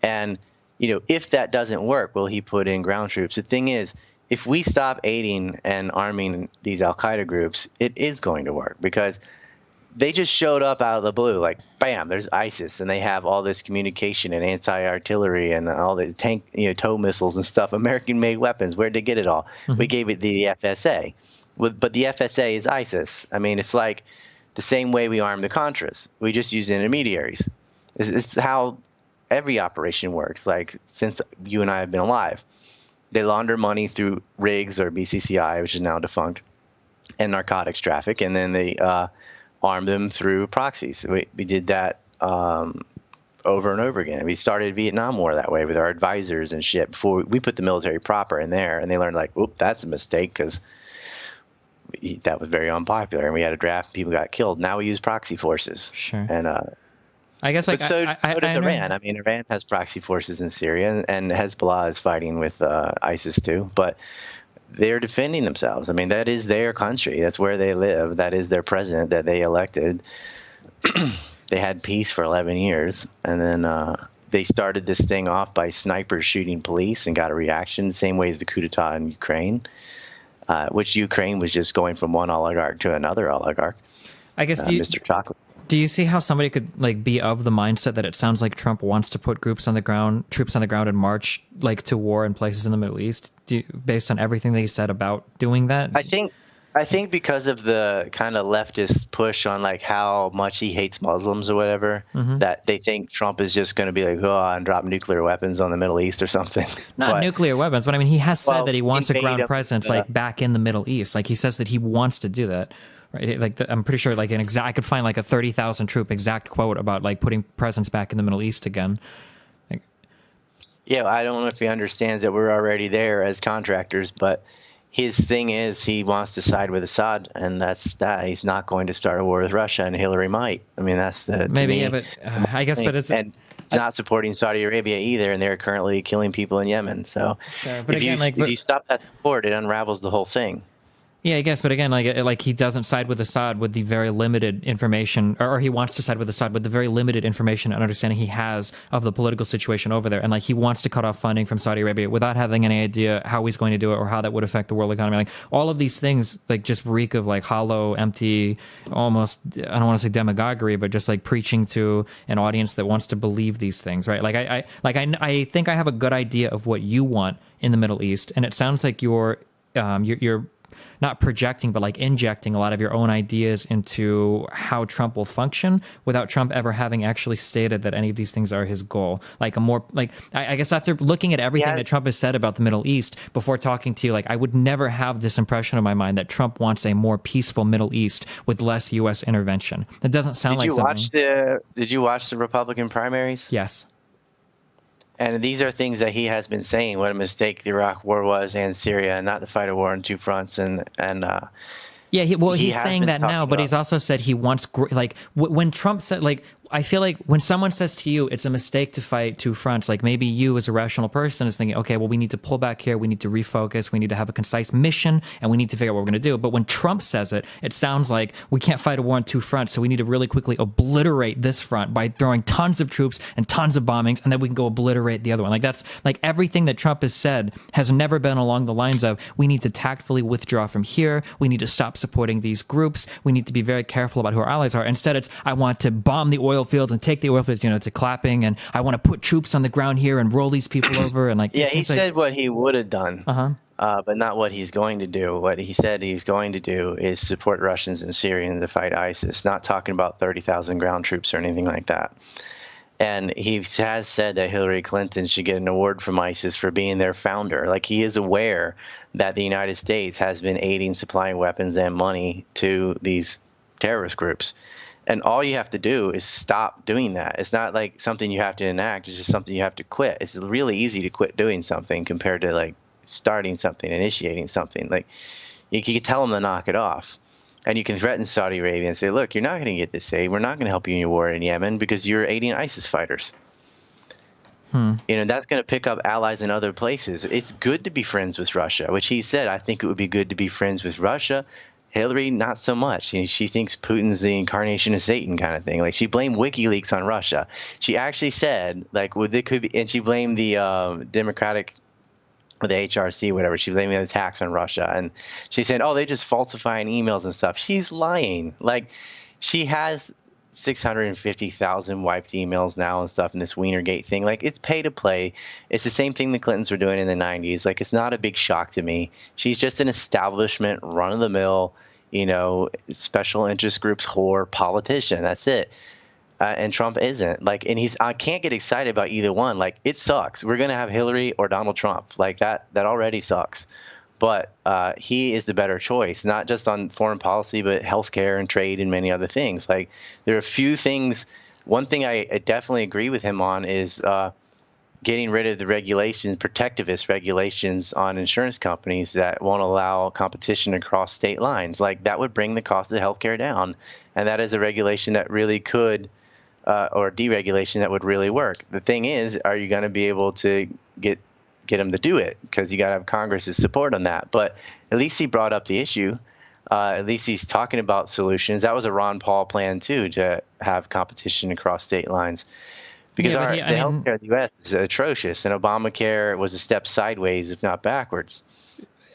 Speaker 6: And, if that doesn't work, will he put in ground troops? The thing is, if we stop aiding and arming these al-Qaeda groups, it is going to work because they just showed up out of the blue. Like, bam, there's ISIS, and they have all this communication and anti-artillery and all the tank, tow missiles and stuff, American-made weapons. Where'd they get it all? Mm-hmm. We gave it the FSA. But the FSA is ISIS. I mean, it's like the same way we arm the Contras. We just use intermediaries. It's how every operation works, like since you and I have been alive. They launder money through RIGS or BCCI, which is now defunct, and narcotics traffic, and then they arm them through proxies. We did that over and over again. We started Vietnam War that way with our advisors and shit before we put the military proper in there, and they learned like, oop, that's a mistake because that was very unpopular, and we had a draft. People got killed. Now we use proxy forces.
Speaker 5: Sure.
Speaker 6: And
Speaker 5: I guess
Speaker 6: but
Speaker 5: like
Speaker 6: so
Speaker 5: I
Speaker 6: does Iran. I mean, Iran has proxy forces in Syria, and Hezbollah is fighting with ISIS too. But they're defending themselves. I mean, that is their country. That's where they live. That is their president that they elected. They had peace for 11 years, and then they started this thing off by snipers shooting police and got a reaction, same way as the coup d'etat in Ukraine, which Ukraine was just going from one oligarch to another oligarch.
Speaker 5: I guess
Speaker 6: Mr. Chocolate.
Speaker 5: Do you see how somebody could like be of the mindset that it sounds like Trump wants to put troops on the ground and march like to war in places in the Middle East, based on everything that he said about doing that?
Speaker 6: I think because of the kind of leftist push on like how much he hates Muslims or whatever, that they think Trump is just going to be like, and drop nuclear weapons on the Middle East or something.
Speaker 5: Not nuclear weapons, but I mean, he has said that he wants a ground presence like back in the Middle East. Like he says that he wants to do that. Right? Like I'm pretty sure like I could find like a 30,000 troop exact quote about like putting presence back in the Middle East again.
Speaker 6: Yeah, I don't know if he understands that we're already there as contractors, but his thing is he wants to side with Assad, and that's that. He's not going to start a war with Russia, and Hillary might. I mean, that's the
Speaker 5: but I guess, but it's
Speaker 6: and not supporting Saudi Arabia either, and they're currently killing people in Yemen. So,
Speaker 5: sure, but again,
Speaker 6: if you stop that support, it unravels the whole thing.
Speaker 5: Yeah, I guess, but again, like he doesn't side with Assad with the very limited information, or he wants to side with Assad with the very limited information and understanding he has of the political situation over there, and like he wants to cut off funding from Saudi Arabia without having any idea how he's going to do it or how that would affect the world economy. Like all of these things, like just reek of like hollow, empty, almost I don't want to say demagoguery, but just like preaching to an audience that wants to believe these things, right? Like I think I have a good idea of what you want in the Middle East, and it sounds like you're not projecting, but like injecting a lot of your own ideas into how Trump will function without Trump ever having actually stated that any of these things are his goal. Like a more like, I guess after looking at everything that Trump has said about the Middle East before talking to you, like I would never have this impression in my mind that Trump wants a more peaceful Middle East with less U.S. intervention. It doesn't sound like something.
Speaker 6: Did you watch the Republican primaries?
Speaker 5: Yes.
Speaker 6: And these are things that he has been saying, what a mistake the Iraq war was and Syria, and not to fight a war on two fronts.
Speaker 5: Yeah, he's saying that now, but he's also said he wants, like, when Trump said, like, I feel like when someone says to you, it's a mistake to fight two fronts, like maybe you as a rational person is thinking, okay, well, we need to pull back here. We need to refocus. We need to have a concise mission, and we need to figure out what we're going to do. But when Trump says it, it sounds like we can't fight a war on two fronts. So we need to really quickly obliterate this front by throwing tons of troops and tons of bombings, and then we can go obliterate the other one. Like that's like everything that Trump has said has never been along the lines of we need to tactfully withdraw from here. We need to stop supporting these groups. We need to be very careful about who our allies are. Instead, it's I want to bomb the oil fields and take the oil fields, to clapping, and I want to put troops on the ground here and roll these people over. And like,
Speaker 6: yeah, he said what he would have done, but not what he's going to do. What he said he's going to do is support Russians and Syrians to fight ISIS. Not talking about 30,000 ground troops or anything like that. And he has said that Hillary Clinton should get an award from ISIS for being their founder. Like he is aware that the United States has been aiding, supplying weapons and money to these terrorist groups. And all you have to do is stop doing that. It's not like something you have to enact. It's just something you have to quit. It's really easy to quit doing something compared to like starting something, initiating something. Like you can tell them to knock it off. And you can threaten Saudi Arabia and say, look, you're not going to get this aid. We're not going to help you in your war in Yemen because you're aiding ISIS fighters. That's going to pick up allies in other places. It's good to be friends with Russia, which he said, I think it would be good to be friends with Russia. Hillary, not so much. She thinks Putin's the incarnation of Satan kind of thing. Like she blamed WikiLeaks on Russia. She actually said, like, and she blamed the Democratic or the HRC, whatever. She blamed the attacks on Russia. And she said, oh, they just falsifying emails and stuff. She's lying. Like she has 650,000 wiped emails now and stuff in this Wienergate thing. Like it's pay to play. It's the same thing the Clintons were doing in the 90s. Like it's not a big shock to me. She's just an establishment, run of the mill, special interest groups whore politician. That's it. And Trump isn't. Like, and I can't get excited about either one. Like it sucks. We're going to have Hillary or Donald Trump. Like that already sucks. But he is the better choice, not just on foreign policy, but healthcare and trade and many other things. Like there are a few things. One thing I definitely agree with him on is getting rid of the regulations, protectivist regulations on insurance companies that won't allow competition across state lines. Like that would bring the cost of healthcare down. And that is a regulation that really could, or deregulation that would really work. The thing is, are you going to be able to get them to do it? Because you got to have Congress's support on that. But at least he brought up the issue. At least he's talking about solutions. That was a Ron Paul plan too, to have competition across state lines. Because the healthcare in the U.S. is atrocious, and Obamacare was a step sideways, if not backwards.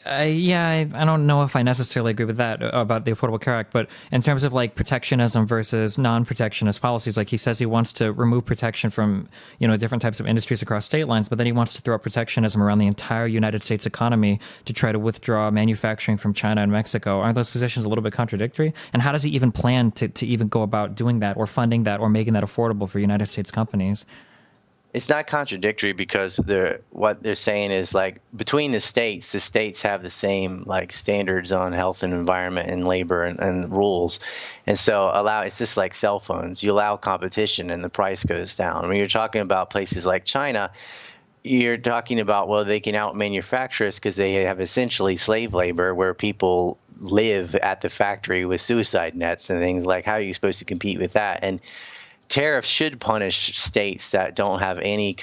Speaker 5: I don't know if I necessarily agree with that about the Affordable Care Act, but in terms of like protectionism versus non-protectionist policies, like he says he wants to remove protection from, different types of industries across state lines, but then he wants to throw up protectionism around the entire United States economy to try to withdraw manufacturing from China and Mexico. Aren't those positions a little bit contradictory? And how does he even plan to even go about doing that or funding that or making that affordable for United States companies?
Speaker 6: It's not contradictory because what they're saying is like between the states have the same like standards on health and environment and labor and rules. And so it's just like cell phones. You allow competition and the price goes down. When you're talking about places like China, you're talking about, well, they can out-manufacture us because they have essentially slave labor where people live at the factory with suicide nets and things. Like, how are you supposed to compete with that? And tariffs should punish states that don't have any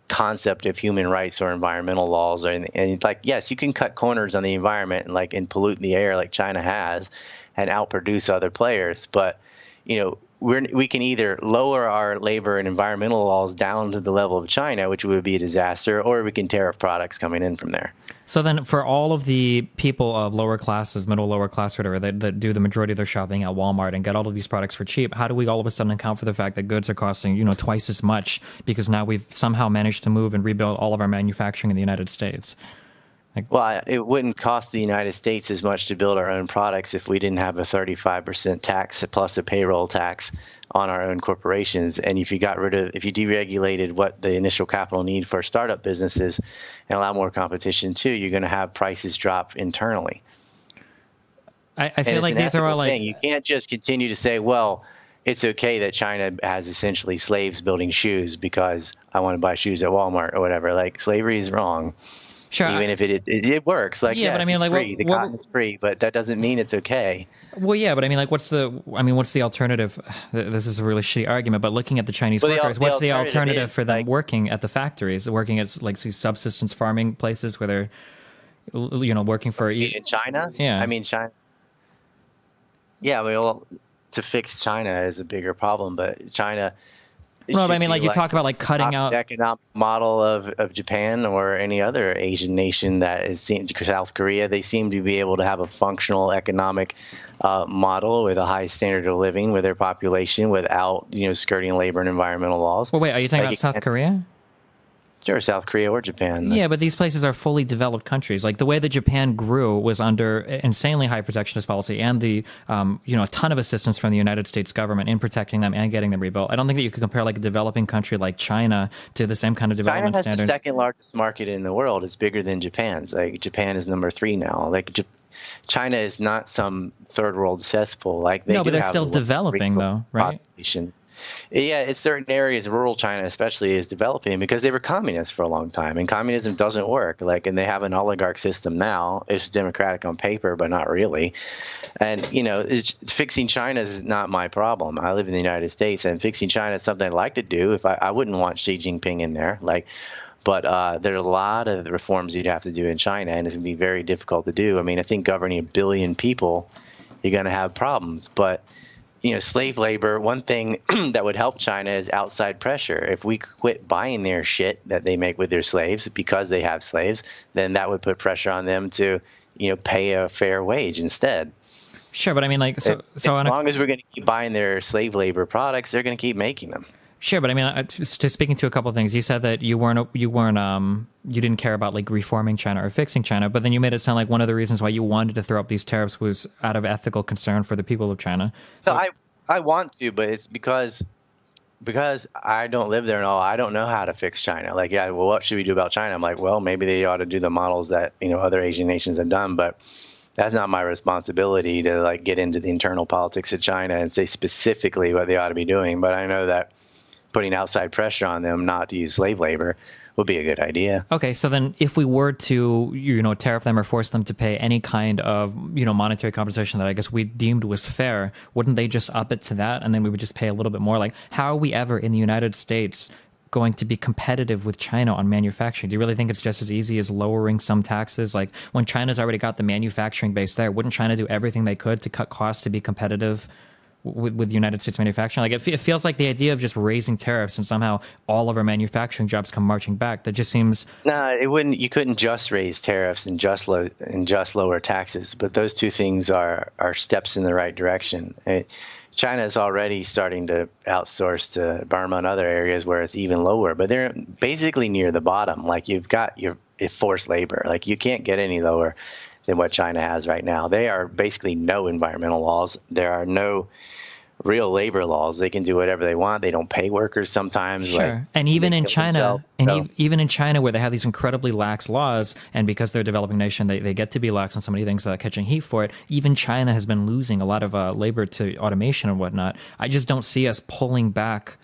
Speaker 6: concept of human rights or environmental laws. And like, yes, you can cut corners on the environment and pollute the air like China has and outproduce other players. But, we can either lower our labor and environmental laws down to the level of China, which would be a disaster, or we can tariff products coming in from there.
Speaker 5: So then for all of the people of lower classes, lower class, whatever, that do the majority of their shopping at Walmart and get all of these products for cheap, how do we all of a sudden account for the fact that goods are costing, twice as much because now we've somehow managed to move and rebuild all of our manufacturing in the United States?
Speaker 6: Well, it wouldn't cost the United States as much to build our own products if we didn't have a 35% tax plus a payroll tax on our own corporations. And if you deregulated what the initial capital need for startup businesses and allow more competition too, you're going to have prices drop internally.
Speaker 5: I feel like these are all like,
Speaker 6: you can't just continue to say, well, it's okay that China has essentially slaves building shoes because I want to buy shoes at Walmart or whatever. Like, slavery is wrong.
Speaker 5: Sure.
Speaker 6: Even if it works, like,
Speaker 5: yeah,
Speaker 6: yes,
Speaker 5: but I mean,
Speaker 6: it's
Speaker 5: like,
Speaker 6: free. The cotton is free, but that doesn't mean it's okay.
Speaker 5: Well, yeah, but I mean, like, what's the alternative? This is a really shitty argument, but looking at the Chinese workers, what's the alternative for them working at the factories, working at like these subsistence farming places where they're, working for
Speaker 6: in China?
Speaker 5: Yeah,
Speaker 6: I mean, China. Yeah, well, to fix China is a bigger problem, but China.
Speaker 5: No, but I mean, like, you talk about like cutting out
Speaker 6: the economic model of Japan or any other Asian nation that is seen, South Korea. They seem to be able to have a functional economic model with a high standard of living with their population without, skirting labor and environmental laws.
Speaker 5: Well, wait, are you talking about South Korea?
Speaker 6: Sure, South Korea or Japan.
Speaker 5: Yeah, but these places are fully developed countries. Like, the way that Japan grew was under insanely high protectionist policy and a ton of assistance from the United States government in protecting them and getting them rebuilt. I don't think that you could compare like a developing country like China to the same kind of development
Speaker 6: China has
Speaker 5: standards.
Speaker 6: The second largest market in the world. It's bigger than Japan's. Like, Japan is number 3 now. Like, China is not some third world cesspool. Like,
Speaker 5: no, but they're still developing though, right?
Speaker 6: Population. Yeah, it's certain areas, rural China especially, is developing because they were communists for a long time, and communism doesn't work. Like, and they have an oligarch system now. It's democratic on paper, but not really. And fixing China is not my problem. I live in the United States, and fixing China is something I'd like to do. If I wouldn't want Xi Jinping in there, but there are a lot of reforms you'd have to do in China, and it's going to be very difficult to do. I mean, I think governing 1 billion people, you're going to have problems, but. Slave labor, one thing that would help China is outside pressure. If we quit buying their shit that they make with their slaves because they have slaves, then that would put pressure on them to, pay a fair wage instead.
Speaker 5: Sure, but I mean, like, as
Speaker 6: long as we're going to keep buying their slave labor products, they're going to keep making them.
Speaker 5: Sure, but I mean, just speaking to a couple of things, you said that you didn't care about like reforming China or fixing China, but then you made it sound like one of the reasons why you wanted to throw up these tariffs was out of ethical concern for the people of China.
Speaker 6: So I want to, but it's because I don't live there and all. I don't know how to fix China. Like, yeah, well, what should we do about China? I'm like, well, maybe they ought to do the models that other Asian nations have done, but that's not my responsibility to get into the internal politics of China and say specifically what they ought to be doing. But I know that putting outside pressure on them not to use slave labor would be a good idea.
Speaker 5: Okay, so then if we were to, tariff them or force them to pay any kind of, monetary compensation that I guess we deemed was fair, wouldn't they just up it to that and then we would just pay a little bit more? Like, how are we ever in the United States going to be competitive with China on manufacturing? Do you really think it's just as easy as lowering some taxes? Like, when China's already got the manufacturing base there, wouldn't China do everything they could to cut costs to be competitive with United States manufacturing? Like, it feels like the idea of just raising tariffs and somehow all of our manufacturing jobs come marching back, that just seems...
Speaker 6: No, it wouldn't. You couldn't just raise tariffs and just lower taxes, but those two things are steps in the right direction. China is already starting to outsource to Burma and other areas where it's even lower, but they're basically near the bottom. Like, you've got your forced labor. Like, you can't get any lower than what China has right now. They are basically no environmental laws. There are no real labor laws. They can do whatever they want. They don't pay workers sometimes.
Speaker 5: Sure.
Speaker 6: Like,
Speaker 5: and even in China,
Speaker 6: even
Speaker 5: in China, where they have these incredibly lax laws, and because they're a developing nation, they get to be lax on so many things without catching heat for it. Even China has been losing a lot of labor to automation and whatnot. I just don't see us pulling back.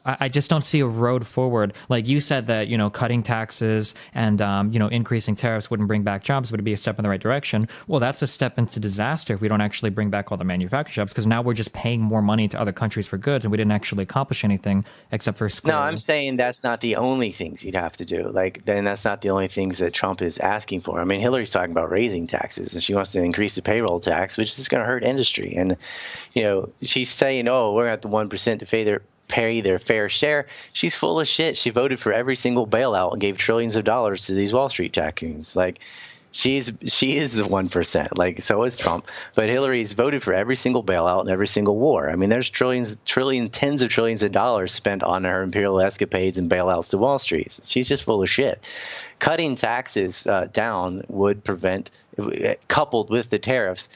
Speaker 5: I just don't see a road forward. Like you said that, cutting taxes and, increasing tariffs wouldn't bring back jobs, but it'd be a step in the right direction. Well, that's a step into disaster if we don't actually bring back all the manufacturing jobs, because now we're just paying more money to other countries for goods and we didn't actually accomplish anything except for
Speaker 6: No, I'm saying that's not the only things you'd have to do. Like, then that's not the only things that Trump is asking for. I mean, Hillary's talking about raising taxes and she wants to increase the payroll tax, which is going to hurt industry. And, she's saying, oh, we're at the 1% to pay their fair share. She's full of shit. She voted for every single bailout and gave trillions of dollars to these Wall Street tycoons. Like, she is the 1%. Like, so is Trump. But Hillary's voted for every single bailout and every single war. I mean, there's tens of trillions of dollars spent on her imperial escapades and bailouts to Wall Street. She's just full of shit. Cutting taxes down would prevent, coupled with the tariffs,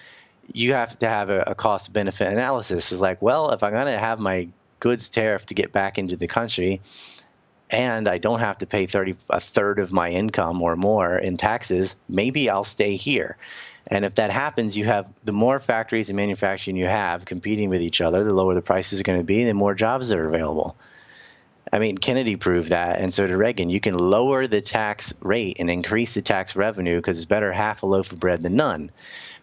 Speaker 6: you have to have a cost-benefit analysis. It's like, well, if I'm going to have my goods tariff to get back into the country, and I don't have to pay a third of my income or more in taxes, maybe I'll stay here. And if that happens, you have the more factories and manufacturing you have competing with each other, the lower the prices are going to be, and the more jobs are available. I mean, Kennedy proved that, and so did Reagan. You can lower the tax rate and increase the tax revenue because it's better half a loaf of bread than none.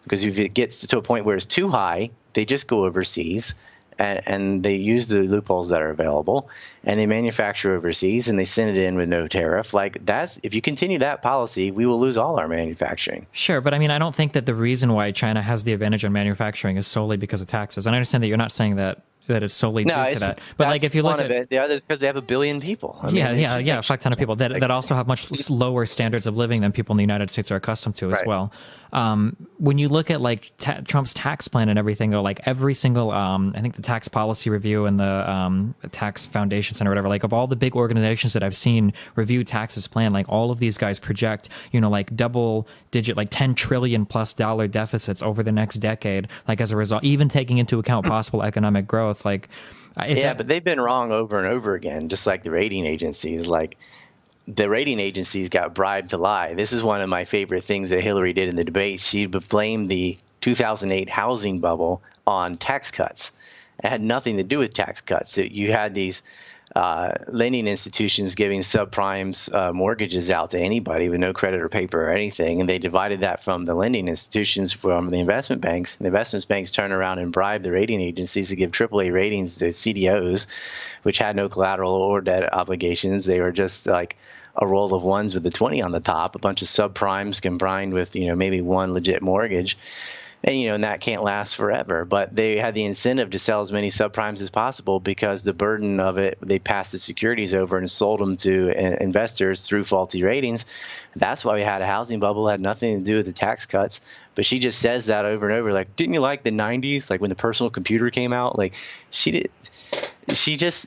Speaker 6: Because if it gets to a point where it's too high, they just go overseas. And they use the loopholes that are available, and they manufacture overseas, and they send it in with no tariff. Like, if you continue that policy, we will lose all our manufacturing.
Speaker 5: Sure, but I mean, I don't think that the reason why China has the advantage on manufacturing is solely because of taxes. And I understand that you're not saying that it's solely due to that. But like, if you look at
Speaker 6: it, the other, because they have 1 billion people.
Speaker 5: A fuck ton of people that also have much lower standards of living than people in the United States are accustomed to as well. When you look at like Trump's tax plan and everything, though, like every single, I think the Tax Policy Review and the Tax Foundation Center, or whatever, like of all the big organizations that I've seen review taxes plan, like all of these guys project, like double digit, like $10 trillion plus deficits over the next decade, like as a result, even taking into account possible economic growth. Like,
Speaker 6: but they've been wrong over and over again, just like the rating agencies. Like, the rating agencies got bribed to lie. This is one of my favorite things that Hillary did in the debate. She blamed the 2008 housing bubble on tax cuts. It had nothing to do with tax cuts. You had these lending institutions giving subprimes mortgages out to anybody with no credit or paper or anything, and they divided that from the lending institutions from the investment banks. And the investment banks turned around and bribed the rating agencies to give AAA ratings to CDOs, which had no collateral or debt obligations. They were just like a roll of ones with a 20 on the top, a bunch of subprimes combined with maybe one legit mortgage. And that can't last forever. But they had the incentive to sell as many subprimes as possible because the burden of it, they passed the securities over and sold them to investors through faulty ratings. That's why we had a housing bubble. It had nothing to do with the tax cuts. But she just says that over and over. Like, didn't you like the 90s? Like when the personal computer came out? Like, she says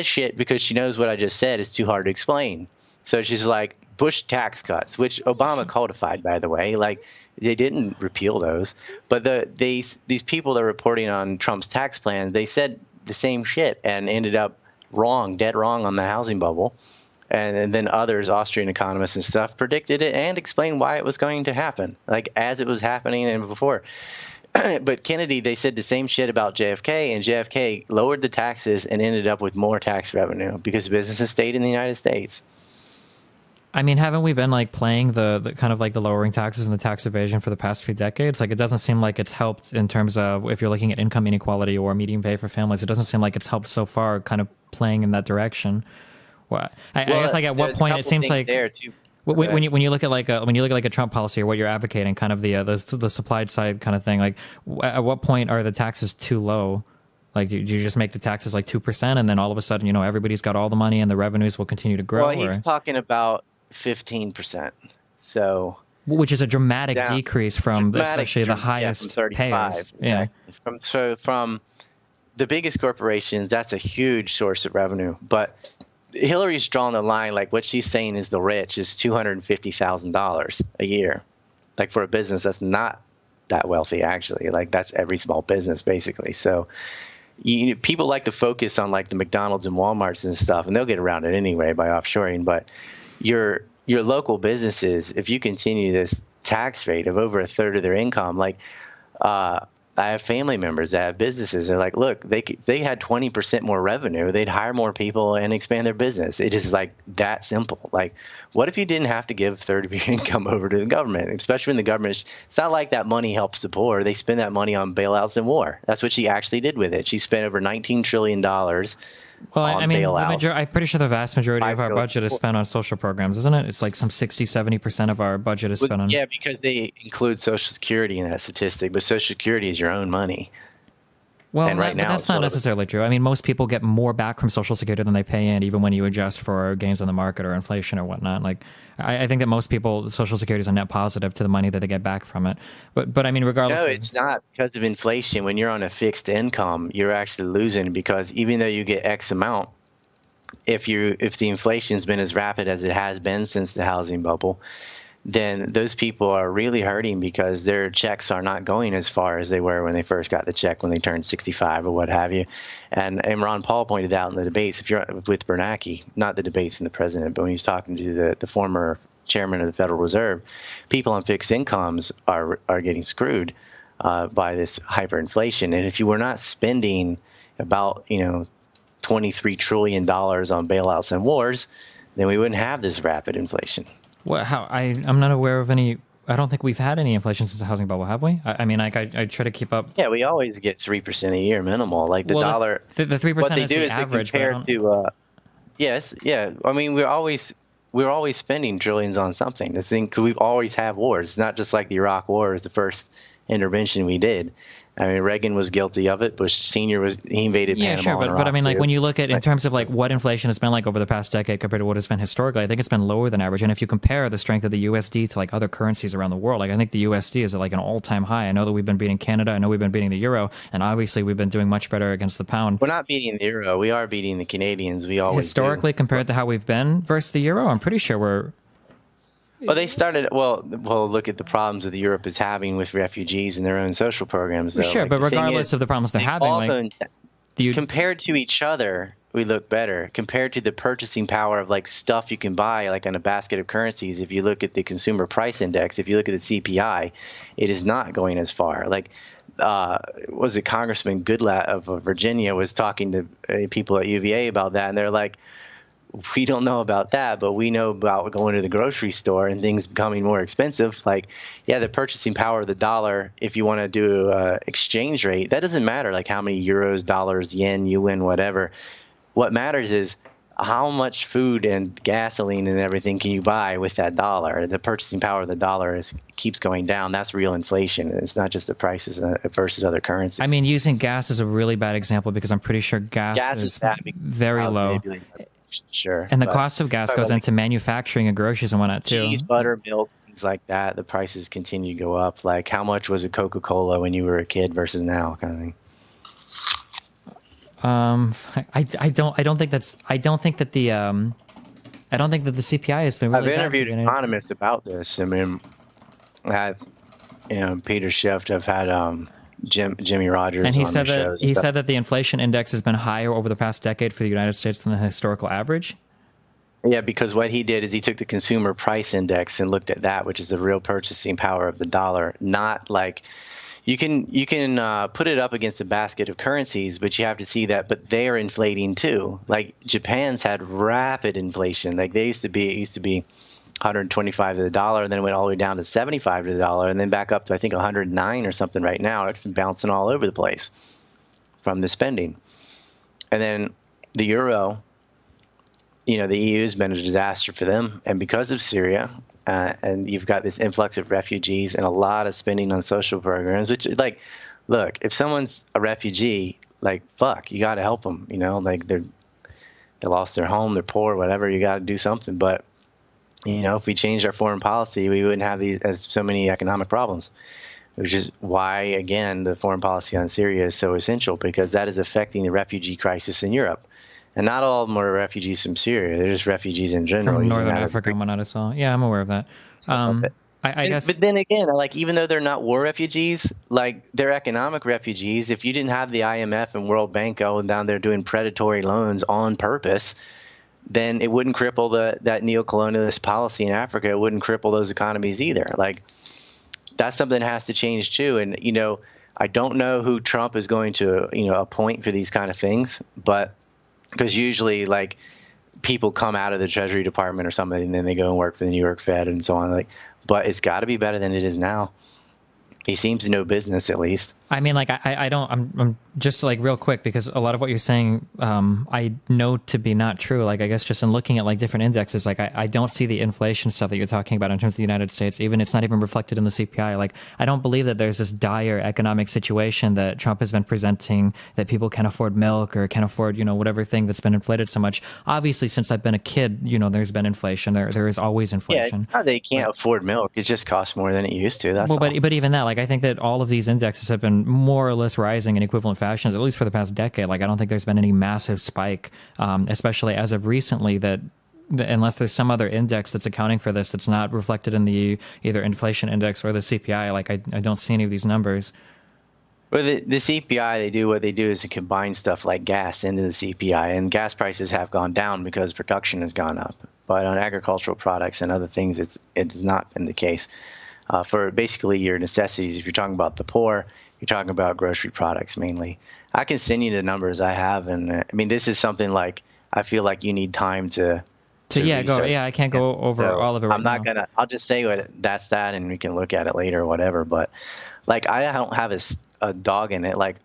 Speaker 6: shit because she knows what I just said is too hard to explain. So she's like, Bush tax cuts, which Obama codified, by the way. Like, they didn't repeal those. But these people that are reporting on Trump's tax plan, they said the same shit and ended up dead wrong on the housing bubble. And then others, Austrian economists and stuff, predicted it and explained why it was going to happen, like as it was happening and before. But Kennedy, they said the same shit about JFK, and JFK lowered the taxes and ended up with more tax revenue because businesses stayed in the United States.
Speaker 5: I mean, haven't we been like playing the kind of like the lowering taxes and the tax evasion for the past few decades? Like, it doesn't seem like it's helped in terms of if you're looking at income inequality or median pay for families. It doesn't seem like it's helped so far, kind of playing in that direction. Well, I guess like at what point it seems like
Speaker 6: there too.
Speaker 5: when you look at like a Trump policy or what you're advocating, kind of the supply side kind of thing. Like, at what point are the taxes too low? Like, do you just make the taxes like 2%, and then all of a sudden, everybody's got all the money and the revenues will continue to grow?
Speaker 6: Well, he's talking about 15%. So,
Speaker 5: which is a dramatic decrease from especially the highest
Speaker 6: from 35,
Speaker 5: payers. Yeah.
Speaker 6: From the biggest corporations, that's a huge source of revenue. But Hillary's drawn the line, like what she's saying is the rich is $250,000 a year. Like, for a business that's not that wealthy, actually. Like, that's every small business, basically. So people like to focus on like the McDonald's and Walmarts and stuff, and they'll get around it anyway by offshoring. But your local businesses, if you continue this tax rate of over a third of their income, like I have family members that have businesses. They're like, look, they had 20% more revenue. They'd hire more people and expand their business. It is like that simple. Like, what if you didn't have to give a third of your income over to the government, especially when the government, it's not like that money helps the poor. They spend that money on bailouts and war. That's what she actually did with it. She spent over $19 trillion.
Speaker 5: Well, I mean, I'm pretty sure the vast majority of our budget is spent on social programs, isn't it? It's like some 60-70% of our budget is spent on.
Speaker 6: Yeah, because they include Social Security in that statistic, but Social Security is your own money.
Speaker 5: Well, and right now, that's not necessarily true. I mean, most people get more back from Social Security than they pay in, even when you adjust for gains on the market or inflation or whatnot. Like, I think that most people, Social Security is a net positive to the money that they get back from it. But I mean, regardless.
Speaker 6: No, it's not because of inflation. When you're on a fixed income, you're actually losing because even though you get X amount, if the inflation's been as rapid as it has been since the housing bubble, then those people are really hurting because their checks are not going as far as they were when they first got the check when they turned 65 or what have you. And Ron Paul pointed out in the debates, if you're with Bernanke, not the debates in the president, but when he's talking to the former chairman of the Federal Reserve, people on fixed incomes are getting screwed by this hyperinflation. And if you were not spending about $23 trillion on bailouts and wars, then we wouldn't have this rapid inflation.
Speaker 5: Well, I'm not aware of any. I don't think we've had any inflation since the housing bubble, have we? I mean, like I try to keep up.
Speaker 6: Yeah, we always get 3% a year minimal. Like the dollar.
Speaker 5: The 3% is the average.
Speaker 6: Compared to, yes, yeah. I mean, we're always spending trillions on something. The thing, because we've always had wars. It's not just like the Iraq War is the first intervention we did. I mean, Reagan was guilty of it. Bush Sr. he invaded Panama.
Speaker 5: Yeah, sure, but I mean, like when you look at in terms of like what inflation has been like over the past decade compared to what it's been historically, I think it's been lower than average. And if you compare the strength of the USD to like other currencies around the world, like I think the USD is at like an all-time high. I know that we've been beating Canada. I know we've been beating the euro, and obviously we've been doing much better against the pound.
Speaker 6: We're not beating the euro. We are beating the Canadians. We always
Speaker 5: historically compared to how we've been versus the euro. I'm pretty sure we're.
Speaker 6: Well, they started. Well, look at the problems that Europe is having with refugees and their own social programs. Though.
Speaker 5: Sure, like, but regardless of the problems they're having, like
Speaker 6: compared to each other, we look better. Compared to the purchasing power of like stuff you can buy, like on a basket of currencies. If you look at the consumer price index, if you look at the CPI, it is not going as far. Like, was it Congressman Goodlatte of Virginia was talking to people at UVA about that, and they're like, we don't know about that, but we know about going to the grocery store and things becoming more expensive. Like, yeah, the purchasing power of the dollar, if you want to do exchange rate, that doesn't matter, like how many euros, dollars, yen, yuan, whatever. What matters is how much food and gasoline and everything can you buy with that dollar. The purchasing power of the dollar keeps going down. That's real inflation. It's not just the prices versus other currencies.
Speaker 5: I mean, using gas is a really bad example because I'm pretty sure gas is very low.
Speaker 6: Sure.
Speaker 5: And the cost of gas goes into manufacturing and groceries and whatnot too.
Speaker 6: Cheese, butter, milk, things like that. The prices continue to go up. Like, how much was a Coca-Cola when you were a kid versus now, kind of thing?
Speaker 5: I don't think that the CPI has been really.
Speaker 6: I've interviewed economists about this. I mean, I had, Peter Schiff. I've had Jimmy Rogers.
Speaker 5: And he said that the inflation index has been higher over the past decade for the United States than the historical average.
Speaker 6: Yeah, because what he did is he took the consumer price index and looked at that, which is the real purchasing power of the dollar, not like, You can put it up against a basket of currencies, but you have to see that. But they are inflating too. Like Japan's had rapid inflation. Like it used to be 125 to the dollar, and then it went all the way down to 75 to the dollar, and then back up to I think 109 or something right now. It's been bouncing all over the place from the spending. And then the euro, the EU has been a disaster for them, and because of Syria. And you've got this influx of refugees and a lot of spending on social programs, which like, look, if someone's a refugee, like, fuck, you got to help them, like they lost their home, they're poor, whatever, you got to do something. But, if we changed our foreign policy, we wouldn't have so many economic problems, which is why, again, the foreign policy on Syria is so essential, because that is affecting the refugee crisis in Europe. And not all of them are refugees from Syria. They're just refugees in general.
Speaker 5: From Northern Africa and whatnot as well. Yeah, I'm aware of that. I guess. But
Speaker 6: then again, like, even though they're not war refugees, like, they're economic refugees. If you didn't have the IMF and World Bank going down there doing predatory loans on purpose, then it wouldn't cripple that neo-colonialist policy in Africa. It wouldn't cripple those economies either. Like, that's something that has to change too. And, I don't know who Trump is going to, appoint for these kind of things, but because usually, like, people come out of the Treasury Department or something, and then they go and work for the New York Fed and so on. Like, but it's got to be better than it is now. He seems to know business, at least.
Speaker 5: I mean, like, I'm just like real quick, because a lot of what you're saying, I know to be not true. Like, I guess just in looking at like different indexes, like I don't see the inflation stuff that you're talking about in terms of the United States. Even it's not even reflected in the CPI. Like, I don't believe that there's this dire economic situation that Trump has been presenting, that people can't afford milk or can't afford, whatever thing that's been inflated so much. Obviously, since I've been a kid, there's been inflation. There is always inflation.
Speaker 6: Yeah, they can't afford milk. It just costs more than it used to. That's all.
Speaker 5: But even that, like, I think that all of these indexes have been more or less rising in equivalent fashions, at least for the past decade. Like, I don't think there's been any massive spike, especially as of recently, that unless there's some other index that's accounting for this that's not reflected in the either inflation index or the CPI. Like, I don't see any of these numbers.
Speaker 6: Well, the CPI, what they do is to combine stuff like gas into the CPI, and gas prices have gone down because production has gone up. But on agricultural products and other things, it has not been the case. For basically your necessities, if you're talking about the poor, you're talking about grocery products mainly. I can send you the numbers I have, and I mean, this is something like I feel like you need time to
Speaker 5: go. Yeah, I can't go over all of it.
Speaker 6: I'm not gonna. I'll just say that's that, and we can look at it later or whatever. But like, I don't have a dog in it. Like,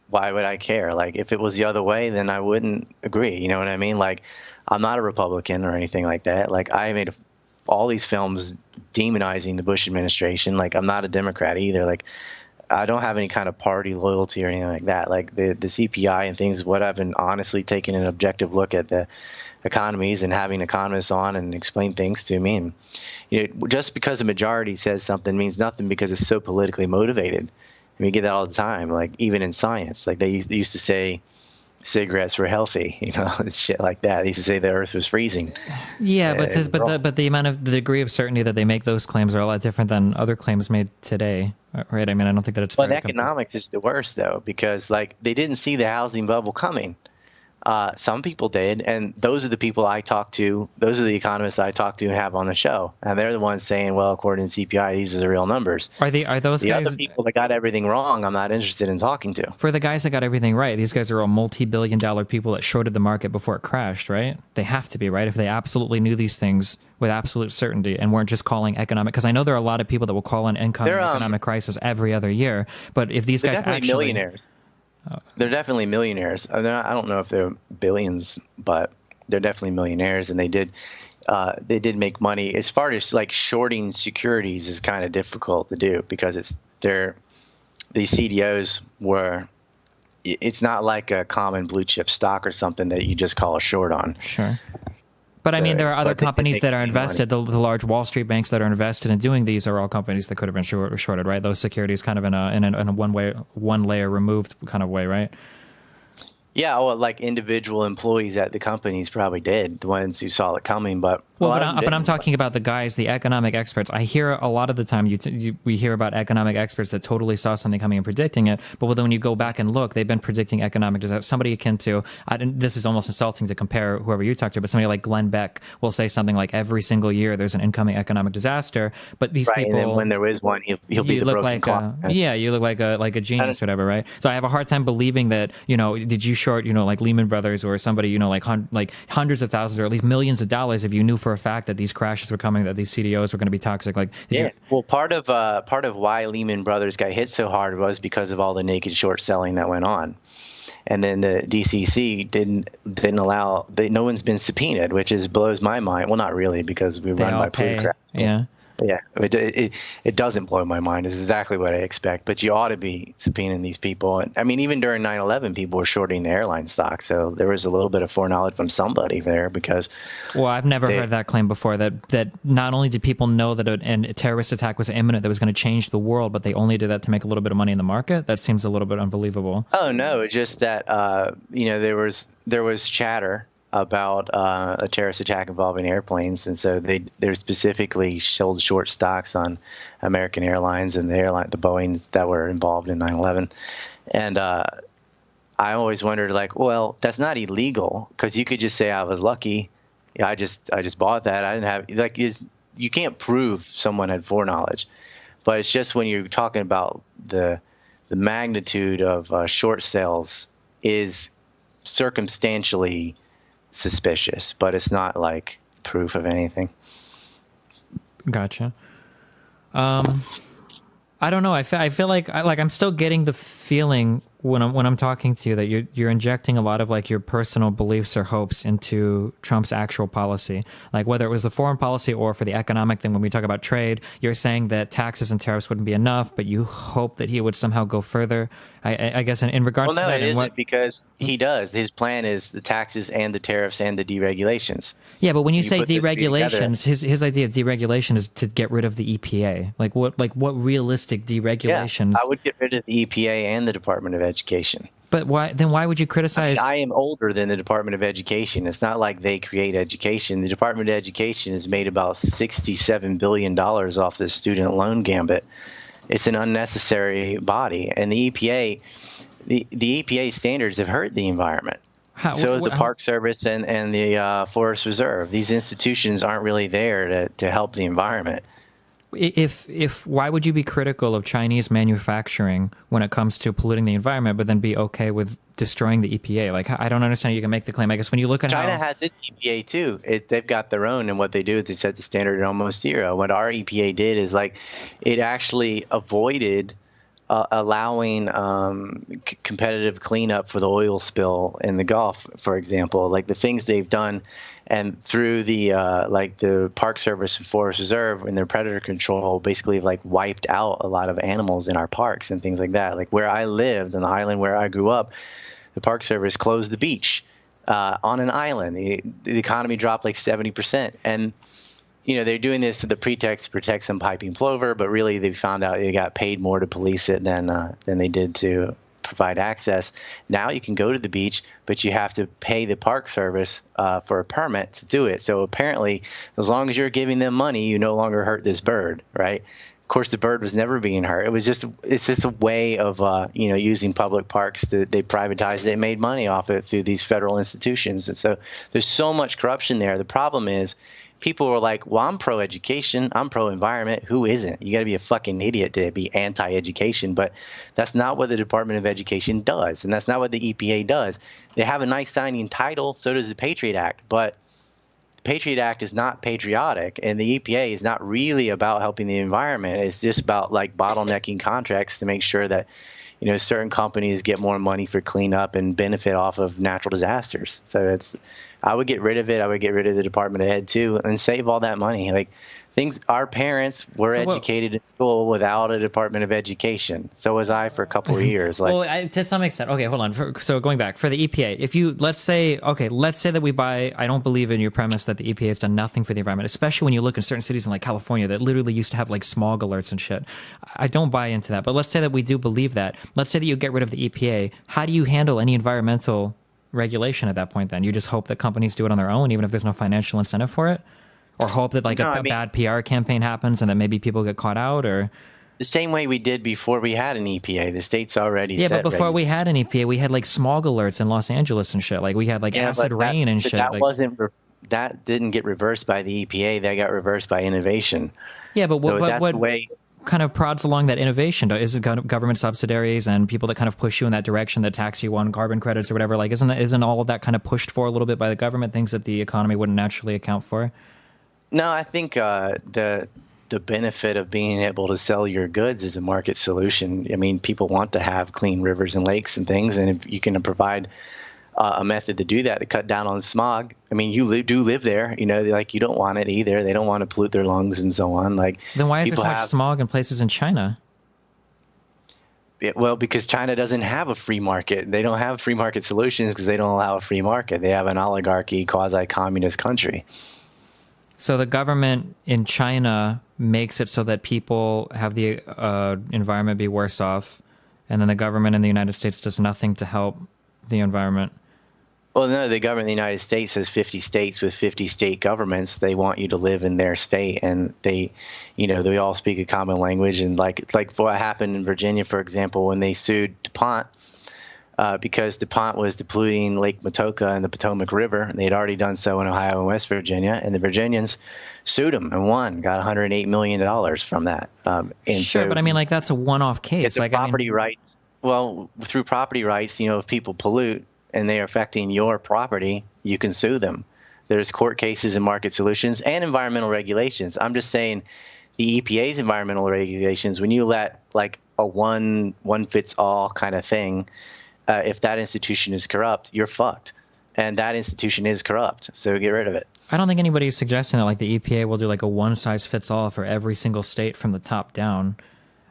Speaker 6: why would I care? Like, if it was the other way, then I wouldn't agree. You know what I mean? Like, I'm not a Republican or anything like that. Like, I made all these films demonizing the Bush administration. Like, I'm not a Democrat either. Like, I don't have any kind of party loyalty or anything like that. Like, the CPI and things, what I've been honestly taking an objective look at the economies and having economists on and explain things to me. And, just because a majority says something means nothing because it's so politically motivated. And we get that all the time, like, even in science. Like, they used to say cigarettes were healthy, and shit like that. They used to say the earth was freezing.
Speaker 5: Yeah, but the amount of the degree of certainty that they make those claims are a lot different than other claims made today, right? I mean, I don't think that it's fair.
Speaker 6: But economics is the worst, though, because, like, they didn't see the housing bubble coming. Some people did, and those are the people I talk to. Those are the economists I talk to and have on the show, and they're the ones saying, "Well, according to CPI, these are the real numbers."
Speaker 5: Are those
Speaker 6: the
Speaker 5: guys?
Speaker 6: Other people that got everything wrong, I'm not interested in talking to.
Speaker 5: For the guys that got everything right, these guys are all multi-billion-dollar people that shorted the market before it crashed, right? They have to be, right? If they absolutely knew these things with absolute certainty and weren't just calling economic, because I know there are a lot of people that will call an incoming economic crisis every other year, but if these guys actually
Speaker 6: millionaires. They're definitely millionaires. I don't know if they're billions, but they're definitely millionaires, and they did make money. As far as like shorting securities is kind of difficult to do because these CDOs were. It's not like a common blue chip stock or something that you just call a short on.
Speaker 5: Sure. But I mean, there are other companies that are invested. The large Wall Street banks that are invested in doing these are all companies that could have been shorted, right? Those securities, kind of in a one layer removed kind of way, right?
Speaker 6: Yeah, well, like individual employees at the companies probably did, the ones who saw it coming. But
Speaker 5: Well, but I'm talking about the guys, the economic experts. I hear a lot of the time we hear about economic experts that totally saw something coming and predicting it. But then when you go back and look, they've been predicting economic disaster. Somebody akin to, this is almost insulting to compare whoever you talk to, but somebody like Glenn Beck will say something like every single year there's an incoming economic disaster. But these people,
Speaker 6: and then when there is one, he'll be the broken clock.
Speaker 5: You look like a genius or whatever, right? So I have a hard time believing that, did you short, like Lehman Brothers or somebody, like hundreds of thousands or at least millions of dollars if you knew for a fact that these crashes were coming, that these CDOs were going to be toxic.
Speaker 6: Well, part of why Lehman Brothers got hit so hard was because of all the naked short selling that went on, and then the DCC didn't allow. No one's been subpoenaed, which blows my mind. Well, not really, because we run by plutocrats.
Speaker 5: Yeah.
Speaker 6: Yeah, it doesn't blow my mind. It's exactly what I expect. But you ought to be subpoenaing these people. I mean, even during 9/11, people were shorting the airline stock. So there was a little bit of foreknowledge from somebody there because.
Speaker 5: Well, I've never heard that claim before. That not only did people know that a terrorist attack was imminent, that was going to change the world, but they only did that to make a little bit of money in the market. That seems a little bit unbelievable.
Speaker 6: Oh no, it's just that there was chatter about a terrorist attack involving airplanes, and so they specifically sold short stocks on American Airlines and the Boeing that were involved in 9/11. And I always wondered, well, that's not illegal, because you could just say I was lucky. Yeah, I just bought that. I didn't have you can't prove someone had foreknowledge, but it's just when you're talking about the magnitude of short sales is circumstantially suspicious, but it's not like proof of anything.
Speaker 5: Gotcha. I don't know. I feel like I'm still getting the feeling when I'm talking to you that you're injecting a lot of your personal beliefs or hopes into Trump's actual policy. Whether it was the foreign policy or for the economic thing, when we talk about trade, you're saying that taxes and tariffs wouldn't be enough, but you hope that he would somehow go further. I guess in regards to that,
Speaker 6: it isn't, because he does. His plan is the taxes and the tariffs and the deregulations.
Speaker 5: Yeah, but when you say deregulations, his idea of deregulation is to get rid of the EPA. What realistic deregulations?
Speaker 6: Yeah, I would get rid of the EPA and the Department of Education.
Speaker 5: But why would you criticize?
Speaker 6: I am older than the Department of Education. It's not like they create education. The Department of Education has made about $67 billion off the student loan gambit. It's an unnecessary body, and the EPA, the EPA standards have hurt the environment. So is the Park Service and the Forest Reserve. These institutions aren't really there to help the environment.
Speaker 5: If why would you be critical of Chinese manufacturing when it comes to polluting the environment, but then be okay with destroying the EPA? I don't understand how you can make the claim. I guess when you look at
Speaker 6: China has its EPA too. They've got their own, and what they do is they set the standard at almost zero. What our EPA did is it actually avoided allowing competitive cleanup for the oil spill in the Gulf, for example. The things they've done. And through the the Park Service and Forest Reserve and their predator control, basically wiped out a lot of animals in our parks and things like that. Where I lived on the island where I grew up, the Park Service closed the beach on an island. The economy dropped 70%, and they're doing this to the pretext to protect some piping plover, but really they found out they got paid more to police it than they did to provide access. Now you can go to the beach, but you have to pay the Park Service for a permit to do it. So apparently, as long as you're giving them money, you no longer hurt this bird, right? Of course, the bird was never being hurt. It's just a way of using public parks. They privatized. They made money off it through these federal institutions, and so there's so much corruption there. The problem is, people were like, well, I'm pro-education, I'm pro-environment. Who isn't? You got to be a fucking idiot to be anti-education. But that's not what the Department of Education does, and that's not what the EPA does. They have a nice sounding title, so does the Patriot Act, but the Patriot Act is not patriotic, and the EPA is not really about helping the environment. It's just about bottlenecking contracts to make sure that certain companies get more money for cleanup and benefit off of natural disasters. So I would get rid of it. I would get rid of the Department of Ed too, and save all that money. Our parents were educated in school without a Department of Education. So was I for a couple of years.
Speaker 5: To some extent. Okay, hold on. So going back for the EPA, let's say that we buy. I don't believe in your premise that the EPA has done nothing for the environment, especially when you look in certain cities in California that literally used to have smog alerts and shit. I don't buy into that. But let's say that we do believe that. Let's say that you get rid of the EPA. How do you handle any environmental regulation at that point? Then you just hope that companies do it on their own, even if there's no financial incentive for it. or hope that like a bad PR campaign happens and that maybe people get caught out, or
Speaker 6: the same way we did before we had an EPA. The state's already
Speaker 5: yeah,
Speaker 6: set
Speaker 5: but before we had an EPA, we had like smog alerts in Los Angeles and shit. Like we had like acid rain and shit.
Speaker 6: That
Speaker 5: like,
Speaker 6: that didn't get reversed by the EPA. That got reversed by innovation.
Speaker 5: Yeah, but
Speaker 6: what
Speaker 5: kind of prods along that innovation? Is it government subsidiaries and people that kind of push you in that direction, that tax you on carbon credits or whatever? Like, isn't all of that kind of pushed for a little bit by the government, things that the economy wouldn't naturally account for?
Speaker 6: No, I think the benefit of being able to sell your goods is a market solution. I mean, people want to have clean rivers and lakes and things, and if you can provide a method to do that, to cut down on smog. I mean, you do live there, you know, like you don't want it either. They don't want to pollute their lungs and so on. Like,
Speaker 5: then why is there so much smog in places in China?
Speaker 6: Well, because China doesn't have a free market. They don't have free market solutions because they don't allow a free market. They have an oligarchy, quasi-communist country.
Speaker 5: So the government in China makes it so that people have the environment be worse off, and then the government in the United States does nothing to help the environment.
Speaker 6: Well, no, the government of the United States has 50 states with 50 state governments. They want you to live in their state, and they all speak a common language. And like what happened in Virginia, for example, when they sued DuPont, because DuPont was depleting Lake Matoka and the Potomac River, and they had already done so in Ohio and West Virginia, and the Virginians sued them and won, got $108 million from that.
Speaker 5: And sure, but I mean, like, that's a one-off case. Like,
Speaker 6: property rights. Well, through property rights, if people pollute and they are affecting your property, you can sue them. There's court cases and market solutions and environmental regulations. I'm just saying the EPA's environmental regulations, when you let like a one fits all kind of thing, if that institution is corrupt, you're fucked. And that institution is corrupt, so get rid of it.
Speaker 5: I don't think anybody's suggesting that like the EPA will do like a one size fits all for every single state from the top down.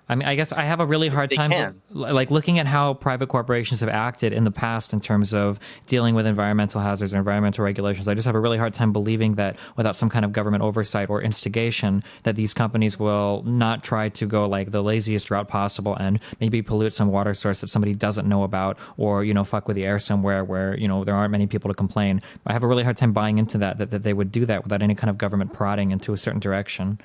Speaker 5: I mean, I guess I have a really hard time like looking at how private corporations have acted in the past in terms of dealing with environmental hazards or environmental regulations. I just have a really hard time believing that without some kind of government oversight or instigation, that these companies will not try to go like the laziest route possible and maybe pollute some water source that somebody doesn't know about, or, fuck with the air somewhere where, there aren't many people to complain. I have a really hard time buying into that they would do that without any kind of government prodding into a certain direction.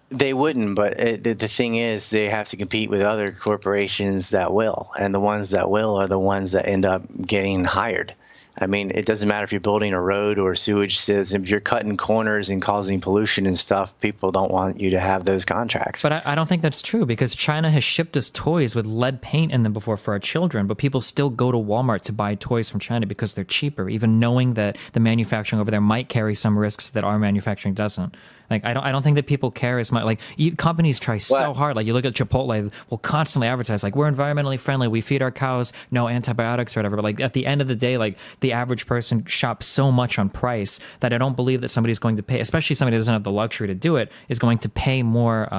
Speaker 6: They wouldn't, but the thing is, they have to compete with other corporations that will, and the ones that will are the ones that end up getting hired. I mean, it doesn't matter if you're building a road or a sewage system. If you're cutting corners and causing pollution and stuff, people don't want you to have those contracts.
Speaker 5: But I don't think that's true, because China has shipped us toys with lead paint in them before for our children, but people still go to Walmart to buy toys from China because they're cheaper, even knowing that the manufacturing over there might carry some risks that our manufacturing doesn't. Like, I don't think that people care as much. Like, companies try so hard. Like, you look at Chipotle, will constantly advertise, like, we're environmentally friendly, we feed our cows no antibiotics or whatever. But, like, at the end of the day, like, the average person shops so much on price that I don't believe that somebody's going to pay, especially somebody who doesn't have the luxury to do it, is going to pay more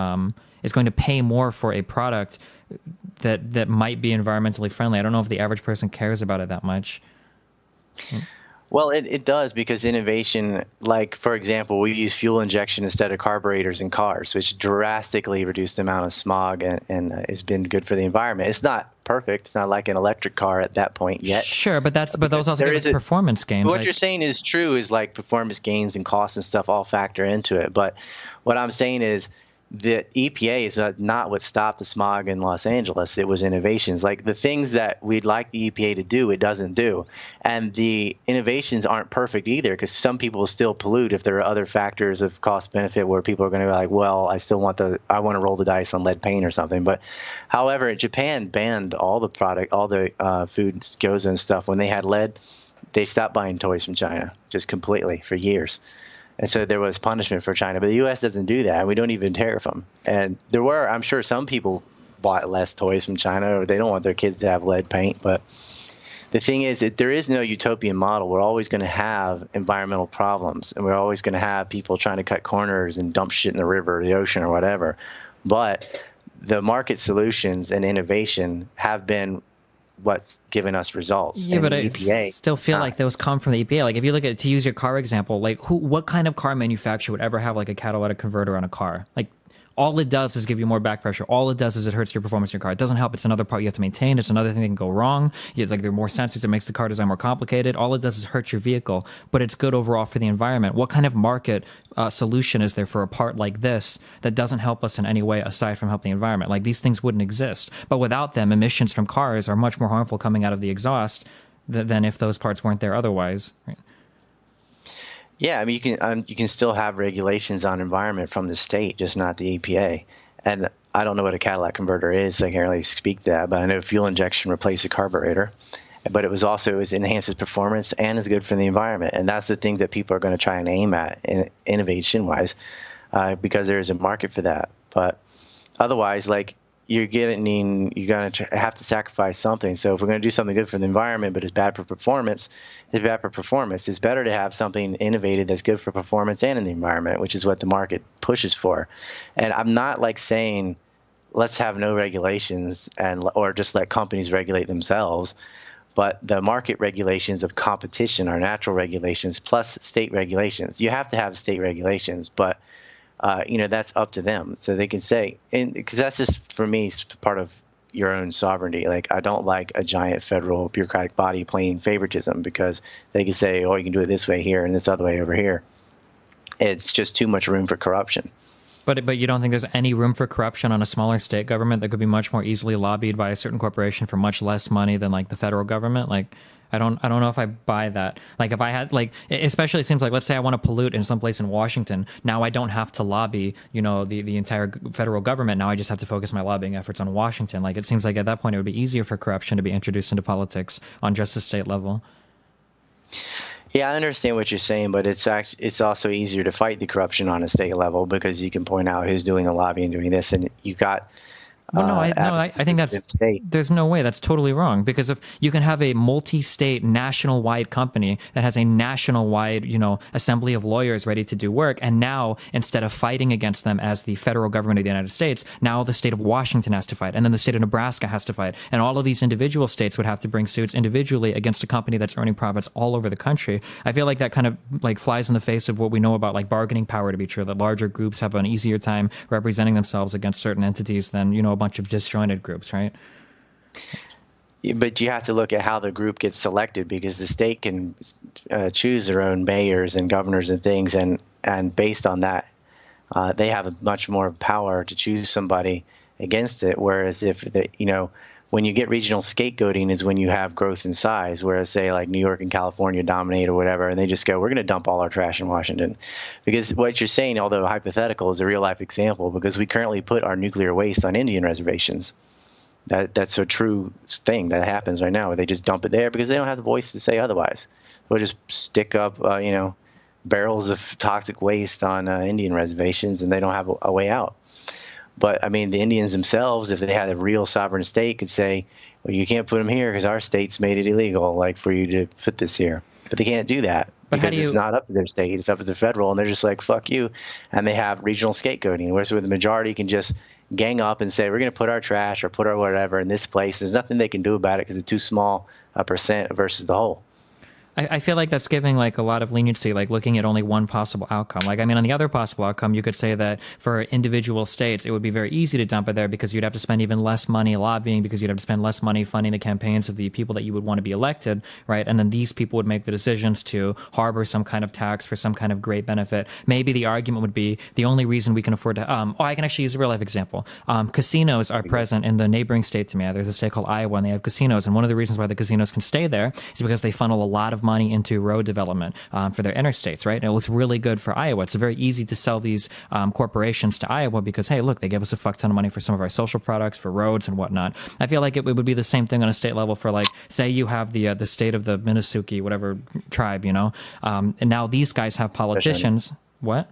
Speaker 5: for a product that might be environmentally friendly. I don't know if the average person cares about it that much.
Speaker 6: Well, it does, because innovation, like, for example, we use fuel injection instead of carburetors in cars, which drastically reduced the amount of smog and has been good for the environment. It's not perfect. It's not like an electric car at that point yet.
Speaker 5: Sure, but those also give us performance gains.
Speaker 6: What you're saying is true, is like performance gains and costs and stuff all factor into it. But what I'm saying is, the EPA is not what stopped the smog in Los Angeles. It was innovations. Like, the things that we'd like the EPA to do, it doesn't do. And the innovations aren't perfect either, because some people still pollute if there are other factors of cost benefit where people are going to be like, well, I want to roll the dice on lead paint or something. But however, Japan banned all the food, gyoza and stuff. When they had lead, they stopped buying toys from China just completely for years. And so there was punishment for China, but the U.S. doesn't do that. We don't even tariff them. And I'm sure some people bought less toys from China, or they don't want their kids to have lead paint. But the thing is that there is no utopian model. We're always going to have environmental problems, and we're always going to have people trying to cut corners and dump shit in the river or the ocean or whatever. But the market solutions and innovation have been what's given us results.
Speaker 5: Yeah, but I
Speaker 6: EPA,
Speaker 5: still feel like those come from the EPA. Like, if you look at, to use your car example, like what kind of car manufacturer would ever have like a catalytic converter on a car? Like, all it does is give you more back pressure. All it does is it hurts your performance in your car. It doesn't help. It's another part you have to maintain. It's another thing that can go wrong. Like there are more sensors. It makes the car design more complicated. All it does is hurt your vehicle, but it's good overall for the environment. What kind of market solution is there for a part like this that doesn't help us in any way aside from help the environment? Like these things wouldn't exist. But without them, emissions from cars are much more harmful coming out of the exhaust than if those parts weren't there otherwise. Right?
Speaker 6: Yeah, I mean, you can still have regulations on environment from the state, just not the EPA. And I don't know what a catalytic converter is, so I can't really speak to that, but I know fuel injection replaced a carburetor. But it enhances performance and is good for the environment. And that's the thing that people are going to try and aim at innovation-wise, because there is a market for that. But otherwise, like, you're going to have to sacrifice something. So if we're going to do something good for the environment, but it's bad for performance, it's bad for performance. It's better to have something innovative that's good for performance and in the environment, which is what the market pushes for. And I'm not like saying, let's have no regulations or just let companies regulate themselves. But the market regulations of competition are natural regulations plus state regulations. You have to have state regulations, but that's up to them. So they can say, because that's just, for me, part of your own sovereignty. Like, I don't like a giant federal bureaucratic body playing favoritism, because they can say, oh, you can do it this way here and this other way over here. It's just too much room for corruption.
Speaker 5: But you don't think there's any room for corruption on a smaller state government that could be much more easily lobbied by a certain corporation for much less money than like the federal government? Like, I don't know if I buy that. Like, if I had, like, especially it seems like, let's say I want to pollute in some place in Washington. Now I don't have to lobby, the entire federal government. Now I just have to focus my lobbying efforts on Washington. Like, it seems like at that point it would be easier for corruption to be introduced into politics on just the state level.
Speaker 6: Yeah, I understand what you're saying, but it's also easier to fight the corruption on a state level, because you can point out who's doing the lobbying, doing this, and you got.
Speaker 5: Well, I think there's no way. That's totally wrong, because if you can have a multi-state, national-wide company that has a national-wide, assembly of lawyers ready to do work, and now instead of fighting against them as the federal government of the United States, now the state of Washington has to fight, and then the state of Nebraska has to fight, and all of these individual states would have to bring suits individually against a company that's earning profits all over the country. I feel like that kind of like flies in the face of what we know about like bargaining power to be true, that larger groups have an easier time representing themselves against certain entities than, a bunch of disjointed groups, right?
Speaker 6: But you have to look at how the group gets selected, because the state can choose their own mayors and governors and things, and based on that, they have a much more power to choose somebody against it. Whereas when you get regional scapegoating is when you have growth in size, whereas say like New York and California dominate or whatever, and they just go, we're going to dump all our trash in Washington. Because what you're saying, although hypothetical, is a real life example, because we currently put our nuclear waste on Indian reservations. That's a true thing that happens right now, where they just dump it there because they don't have the voice to say otherwise. We'll just stick up, barrels of toxic waste on Indian reservations, and they don't have a way out. But, I mean, the Indians themselves, if they had a real sovereign state, could say, well, you can't put them here because our state's made it illegal, like, for you to put this here. But they can't do that, because it's not up to their state. It's up to the federal, and they're just like, fuck you. And they have regional scapegoating, whereas the majority can just gang up and say, we're going to put our trash or put our whatever in this place. There's nothing they can do about it because it's too small a percent versus the whole.
Speaker 5: I feel like that's giving like a lot of leniency, like looking at only one possible outcome. Like, I mean, on the other possible outcome, you could say that for individual states, it would be very easy to dump it there because you'd have to spend even less money lobbying, because you'd have to spend less money funding the campaigns of the people that you would want to be elected, right? And then these people would make the decisions to harbor some kind of tax for some kind of great benefit. Maybe the argument would be the only reason we can afford to, I can actually use a real life example. Casinos are present in the neighboring state to me. There's a state called Iowa, and they have casinos. And one of the reasons why the casinos can stay there is because they funnel a lot of money into road development for their interstates, right? And it looks really good for Iowa. It's very easy to sell these corporations to Iowa because, hey, look, they give us a fuck ton of money for some of our social products, for roads and whatnot. I feel like it would be the same thing on a state level for, like, say you have the state of the Minnesiqui, whatever tribe, and now these guys have politicians. What?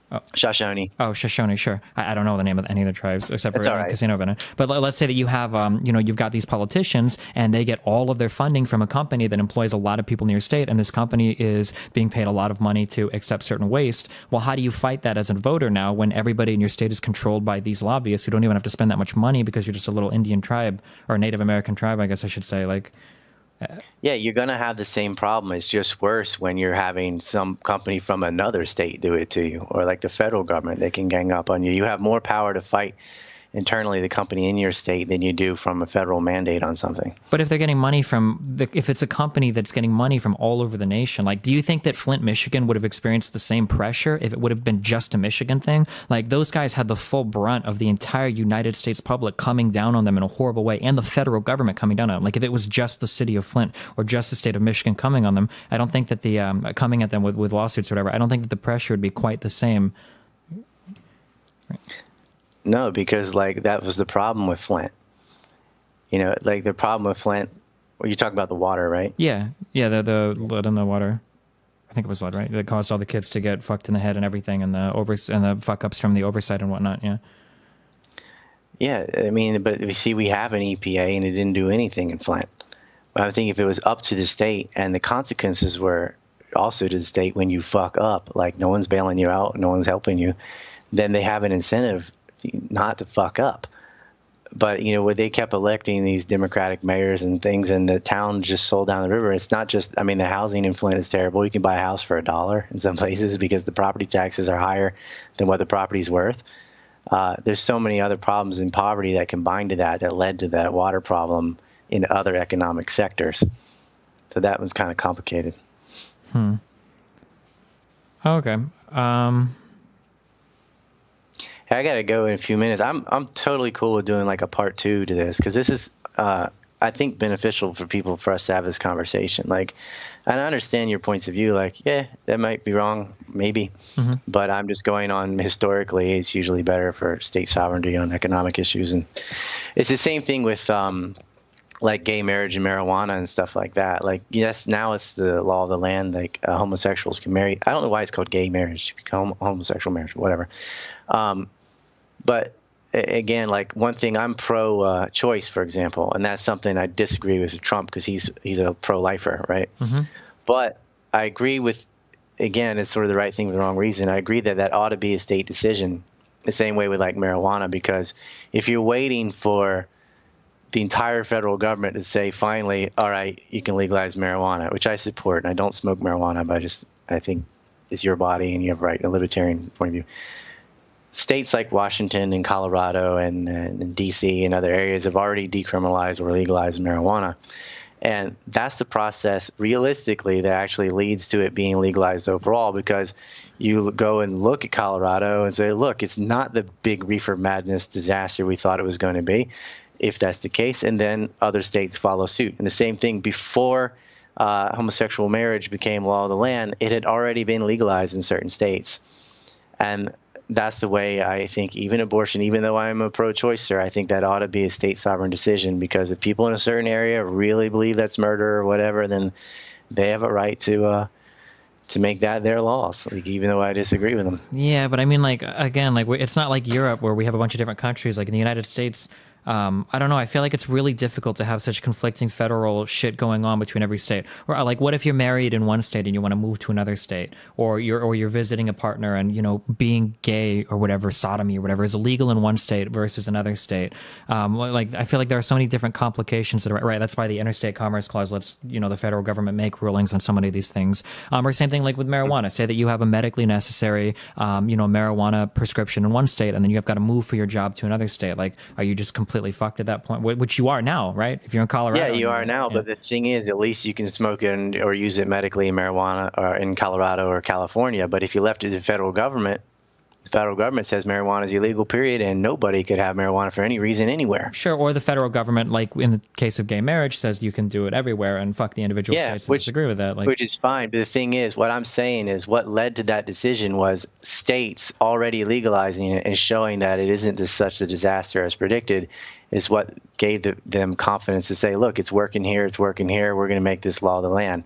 Speaker 6: Oh. Shoshone.
Speaker 5: Oh, Shoshone, sure. I don't know the name of any of the tribes except for Casino Venom. But let's say that you have, you've got these politicians and they get all of their funding from a company that employs a lot of people in your state, and this company is being paid a lot of money to accept certain waste. Well, how do you fight that as a voter now when everybody in your state is controlled by these lobbyists who don't even have to spend that much money because you're just a little Indian tribe, or a Native American tribe, I guess I should say? Like,
Speaker 6: Yeah, you're going to have the same problem. It's just worse when you're having some company from another state do it to you, or like the federal government, they can gang up on you. You have more power to fight internally the company in your state than you do from a federal mandate on something.
Speaker 5: But if they're getting money if it's a company that's getting money from all over the nation, like, do you think that Flint, Michigan would have experienced the same pressure if it would have been just a Michigan thing? Like, those guys had the full brunt of the entire United States public coming down on them in a horrible way, and the federal government coming down on them. Like, if it was just the city of Flint or just the state of Michigan coming on them, I don't think that the coming at them with lawsuits or whatever, I don't think that the pressure would be quite the same. Right.
Speaker 6: No, because like that was the problem with Flint. You know, like the problem with Flint. Well, you talk about the water, right?
Speaker 5: Yeah, the lead in the water. I think it was lead, right? That caused all the kids to get fucked in the head and everything, and the fuck ups from the oversight and whatnot. Yeah.
Speaker 6: Yeah, I mean, but we have an EPA, and it didn't do anything in Flint. But I think if it was up to the state, and the consequences were also to the state when you fuck up, like no one's bailing you out, no one's helping you, then they have an incentive not to fuck up. But, you know, where they kept electing these Democratic mayors and things, and the town just sold down the river. It's not just, I mean, the housing in Flint is terrible. You can buy a house for $1 in some places because the property taxes are higher than what the property's worth. There's so many other problems in poverty that combined to that led to that water problem in other economic sectors. So that was kind of complicated.
Speaker 5: Okay.
Speaker 6: I gotta go in a few minutes. I'm totally cool with doing like a part 2 to this, because this is I think beneficial for us to have this conversation. Like, and I understand your points of view. Like, yeah, that might be wrong, maybe, but I'm just going on historically. It's usually better for state sovereignty on economic issues, and it's the same thing with like gay marriage and marijuana and stuff like that. Like, yes, now it's the law of the land. Like homosexuals can marry. I don't know why it's called gay marriage. It should become homosexual marriage, whatever. But again, like one thing, I'm pro-choice, for example, and that's something I disagree with Trump because he's a pro-lifer, right? But I agree with, again, it's sort of the right thing for the wrong reason. I agree that ought to be a state decision, the same way with like marijuana, because if you're waiting for the entire federal government to say, finally, all right, you can legalize marijuana, which I support, and I don't smoke marijuana, but I think it's your body and you have a right, a libertarian point of view. States like Washington and Colorado and D.C. and other areas have already decriminalized or legalized marijuana. And that's the process, realistically, that actually leads to it being legalized overall, because you go and look at Colorado and say, look, it's not the big reefer madness disaster we thought it was going to be, if that's the case. And then other states follow suit. And the same thing before homosexual marriage became law of the land, it had already been legalized in certain states. And that's the way I think even abortion, even though I'm a pro-choicer, I think that ought to be a state sovereign decision, because if people in a certain area really believe that's murder or whatever, then they have a right to make that their laws, like, even though I disagree with them.
Speaker 5: Yeah, but I mean, like, again, like, it's not like Europe where we have a bunch of different countries. Like in the United States, I don't know. I feel like it's really difficult to have such conflicting federal shit going on between every state. Or like, what if you're married in one state and you want to move to another state, or you're visiting a partner and, you know, being gay or whatever, sodomy or whatever is illegal in one state versus another state. Like, I feel like there are so many different complications that are right. That's why the Interstate Commerce Clause lets, you know, the federal government make rulings on so many of these things. Or same thing like with marijuana. Say that you have a medically necessary, you know, marijuana prescription in one state, and then you've got to move for your job to another state. Like, are you just completely fucked at that point, which you are now, right? If you're in Colorado.
Speaker 6: Yeah, you are now, but the thing is, at least you can smoke it or use it medically in marijuana or in Colorado or California. But if you left it to the federal government says marijuana is illegal, period, and nobody could have marijuana for any reason anywhere.
Speaker 5: Sure, or the federal government, like in the case of gay marriage, says you can do it everywhere, and fuck the individual states that disagree with that. Like,
Speaker 6: which is fine, but the thing is, what I'm saying is what led to that decision was states already legalizing it and showing that it isn't such a disaster as predicted is what gave them confidence to say, look, it's working here, we're going to make this law of the land.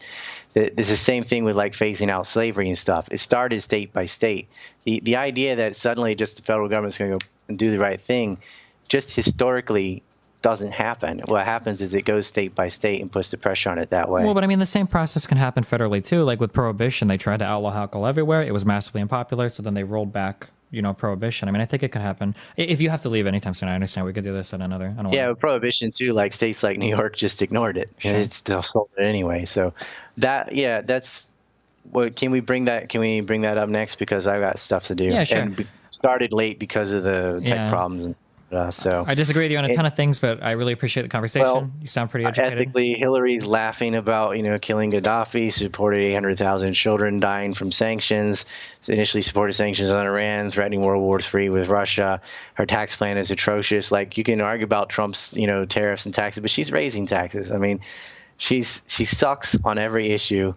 Speaker 6: It's the same thing with like phasing out slavery and stuff. It started state by state. The idea that suddenly just the federal government's going to go and do the right thing just historically doesn't happen. What happens is it goes state by state and puts the pressure on it that way.
Speaker 5: Well, but I mean, the same process can happen federally too. Like with Prohibition, they tried to outlaw alcohol everywhere. It was massively unpopular, so then they rolled back prohibition. I mean, I think it could happen. If you have to leave anytime soon, I understand. We could do this at another. I don't
Speaker 6: Yeah,
Speaker 5: wanna,
Speaker 6: with prohibition too, like states like New York just ignored it,
Speaker 5: Sure.
Speaker 6: and it's still sold it anyway. So that's what. Can we bring that? Can we bring that up next? Because I got stuff to do.
Speaker 5: Yeah, sure.
Speaker 6: And started late because of the tech
Speaker 5: Yeah.
Speaker 6: problems and so.
Speaker 5: I disagree with you on a ton of things, but I really appreciate the conversation.
Speaker 6: Well,
Speaker 5: You sound pretty educated.
Speaker 6: Ethically, Hillary's laughing about killing Gaddafi, supported 800,000 children dying from sanctions, initially supported sanctions on Iran, threatening World War III with Russia. Her tax plan is atrocious. Like, you can argue about Trump's tariffs and taxes, but she's raising taxes. I mean, she sucks on every issue,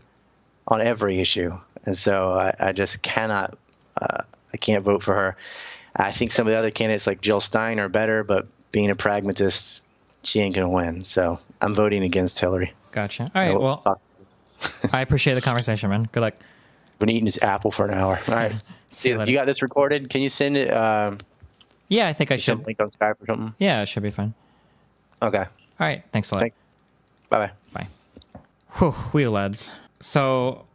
Speaker 6: and so I just cannot. I can't vote for her. I think some of the other candidates like Jill Stein are better, but being a pragmatist, she ain't going to win. So I'm voting against Hillary.
Speaker 5: Gotcha. All right. Well, I appreciate the conversation, man. Good luck.
Speaker 6: Been eating this apple for an hour. All right.
Speaker 5: See you later.
Speaker 6: You got this recorded? Can you send it?
Speaker 5: Yeah, I think I should.
Speaker 6: Link on Skype or something?
Speaker 5: Yeah, it should be fine.
Speaker 6: Okay.
Speaker 5: All right. Thanks a lot.
Speaker 6: Bye-bye.
Speaker 5: Bye. Whew, wheel lads. So,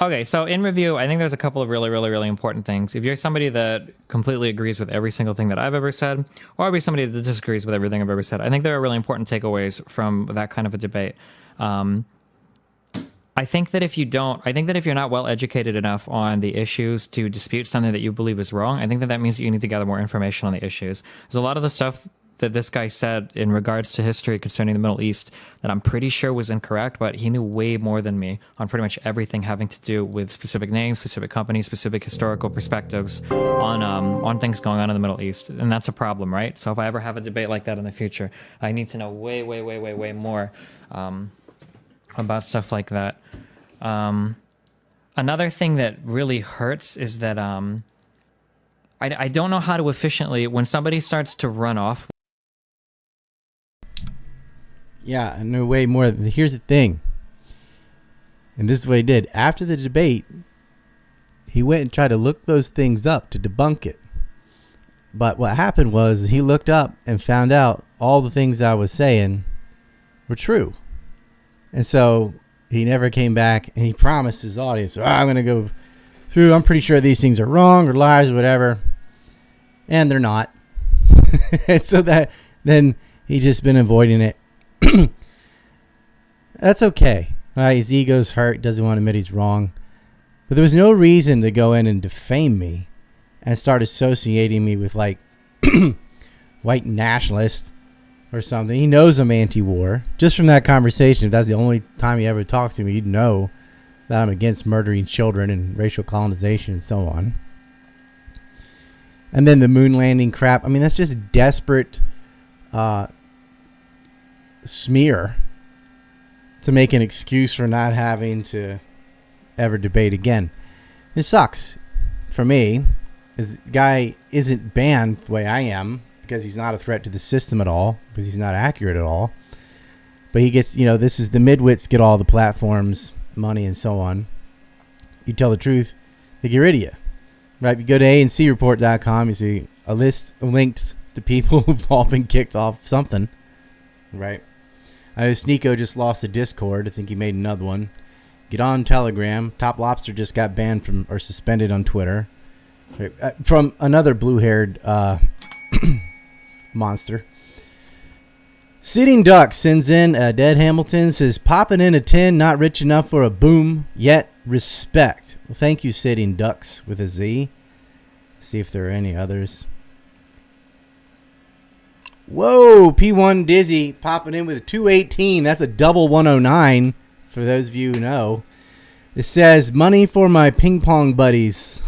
Speaker 5: okay, so in review, I think there's a couple of really, really, really important things. If you're somebody that completely agrees with every single thing that I've ever said, or be somebody that disagrees with everything I've ever said, I think there are really important takeaways from that kind of a debate. I think that if you're not well educated enough on the issues to dispute something that you believe is wrong, I think that means that you need to gather more information on the issues. There's a lot of the stuff that this guy said in regards to history concerning the Middle East that I'm pretty sure was incorrect, but he knew way more than me on pretty much everything having to do with specific names, specific companies, specific historical perspectives on things going on in the Middle East. And that's a problem, right? So if I ever have a debate like that in the future, I need to know way, way, way, way, way more about stuff like that. Another thing that really hurts is that I don't know how to efficiently, when somebody starts to run off.
Speaker 1: Yeah, I know way more. Here's the thing. And this is what he did. After the debate, he went and tried to look those things up to debunk it. But what happened was he looked up and found out all the things I was saying were true. And so he never came back, and he promised his audience, I'm going to go through. I'm pretty sure these things are wrong or lies or whatever. And they're not. And so then he's just been avoiding it. That's okay. His ego's hurt. Doesn't want to admit he's wrong. But there was no reason to go in and defame me and start associating me with like white nationalist or something. He knows I'm anti-war. Just from that conversation, if that's the only time he ever talked to me, he'd know that I'm against murdering children and racial colonization and so on. And then the moon landing crap. I mean, that's just desperate smear to make an excuse for not having to ever debate again. It sucks for me. This guy isn't banned the way I am because he's not a threat to the system at all, because he's not accurate at all. But he gets, this is the midwits get all the platforms, money, and so on. You tell the truth, they get rid of you. Right? You go to ancreport.com, you see a list of links to people who've all been kicked off something. Right? I know Sneeko just lost a Discord. I think he made another one. Get on Telegram. Top Lobster just got banned from or suspended on Twitter. From another blue-haired monster. Sitting Duck sends in Dead Hamilton. Says, popping in a 10, not rich enough for a boom, yet respect. Well, thank you, Sitting Ducks with a Z. See if there are any others. Whoa, P1 Dizzy popping in with a 218. That's a double 109 for those of you who know. It says, money for my ping pong buddies.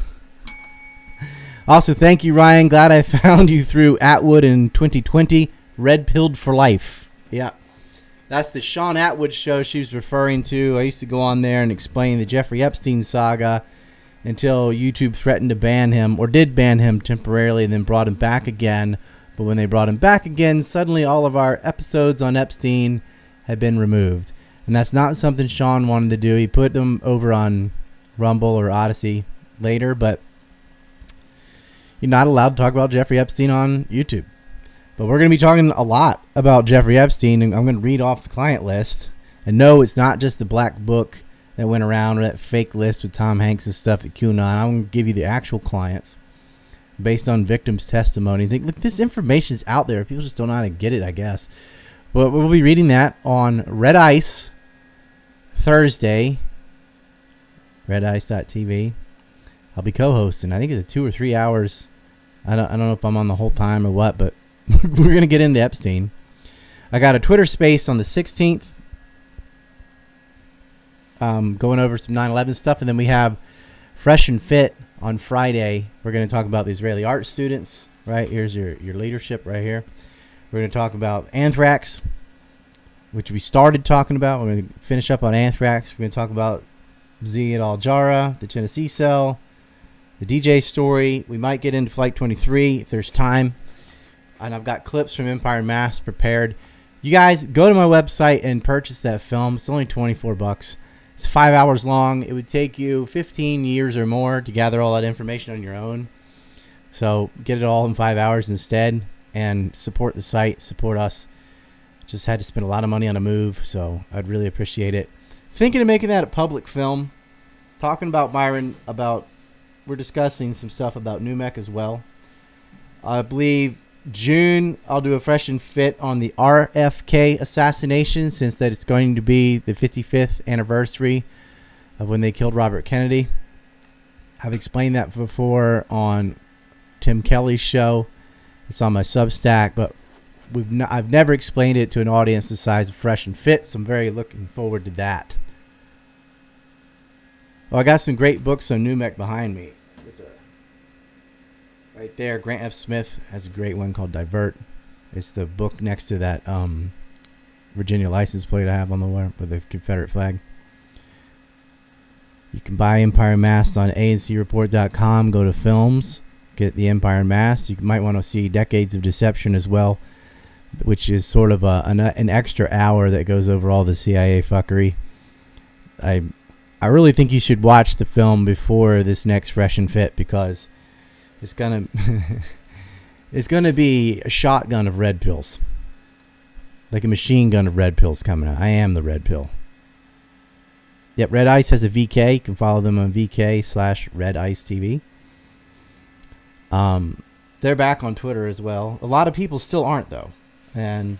Speaker 1: Also, thank you, Ryan. Glad I found you through Atwood in 2020. Red pilled for life. Yeah. That's the Sean Atwood show she was referring to. I used to go on there and explain the Jeffrey Epstein saga until YouTube threatened to ban him, or did ban him temporarily, and then brought him back again. But when they brought him back again, suddenly all of our episodes on Epstein had been removed. And that's not something Sean wanted to do. He put them over on Rumble or Odysee later, but you're not allowed to talk about Jeffrey Epstein on YouTube. But we're going to be talking a lot about Jeffrey Epstein, and I'm going to read off the client list. And no, it's not just the black book that went around, or that fake list with Tom Hanks and stuff at QAnon. I'm going to give you the actual clients. based on victims' testimony. Think, look, this information is out there. People just don't know how to get it, I guess. But we'll be reading that on Red Ice Thursday. RedIce.tv. I'll be co-hosting. I think it's 2 or 3 hours. I don't know if I'm on the whole time or what, but we're gonna get into Epstein. I got a Twitter space on the 16th. Going over some 9/11 stuff, and then we have Fresh and Fit on Friday. We're going to talk about the Israeli art students. Right here's your leadership right here. We're going to talk about anthrax, which we started talking about. We're going to finish up on anthrax. We're going to talk about Z at Al Jarrah, the Tennessee cell, the DJ story. We might get into Flight 23 if there's time. And I've got clips from Empire Unmasked prepared. You guys go to my website and purchase that film. It's only $24. It's 5 hours long. It would take you 15 years or more to gather all that information on your own. So get it all in 5 hours instead and support the site, support us. Just had to spend a lot of money on a move, so I'd really appreciate it. Thinking of making that a public film. Talking about Byron, we're discussing some stuff about NUMEC as well. I believe June, I'll do a Fresh and Fit on the RFK assassination, since that it's going to be the 55th anniversary of when they killed Robert Kennedy. I've explained that before on Tim Kelly's show. It's on my Substack, but I've never explained it to an audience the size of Fresh and Fit, so I'm very looking forward to that. Well, I got some great books on NUMEC behind me. Right there, Grant F. Smith has a great one called Divert. It's the book next to that Virginia license plate I have on the wall with the Confederate flag. You can buy Empire Unmasked on ancreport.com. Go to films, get the Empire Unmasked. You might want to see Decades of Deception as well, which is sort of an extra hour that goes over all the CIA fuckery. I really think you should watch the film before this next Fresh and Fit, because it's gonna be a shotgun of red pills, like a machine gun of red pills coming out. I am the red pill. Yep, Red Ice has a VK. You can follow them on VK/RedIceTV. They're back on Twitter as well. A lot of people still aren't though, and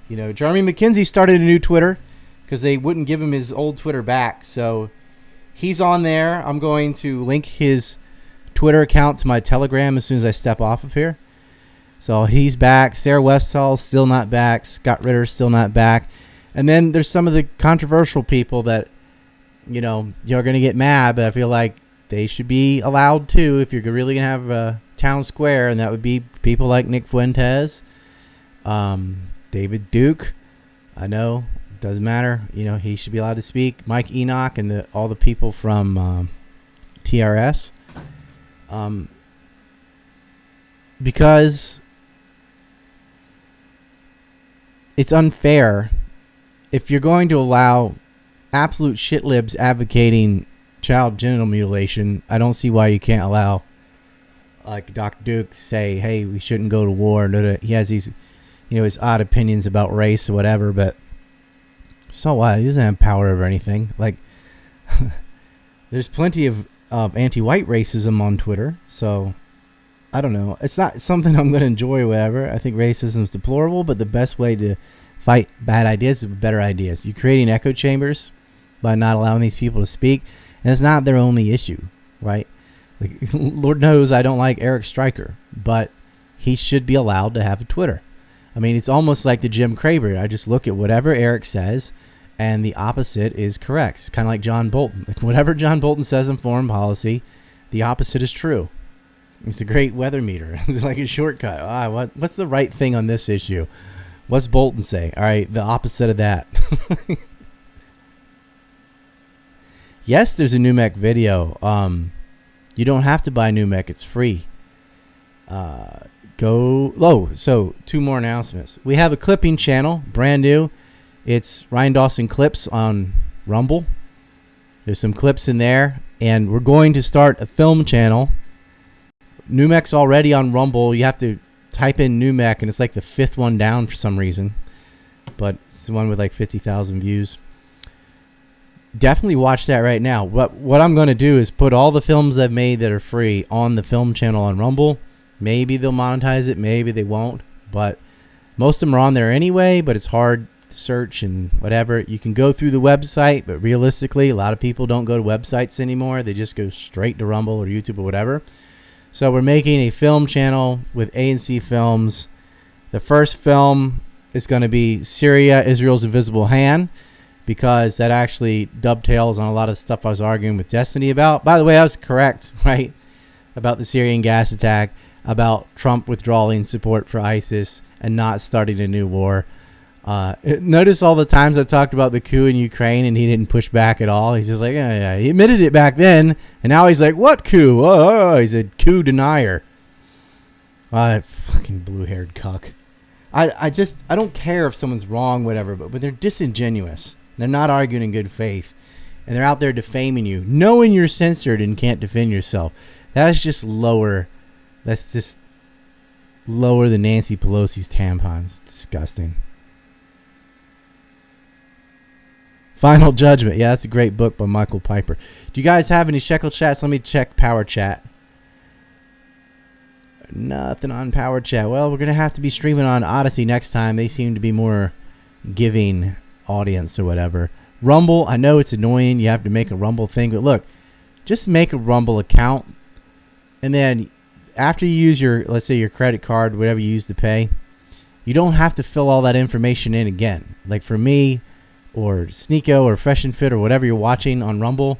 Speaker 1: Jeremy McKenzie started a new Twitter because they wouldn't give him his old Twitter back. So he's on there. I'm going to link his Twitter account to my Telegram as soon as I step off of here. So he's back. Sarah Westall's still not back. Scott Ritter's still not back. And then there's some of the controversial people that, you're going to get mad, but I feel like they should be allowed to if you're really going to have a town square, and that would be people like Nick Fuentes, David Duke. I know, it doesn't matter. He should be allowed to speak. Mike Enoch and all the people from TRS. Because it's unfair if you're going to allow absolute shitlibs advocating child genital mutilation. I don't see why you can't allow, like, Dr. Duke say, hey, we shouldn't go to war. He has these, his odd opinions about race or whatever, but so what? He doesn't have power over anything. Like, there's plenty of anti-white racism on Twitter, so I don't know. It's not something I'm going to enjoy or whatever. I think racism is deplorable, but the best way to fight bad ideas is with better ideas. You're creating echo chambers by not allowing these people to speak, and it's not their only issue, right? Like, Lord knows I don't like Eric Stryker, but he should be allowed to have a Twitter. I mean, it's almost like the Jim Cramer. I just look at whatever Eric says, and the opposite is correct. It's kind of like John Bolton. Like, whatever John Bolton says in foreign policy, the opposite is true. It's a great weather meter. It's like a shortcut. What's the right thing on this issue? What's Bolton say? All right, the opposite of that. Yes, there's a NUMEC video. You don't have to buy NUMEC. It's free. So 2 more announcements. We have a clipping channel, brand new. It's Ryan Dawson Clips on Rumble. There's some clips in there. And we're going to start a film channel. NUMEC's already on Rumble. You have to type in NUMEC, and it's like the 5th one down for some reason. But it's the one with like 50,000 views. Definitely watch that right now. What I'm going to do is put all the films I've made that are free on the film channel on Rumble. Maybe they'll monetize it, maybe they won't. But most of them are on there anyway, but it's hard to search and whatever. You can go through the website, but realistically, a lot of people don't go to websites anymore. They just go straight to Rumble or YouTube or whatever. So we're making a film channel with A&C Films. The first film is going to be Syria, Israel's Invisible Hand, because that actually dovetails on a lot of stuff I was arguing with Destiny about. By the way, I was correct, right, about the Syrian gas attack, about Trump withdrawing support for ISIS and not starting a new war. Notice all the times I talked about the coup in Ukraine and he didn't push back at all. He's just like, yeah. He admitted it back then, and now he's like, what coup? Oh, he's a coup denier. Fucking blue-haired cuck. I don't care if someone's wrong, whatever, but they're disingenuous. They're not arguing in good faith, and they're out there defaming you, knowing you're censored and can't defend yourself. That is just lower. That's just lower than Nancy Pelosi's tampons. It's disgusting. Final Judgment. Yeah, that's a great book by Michael Piper. Do you guys have any Shekelchats? Let me check Power Chat. Nothing on Power Chat. Well, we're going to have to be streaming on Odysee next time. They seem to be more giving audience or whatever. Rumble, I know it's annoying. You have to make a Rumble thing. But look, just make a Rumble account. And then after you use your, let's say your credit card, whatever you use to pay, you don't have to fill all that information in again. Like for me, or Sneeko, or Fresh and Fit, or whatever you're watching on Rumble,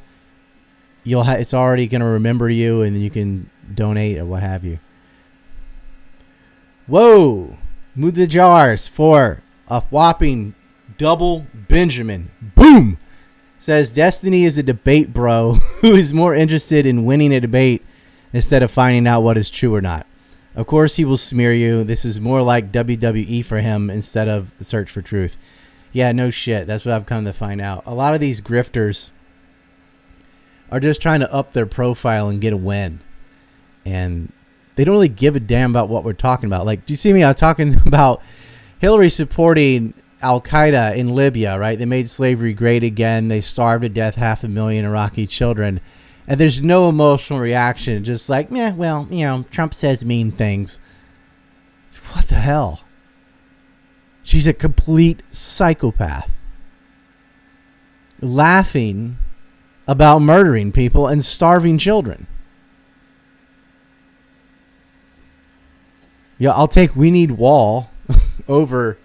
Speaker 1: it's already going to remember you, and then you can donate or what have you. Whoa! Move the jars for a whopping double Benjamin. Boom! Says Destiny is a debate bro who is more interested in winning a debate instead of finding out what is true or not. Of course he will smear you. This is more like WWE for him instead of the search for truth. Yeah, no shit. That's what I've come to find out. A lot of these grifters are just trying to up their profile and get a win. And they don't really give a damn about what we're talking about. Like, do you see me? I'm talking about Hillary supporting Al-Qaeda in Libya, right? They made slavery great again. They starved to death 500,000 Iraqi children. And there's no emotional reaction. Just like, well, Trump says mean things. What the hell? She's a complete psychopath. Laughing about murdering people and starving children. Yeah, I'll take We Need Wall over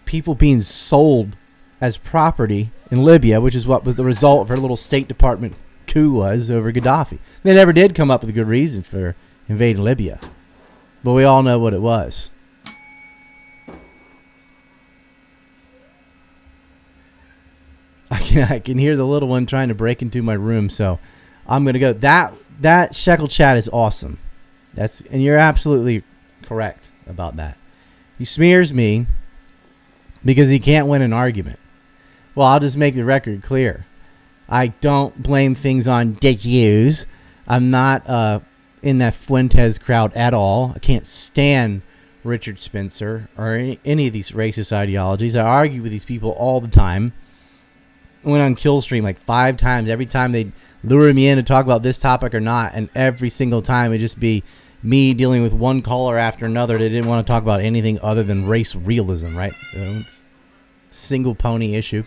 Speaker 1: people being sold as property in Libya, which is what was the result of her little State Department coup was over Gaddafi. They never did come up with a good reason for invading Libya. But we all know what it was. I can hear the little one trying to break into my room, so I'm going to go. That Shekelchat is awesome. And you're absolutely correct about that. He smears me because he can't win an argument. Well, I'll just make the record clear. I don't blame things on the Jews. I'm not in that Fuentes crowd at all. I can't stand Richard Spencer or any of these racist ideologies. I argue with these people all the time. I went on Killstream like 5 times. Every time they lure me in to talk about this topic or not, and every single time it'd just be me dealing with one caller after another that didn't want to talk about anything other than race realism, right? It's single pony issue.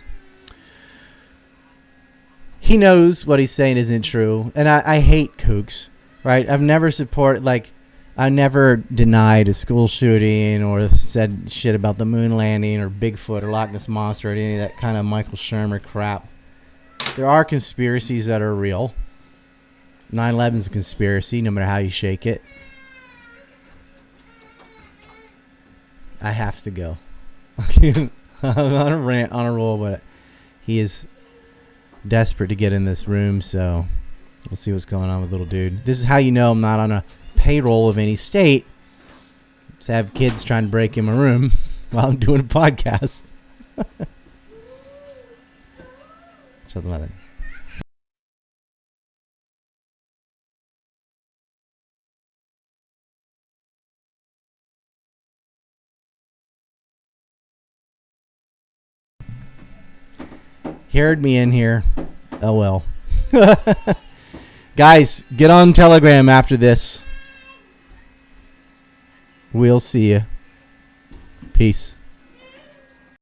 Speaker 1: He knows what he's saying isn't true, and I hate kooks, right? I've never I never denied a school shooting or said shit about the moon landing or Bigfoot or Loch Ness Monster or any of that kind of Michael Shermer crap. There are conspiracies that are real. 9/11 is a conspiracy, no matter how you shake it. I have to go. I'm on a rant, on a roll, but he is desperate to get in this room, so we'll see what's going on with little dude. This is how you know I'm not on a payroll of any state. Just have kids trying to break in my room while I'm doing a podcast. Something like that. He heard me in here. Oh well. Guys, get on Telegram after this. We'll see you. Peace.